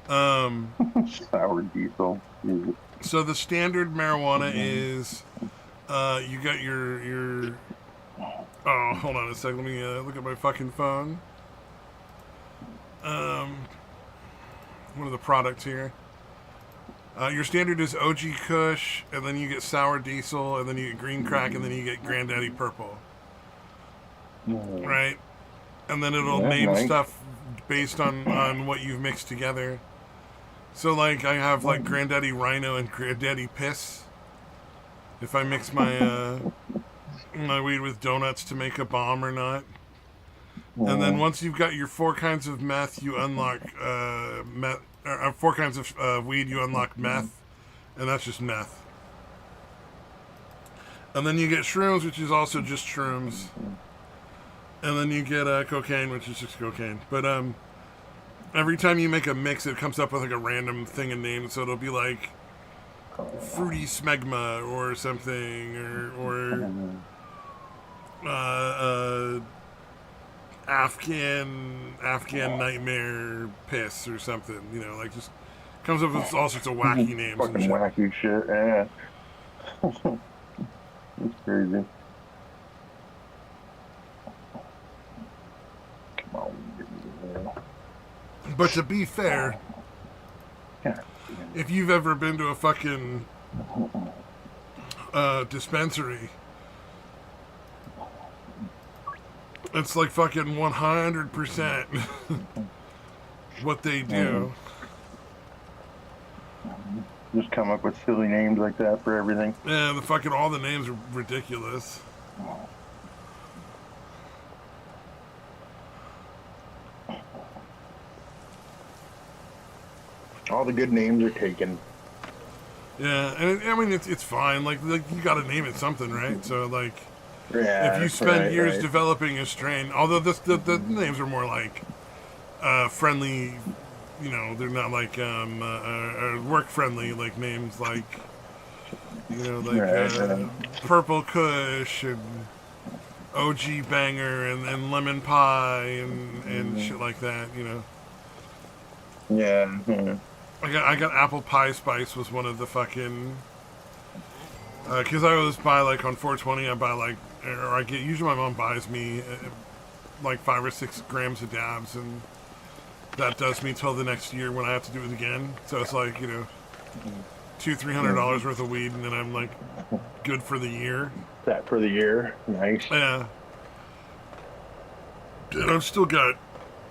Sour diesel.
So the standard marijuana is, you got your. Oh, hold on a sec. Let me look at my fucking phone. One of the products here. Your standard is OG Kush, and then you get sour diesel, and then you get green crack, and then you get Granddaddy Purple. Right? And then it'll name stuff based on what you've mixed together. So, like, I have, like, Granddaddy Rhino and Granddaddy Piss. If I mix my, my weed with donuts to make a bomb or not. And then once you've got your 4 kinds of meth, you unlock, meth. 4 kinds of weed, you unlock meth. And that's just meth. And then you get shrooms, which is also just shrooms. And then you get cocaine, which is just cocaine. But every time you make a mix, it comes up with like a random thing and name. So it'll be like fruity smegma or something, or Afghan nightmare piss or something. You know, like just comes up with all sorts of wacky names.
Fucking
and shit.
wacky shit. Yeah. It's crazy. Come on.
But to be fair, if you've ever been to a fucking dispensary, it's like fucking 100% what they do.
Just come up with silly names like that for everything.
Yeah, the fucking all the names are ridiculous.
All the good names are taken.
Yeah, and I mean it's fine. Like you got to name it something, right? So like,
Yeah,
if you spend years
right.
developing a strain, although the names are more like friendly, you know, they're not like work friendly, like names like, you know, like Purple Kush and OG Banger and Lemon Pie and shit like that, you know.
Yeah. Yeah.
I got Apple Pie Spice was one of the fucking, because I always buy like on 420, I buy like, or I get, usually my mom buys me like 5 or 6 grams of dabs, and that does me till the next year when I have to do it again. So it's like, you know, $200-300 worth of weed, and then I'm like good for the year.
That for the year. Nice.
Yeah. And I've still got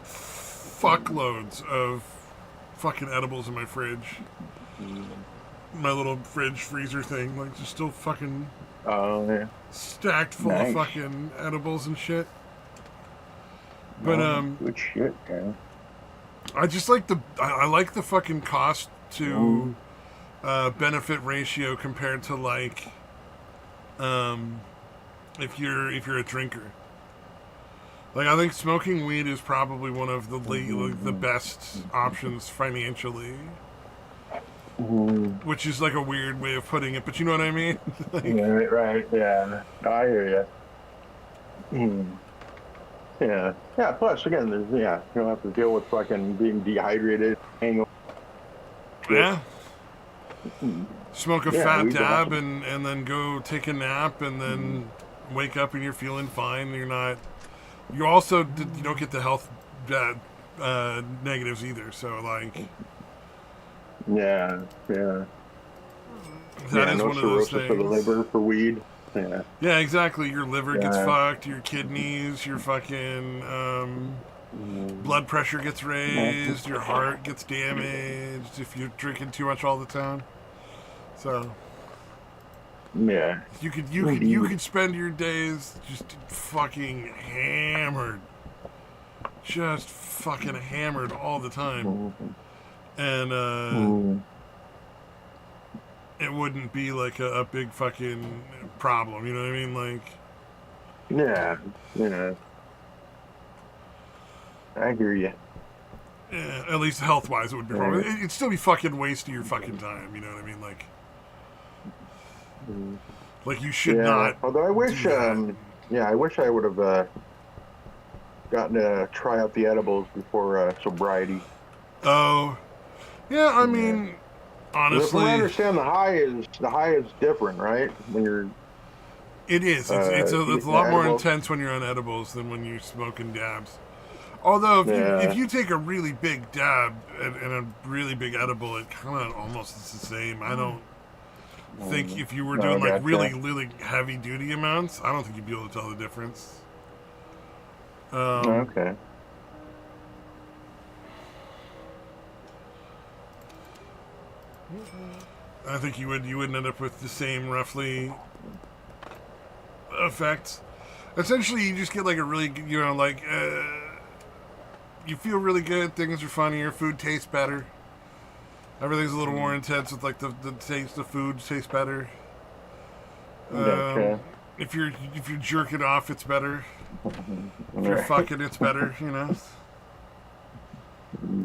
fuckloads of fucking edibles in my fridge. My little fridge freezer thing, like just still fucking
Yeah.
stacked full of fucking edibles and shit. But
good shit, man.
I just like I like the fucking cost to benefit ratio compared to like if you're a drinker. Like, I think smoking weed is probably one of the best options financially. Which is like a weird way of putting it, but you know what I mean? Like,
right, yeah. I hear you. Yeah. Yeah, plus, again, you don't have to deal with fucking being dehydrated, hangover.
Yeah. Smoke a fat
we
dab and then go take a nap and then wake up and you're feeling fine. You're not... You also you don't get the health negatives either. So like,
yeah.
That is
no
one of those
cirrhosis
things.
for the liver for weed.
Yeah, exactly. Your liver gets fucked. Your kidneys. Your fucking blood pressure gets raised. Your heart gets damaged if you're drinking too much all the time. So.
Yeah.
You could spend your days just fucking hammered. Just fucking hammered all the time. And it wouldn't be like a big fucking problem, you know what I mean? Like,
yeah. I hear you.
Yeah, at least health wise it would be a problem. It'd still be fucking waste of your fucking time, you know what I mean? Like you should not.
Although I wish, I wish I would have gotten to try out the edibles before sobriety.
Oh, Yeah, I
Yeah.
mean,
From what I
honestly,
understand, the high is different, right? When you're
it is. It's a
eating
lot more
edibles.
intense when you're on edibles than when you're smoking dabs. Although if
Yeah.
you take a really big dab and a really big edible, it kind of almost is the same. I don't think if you were
No,
doing like really
gotcha.
really heavy duty amounts, I don't think you'd be able to tell the difference. Um,
Okay.
I think you wouldn't end up with the same roughly effects. Essentially, you just get like a really you feel really good. Things are funnier. Food tastes better. Everything's a little more intense with like the taste of food tastes better. Um,
Gotcha.
if you're jerking off, it's better. If you're
Right.
fucking, it's better. You know.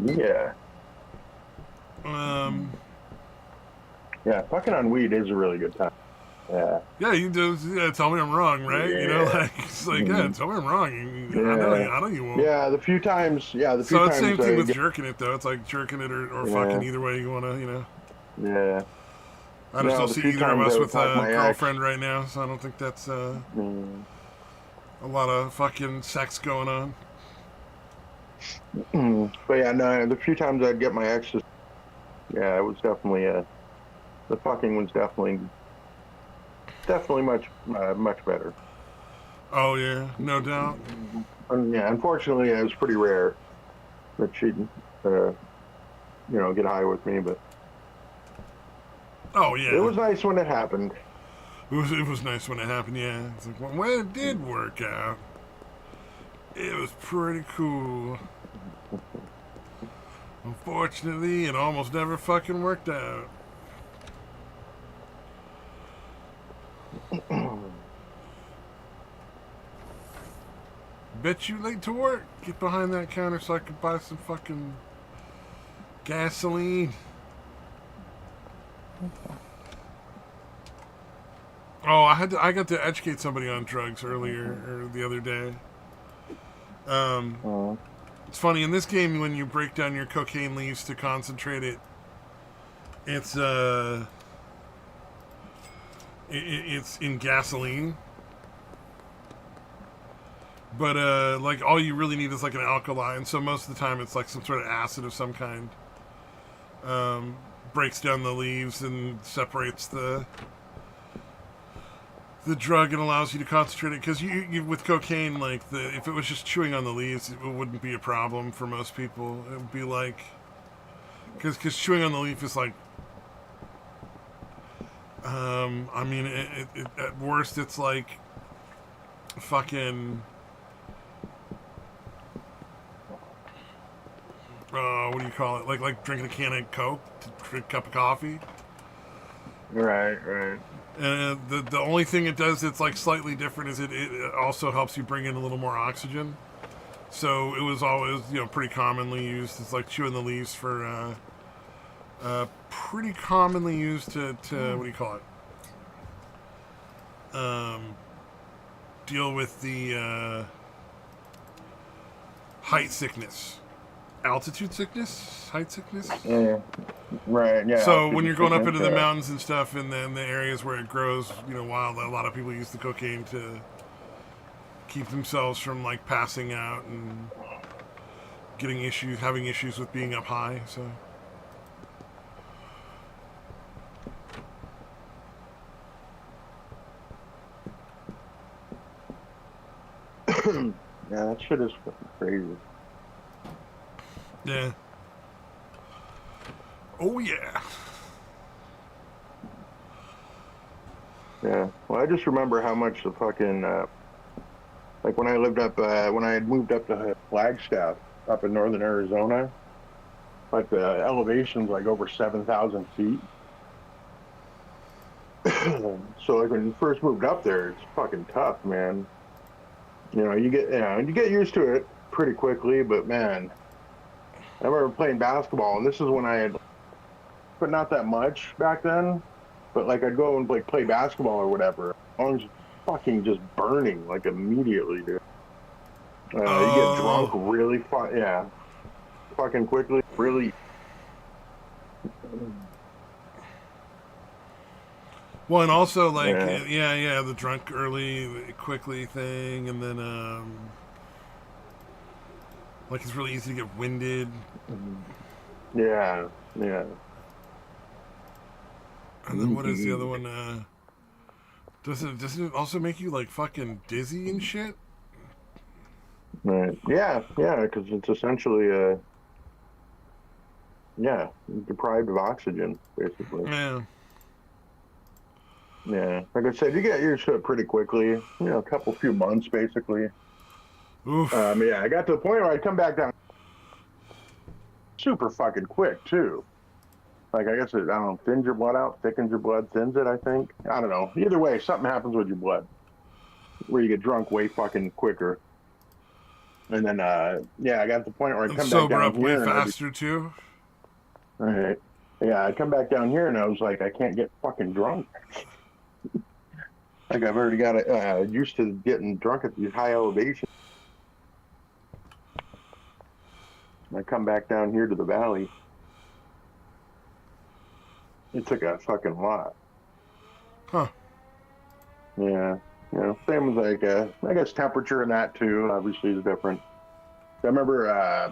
Yeah.
Um,
Yeah. Fucking on weed is a really good time. Yeah.
yeah, you do. Yeah, tell me I'm wrong, right? You know,
Yeah.
like it's like yeah,
Mhm.
tell me I'm wrong.
Yeah.
I know you won't.
Yeah. The few
So it's the same
times
thing
I
with
get,
jerking it though. It's like jerking it or fucking
yeah.
either way you wanna. You know.
Yeah.
I just
No,
don't
the
see
few
either of
times I
us
would
with
talk
a
my ex.
girlfriend right now, so I don't think that's
Mm.
a lot of fucking sex going on.
But yeah, no, the few times I'd get my ex, yeah, it was definitely the fucking was definitely much better.
Oh yeah, no doubt.
And yeah, unfortunately, it was pretty rare that she'd get high with me, but
Oh
it
yeah,
was nice when it happened.
it was nice when it happened. Yeah, it's like when it did work out, it was pretty cool. Unfortunately, it almost never fucking worked out. Bet you late to work. Get behind that counter so I could buy some fucking gasoline. Oh, I got to educate somebody on drugs earlier or the other day. Um,
Uh,
it's funny in this game when you break down your cocaine leaves to concentrate it. It's it's in gasoline, but like all you really need is like an alkali, and so most of the time it's like some sort of acid of some kind. Um, breaks down the leaves and separates the drug and allows you to concentrate it because you with cocaine like if it was just chewing on the leaves it wouldn't be a problem for most people. It would be like because chewing on the leaf is like I mean at worst it's like fucking what do you call it, like drinking a can of Coke to drink a cup of coffee.
right, right.
And the only thing it does that's like slightly different is it also helps you bring in a little more oxygen. So it was always, pretty commonly used. It's like chewing the leaves for, pretty commonly used to what do you call it? Deal with the height sickness, altitude sickness, height sickness.
Yeah, right. Yeah.
So when
Altitude
you're going up
sickness,
into the mountains and stuff, and then the areas where it grows, wild, a lot of people use the cocaine to keep themselves from like passing out and having issues with being up high. So
yeah, that shit is fucking crazy.
yeah. Oh yeah.
Yeah. Well, I just remember how much the fucking like when I had moved up to Flagstaff up in northern Arizona, like the elevation's like over 7,000 feet. So like when you first moved up there, it's fucking tough, man. You get used to it pretty quickly, but man, I remember playing basketball, and this is when I had, but not that much back then. But like I'd go and like play basketball or whatever. I was fucking just burning like immediately, dude. You get drunk
Oh
really fun, yeah, fucking quickly, really.
Well, and also like
Yeah.
yeah, the drunk early quickly thing, and then like it's really easy to get winded.
Yeah. Yeah.
And then what is the other one? Doesn't it also make you like fucking dizzy and shit?
Right. Yeah. Yeah. Because it's essentially yeah, deprived of oxygen, basically.
Yeah.
Yeah. Like I said, you get used to it pretty quickly. You know, a couple few months, basically.
Oof.
Yeah, I got to the point where I'd come back down super fucking quick too. Like I guess it, I don't know, thins your blood out, thickens your blood, thins it. I think I don't know. Either way, something happens with your blood where you get drunk way fucking quicker. And then yeah, I got to the point where I'd
And
come back
sober
down
up way
here and I'd be
faster too.
all right. Yeah, I'd come back down here and I was like, I can't get fucking drunk. Like I've already got used to getting drunk at these high elevations. I come back down here to the valley. It took a fucking lot.
Huh.
Yeah. You know, same with like I guess temperature and that too, obviously is different. I remember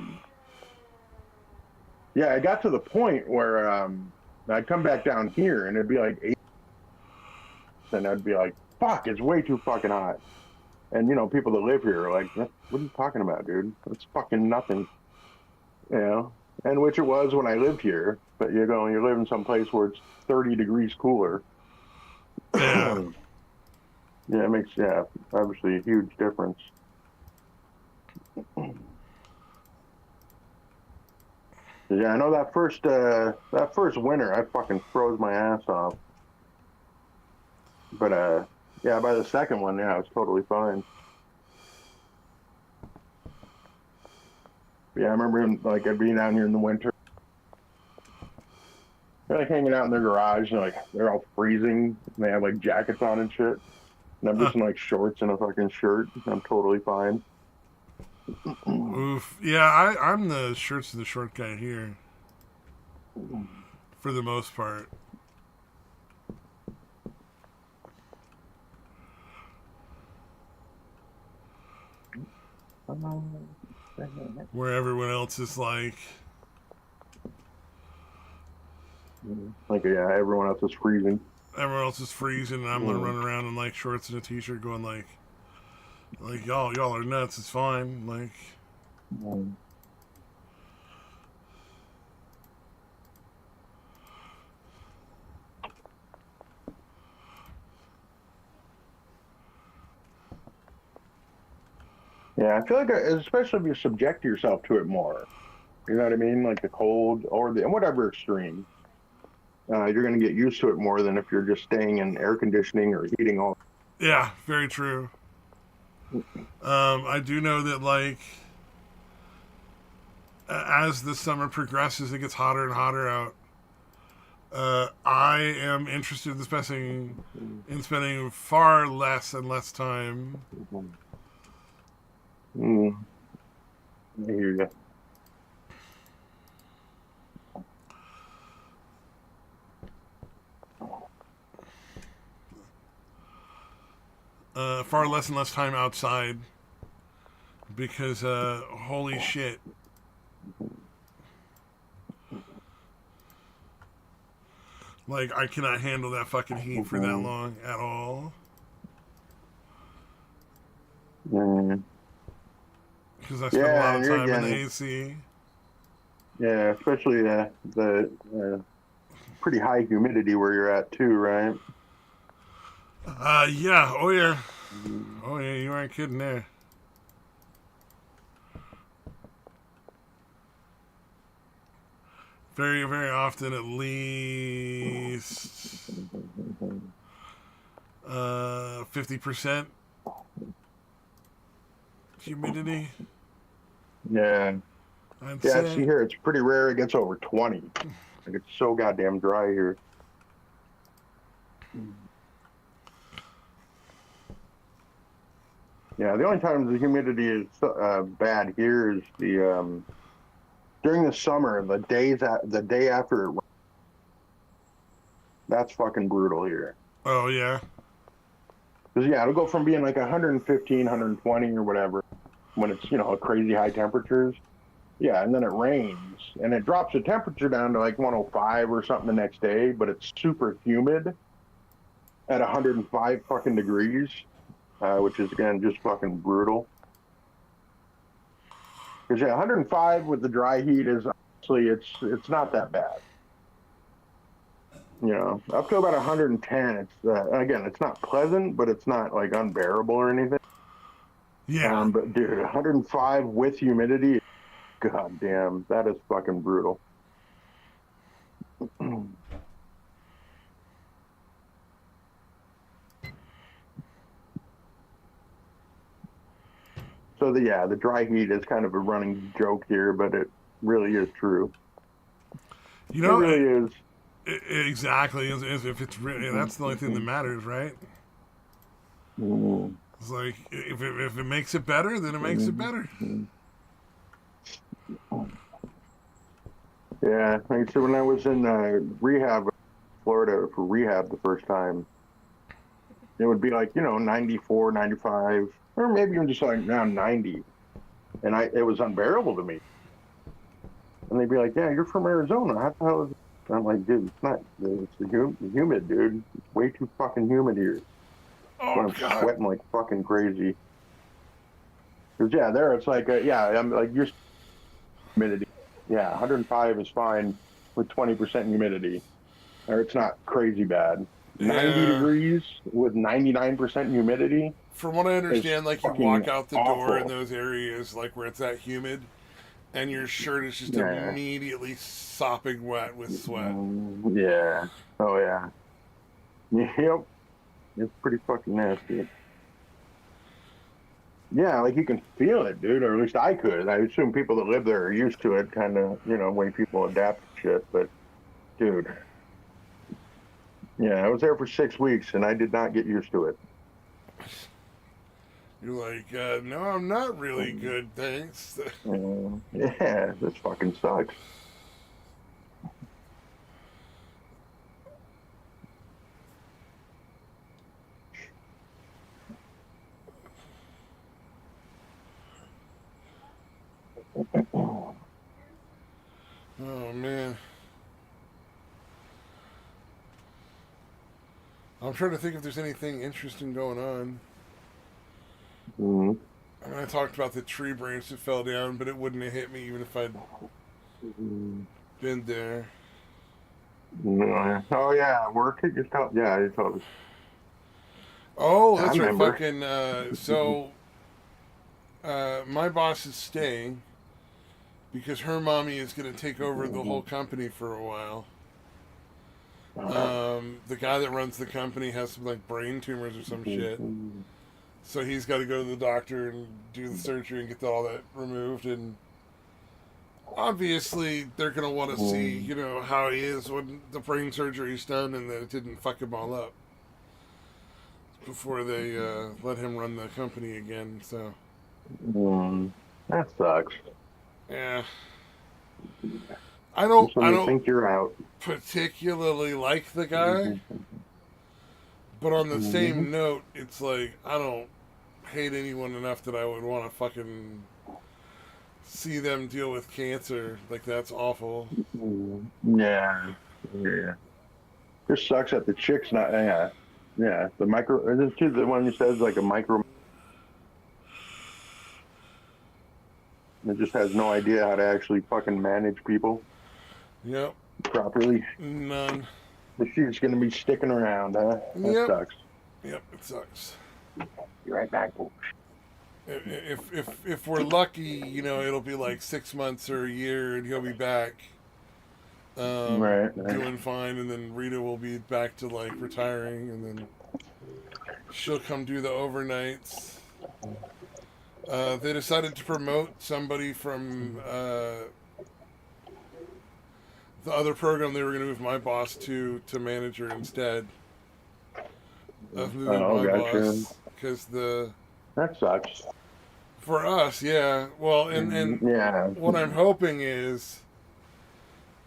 yeah, I got to the point where I'd come back down here and it'd be like 8 and I'd be like, fuck, it's way too fucking hot. And you know, people that live here are like, what are you talking about, dude? It's fucking nothing. You know? And which it was when I lived here, but you go and you live in some place where it's 30 degrees cooler.
Yeah.
Yeah, it makes obviously a huge difference. Yeah, I know that first winter I fucking froze my ass off. But yeah, by the second one, yeah, I was totally fine. But yeah, I remember like I'd be down here in the winter, they're like hanging out in their garage, and like they're all freezing, and they have like jackets on and shit. And I'm
Huh.
just in like shorts and a fucking shirt. And I'm totally fine.
Oof. Yeah, I'm the shirts and the short guy here for the most part. Where everyone else is like,
Like yeah, everyone else is freezing.
everyone else is freezing, and I'm gonna run around in like shorts and a t-shirt, going like y'all are nuts. It's fine. Like,
Yeah, I feel like especially if you subject yourself to it more. You know what I mean? Like the cold or the whatever extreme. You're going to get used to it more than if you're just staying in air conditioning or heating all.
yeah, very true. I do know that like as the summer progresses, it gets hotter and hotter out. I am interested in spending far less and less time.
Mm, I hear you.
Far less and less time outside because holy shit. Like I cannot handle that fucking heat for that long at all.
Mm.
Because I spend a
Yeah,
lot
and
of
you're
time in the
getting
AC.
yeah, especially the pretty high humidity where you're at too, right?
Yeah, oh yeah.
Mm.
Oh yeah, you aren't kidding there. Very, very often at least 50% humidity,
Yeah,
I'd
yeah. See
say.
here, it's pretty rare it gets over 20. Like it's so goddamn dry here. Yeah, the only time the humidity is bad here is the during the summer, the day after it rains, That's fucking brutal here.
Oh yeah.
Because yeah, it'll go from being like 115, 120 or whatever when it's crazy high temperatures. Yeah, and then it rains and it drops the temperature down to like 105 or something the next day, but it's super humid at 105 fucking degrees, which is again just fucking brutal. Because yeah, 105 with the dry heat is honestly it's not that bad. Up to about 110, it's again, it's not pleasant, but it's not like unbearable or anything.
Yeah.
But dude, 105 with humidity, god damn, that is fucking brutal. So the dry heat is kind of a running joke here, but it really is true.
You
It
know,
really is.
exactly. If it's really, that's the only thing that matters, right?
Mm-hmm.
It's like if it makes it better, then it makes it better.
Yeah, like I said, when I was in rehab, Florida for rehab the first time, it would be like 94, 95, or maybe even just like around 90, and it was unbearable to me. And they'd be like, "Yeah, you're from Arizona. How the hell is it?" And I'm like, "Dude, it's not. It's the humid, dude. It's way too fucking humid here.
Oh
When I'm
god.
sweating like fucking crazy." Because yeah, there it's like yeah, I'm like your humidity. Yeah, 105 is fine with 20% humidity, or it's not crazy bad. 90
Yeah.
degrees with 99% humidity
From what I
is
understand, like you
fucking
walk out the door in
awful.
those areas, like where it's that humid, and your shirt is just
Yeah.
immediately sopping wet with sweat.
Yeah. Oh yeah. Yep. It's pretty fucking nasty. Yeah, like you can feel it, dude, or at least I could. I assume people that live there are used to it, kind of, way people adapt to shit. But dude, yeah, I was there for 6 weeks and I did not get used to it.
You're like, no, I'm not really good, thanks.
Yeah, this fucking sucks.
Oh man, I'm trying to think if there's anything interesting going on.
Mhm.
I mean, I talked about the tree branch that fell down, but it wouldn't have hit me even if I'd been there.
Oh yeah, work. You told, yeah, you told us.
Oh,
I
that's right.
remember.
Fucking. My boss is staying because her mommy is going to take over the whole company for a while. The guy that runs the company has some like brain tumors or some shit, so he's got to go to the doctor and do the surgery and get all that removed. And obviously, they're going to want to see, how he is when the brain surgery's done and that it didn't fuck him all up before they let him run the company again. So,
That sucks.
yeah,
Just when
I
you
don't
think you're out.
particularly like the guy, but on the same note, it's like I don't hate anyone enough that I would want to fucking see them deal with cancer. Like that's awful.
Yeah, yeah. Just sucks that the chick's not. Yeah, yeah. The micro. This kid, the one who says like a micro. It just has no idea how to actually fucking manage people
Yep.
properly.
None.
But she's gonna be sticking around, huh? That
Yep.
sucks.
Yep. It sucks.
Be right back.
If we're lucky, it'll be like 6 months or a year, and he'll be back,
Right.
doing fine, and then Rita will be back to like retiring, and then she'll come do the overnights. They decided to promote somebody from the other program they were going to move my boss to manager instead of moving
Oh,
my
gotcha.
boss because the
That sucks.
for us, yeah. Well, and
Yeah.
what I'm hoping is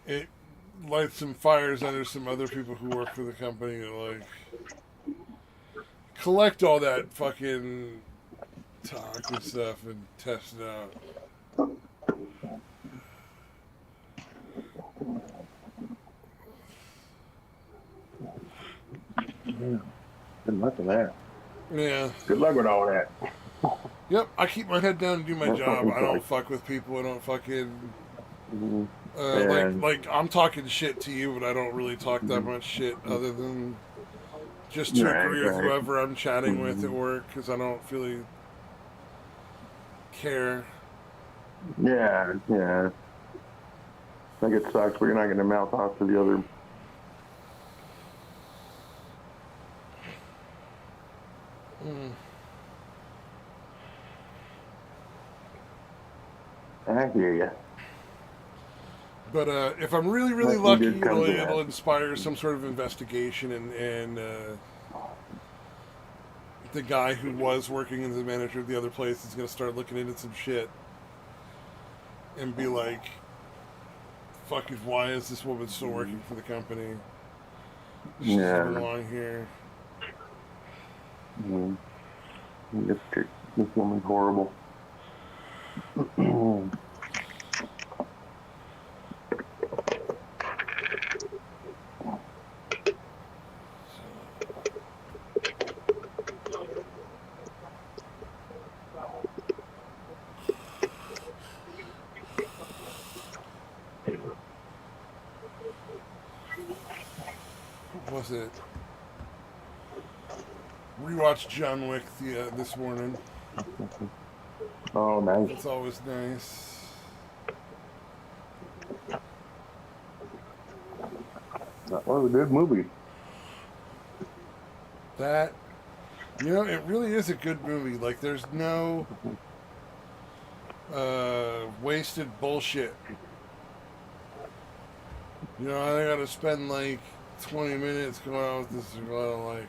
it light some fires under some other people who work for the company and like collect all that fucking talk and stuff and test it out.
Yeah. Good luck with that.
Yeah.
Good luck with all that.
Yep, I keep my head down and do my
That
job.
fucking
I don't
sucks.
fuck with people. I don't fucking
Mhm. And-
like I'm talking shit to you, but I don't really talk that much shit other than just to
Right,
agree with
right.
whoever I'm chatting with at work because I don't really care.
Yeah, yeah. I think it sucks, but you're not going to mouth off to the other. I hear you.
But if I'm really, really
Nothing
lucky,
good comes of
it'll
that.
inspire some sort of investigation, and the guy who was working as the manager of the other place is going to start looking into some shit and be like, "Fuck, why is this woman still working for the company? She doesn't
Yeah.
belong here."
Mm. This woman's horrible.
What was it? Rewatched John Wick this morning.
Oh, nice.
It's always nice.
That was a good movie.
That, it really is a good movie. Like, there's no wasted bullshit. I gotta spend like 20 minutes going on with this girl I don't like.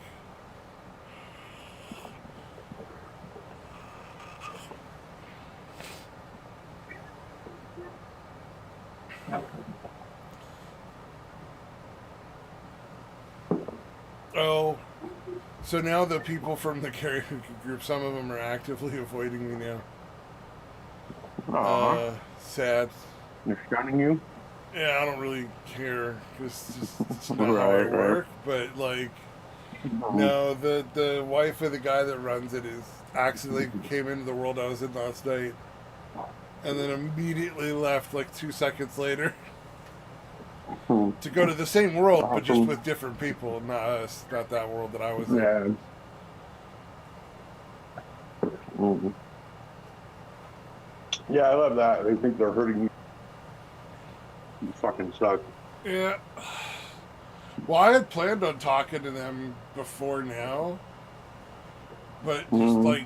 Oh, so now the people from the karaoke group, some of them are actively avoiding me now.
Aw.
Sad.
They're shunning you?
Yeah, I don't really care because it's not how I
Right, right.
work. But like, no, the wife of the guy that runs it is accidentally came into the world I was in last night, and then immediately left like 2 seconds later to go to the same world, but just
Awesome.
with different people, not us, not that world that I was in.
Yeah. Mhm. Yeah, I love that. They think they're hurting you. You fucking suck.
Yeah. Well, I had planned on talking to them before now, but just
Mhm.
like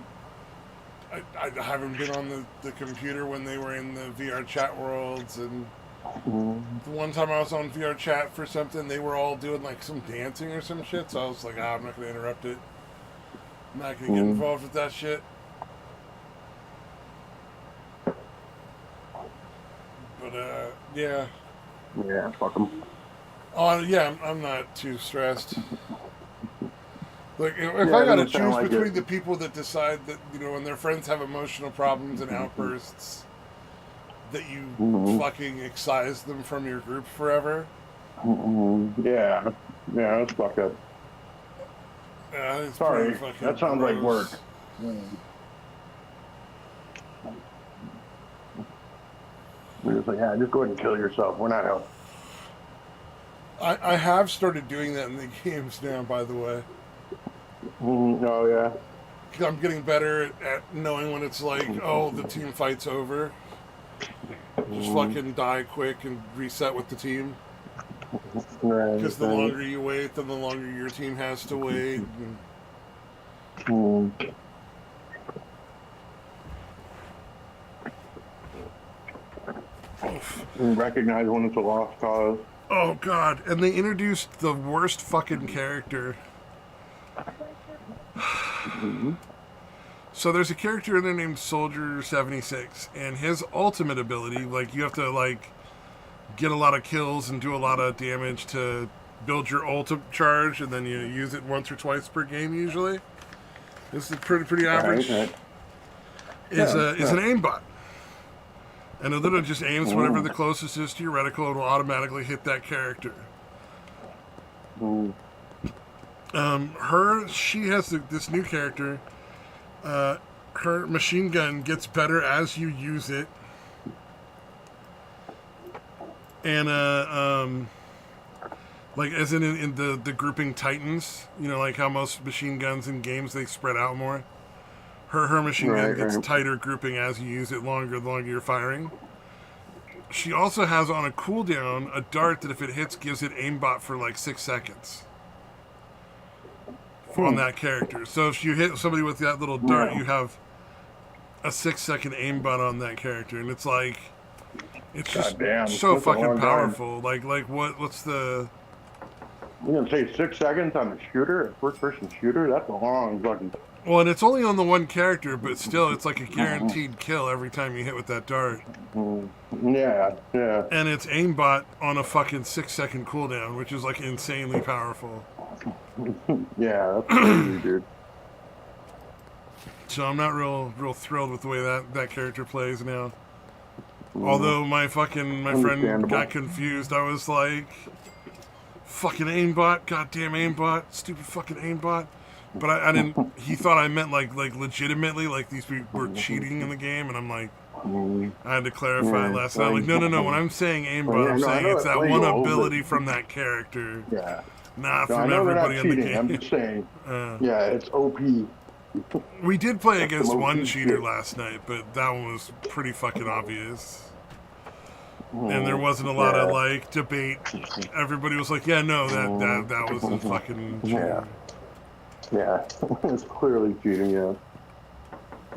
I haven't been on the computer when they were in the VR chat worlds, and
Mhm.
the one time I was on VR chat for something, they were all doing like some dancing or some shit, so I was like, I'm not going to interrupt it. I'm not going to get
Mhm.
involved with that shit. But, yeah.
Yeah, fuck them.
Oh, yeah, I'm not too stressed. Like, if
Yeah,
I
it
gotta
doesn't sound
choose
like
between
it.
the people that decide that, when their friends have emotional problems and outbursts, that you
Mhm.
fucking excise them from your group forever.
Mhm. Yeah. Yeah, that's fucked up.
Yeah, it's
Sorry,
pretty fucking
that sounds like work.
gross.
We're just like, yeah, just go ahead and kill yourself. We're not helping.
I have started doing that in the games now, by the way.
Oh, yeah.
'Cause I'm getting better at knowing when it's like, oh, the team fight's over. Just fucking die quick and reset with the team.
Right.
Because the longer you wait, then the longer your team has to wait. And
Mhm. Recognize when it's a lost cause.
oh god! And they introduced the worst fucking character. So there's a character in there named Soldier 76, and his ultimate ability, like you have to like get a lot of kills and do a lot of damage to build your ult charge, and then you use it once or twice per game usually. This is pretty average.
Right.
Is an aimbot. And it literally just aims whatever the closest is to your reticle. It will automatically hit that character. She has this new character. Her machine gun gets better as you use it. And, like, as in the grouping Titans, you know, like how most machine guns in games, they spread out more. Her machine gun gets tighter grouping as you use it the longer you're firing. She also has on a cooldown a dart that if it hits gives it aimbot for like 6 seconds on that character. So if you hit somebody with that little dart, you have a 6-second aimbot on that character, and it's like it's just so fucking powerful. Like what's the?
You're gonna say 6 seconds on a shooter, a first-person shooter? That's a long fucking.
Well, and it's only on the one character, but still, it's like a guaranteed kill every time you hit with that dart.
Yeah.
And it's aimbot on a fucking 6-second cooldown, which is like insanely powerful.
Yeah, that's crazy, dude.
So I'm not real thrilled with the way that character plays now. Although my friend got confused, I was like, fucking aimbot, goddamn aimbot, stupid fucking aimbot. But I didn't. He thought I meant like legitimately, like these people were cheating in the game, and I'm like, I had to clarify last night. Like, no. When I'm saying aimbot, I'm saying it's that one ability from that character, not from everybody in the game.
I'm just saying, it's OP.
We did play against one cheater last night, but that one was pretty fucking obvious. And there wasn't a lot of like debate. Everybody was like, "Yeah, no, that was a fucking cheater."
Yeah, it's clearly cheating.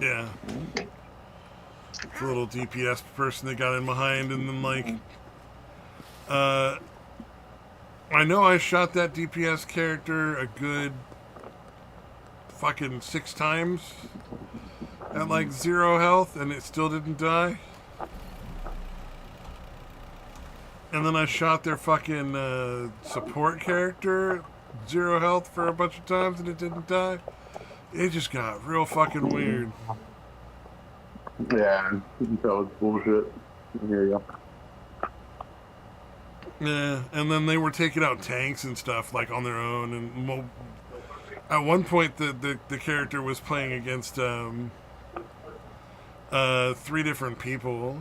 Yeah. The little DPS person that got in behind, and then like, I know I shot that DPS character a good fucking 6 times at like 0 health, and it still didn't die. And then I shot their fucking support character 0 health for a bunch of times, and it didn't die. It just got real fucking weird.
Yeah, you can tell it's bullshit. I hear you.
Yeah, and then they were taking out tanks and stuff like on their own, and at one point the character was playing against 3 different people,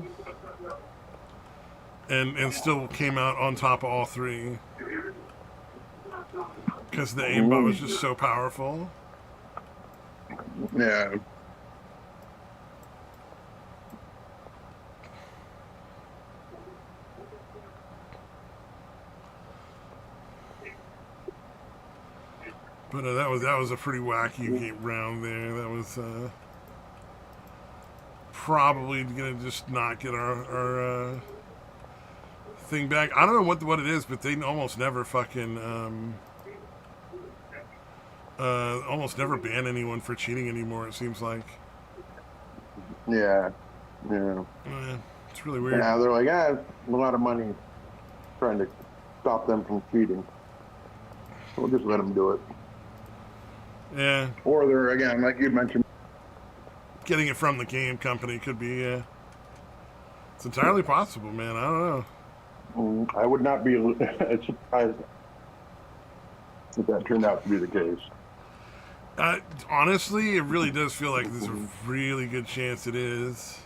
and still came out on top of all 3 because the aimbot was just so powerful.
Yeah.
But that was a pretty wacky round there. That was probably gonna just not get our thing back. I don't know what it is, but they almost never fucking almost never ban anyone for cheating anymore. It seems like.
Yeah.
It's really weird.
Yeah, they're like, a lot of money trying to stop them from cheating. We'll just let them do it.
Yeah.
Or they're, again, like you mentioned,
getting it from the game company could be, it's entirely possible, man. I don't know.
I would not be surprised if that turned out to be the case.
Honestly, it really does feel like there's a really good chance it is.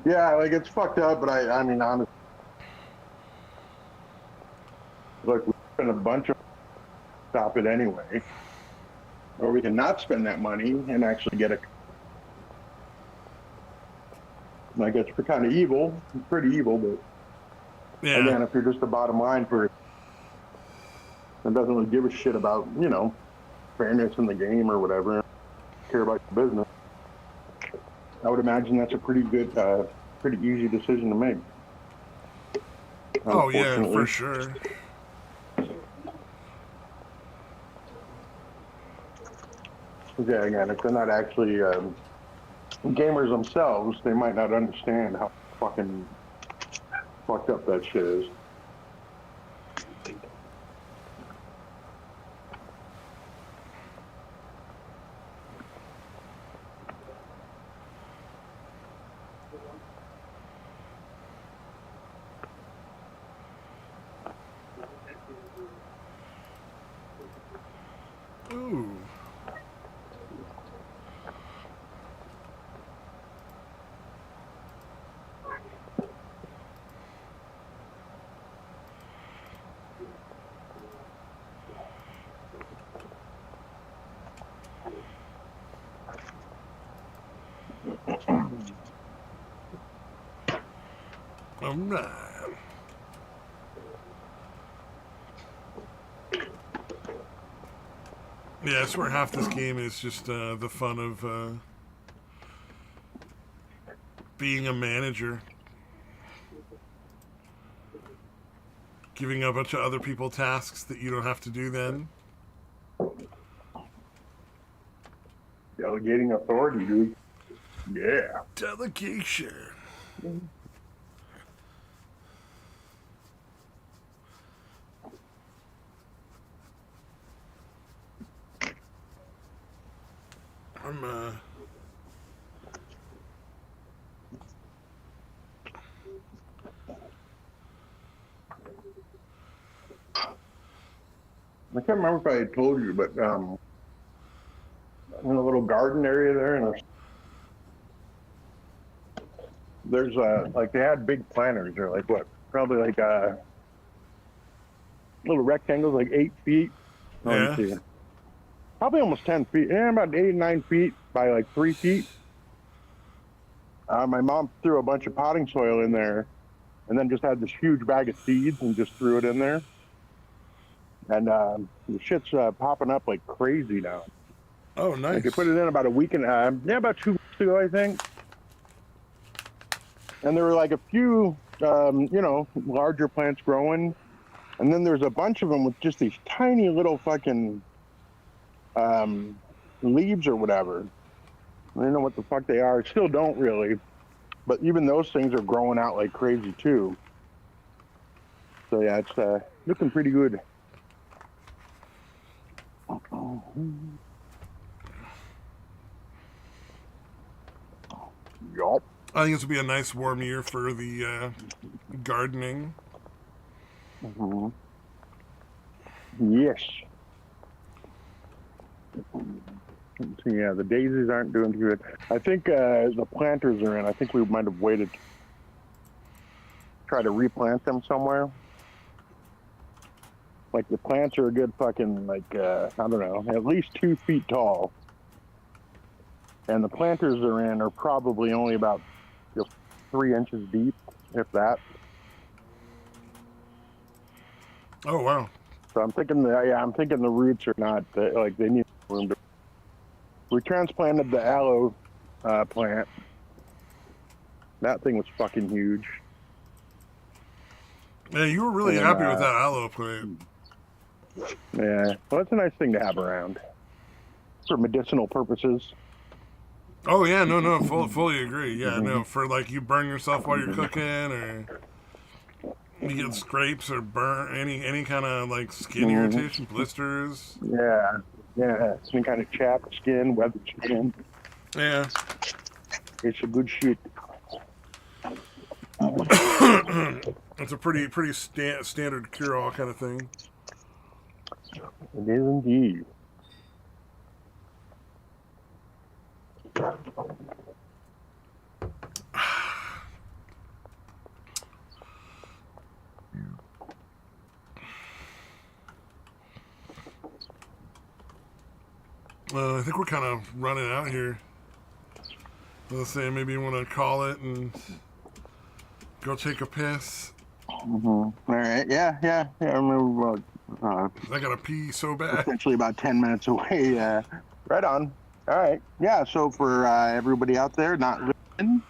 Yeah, like it's fucked up, but I mean, honestly, look, we spend a bunch of stop it anyway, or we can not spend that money and actually get a. I guess we're kind of evil, pretty evil, but again, if you're just the bottom line for and doesn't really give a shit about, fairness in the game or whatever, care about your business, I would imagine that's a pretty good, pretty easy decision to make.
Oh yeah, for sure.
Yeah, again, if they're not actually gamers themselves, they might not understand how fucking fucked up that shit is.
Ooh. All right. Yeah, I swear half this game is just the fun of being a manager. Giving a bunch of other people tasks that you don't have to do then.
Delegating authority, dude. Yeah.
Delegation. I'm
I can't remember if I had told you, but in a little garden area there, and there's like they had big planters. They're like what, probably like little rectangles, like 8 feet. Let me
yeah.
see. Probably almost 10 feet. Yeah, about 8 9 feet by like 3 feet. My mom threw a bunch of potting soil in there, and then just had this huge bag of seeds and just threw it in there. And the shit's popping up like crazy now.
Oh,
Like
nice.
they put it in about a week and about 2 weeks ago, I think. And there were like a few, larger plants growing, and then there's a bunch of them with just these tiny little fucking leaves or whatever. I don't know what the fuck they are. Still don't really, but even those things are growing out like crazy too. So yeah, it's looking pretty good. Yup.
I think this will be a nice warm year for the gardening.
Mm-hmm. Yes. So yeah, the daisies aren't doing too good. I think the planters are in. I think we might have waited to try to replant them somewhere. Like the plants are a good fucking like I don't know, at least 2 feet tall, and the planters are in are probably only about 3 inches deep, if that.
Oh, wow.
So I'm thinking I'm thinking the roots are not like they need room to. We transplanted the aloe plant. That thing was fucking huge.
Yeah, you were really
And
happy with that aloe plant.
yeah, well, it's a nice thing to have around for medicinal purposes.
Oh, yeah, no, fully agree. Yeah, no, for like you burn yourself while you're cooking, or you get scrapes or burn any kind of like skin irritation, blisters.
Yeah, some kind of chapped skin, weathered skin.
Yeah.
It's a good shit.
It's a pretty standard cure-all kind of thing.
It is indeed.
I think we're kind of running out here. Let's say maybe you want to call it and go take a piss.
Mm-hmm. All right. Yeah. I remember
I gotta pee so bad.
essentially about 10 minutes away. Right on. All right. Yeah. So for everybody out there not listening,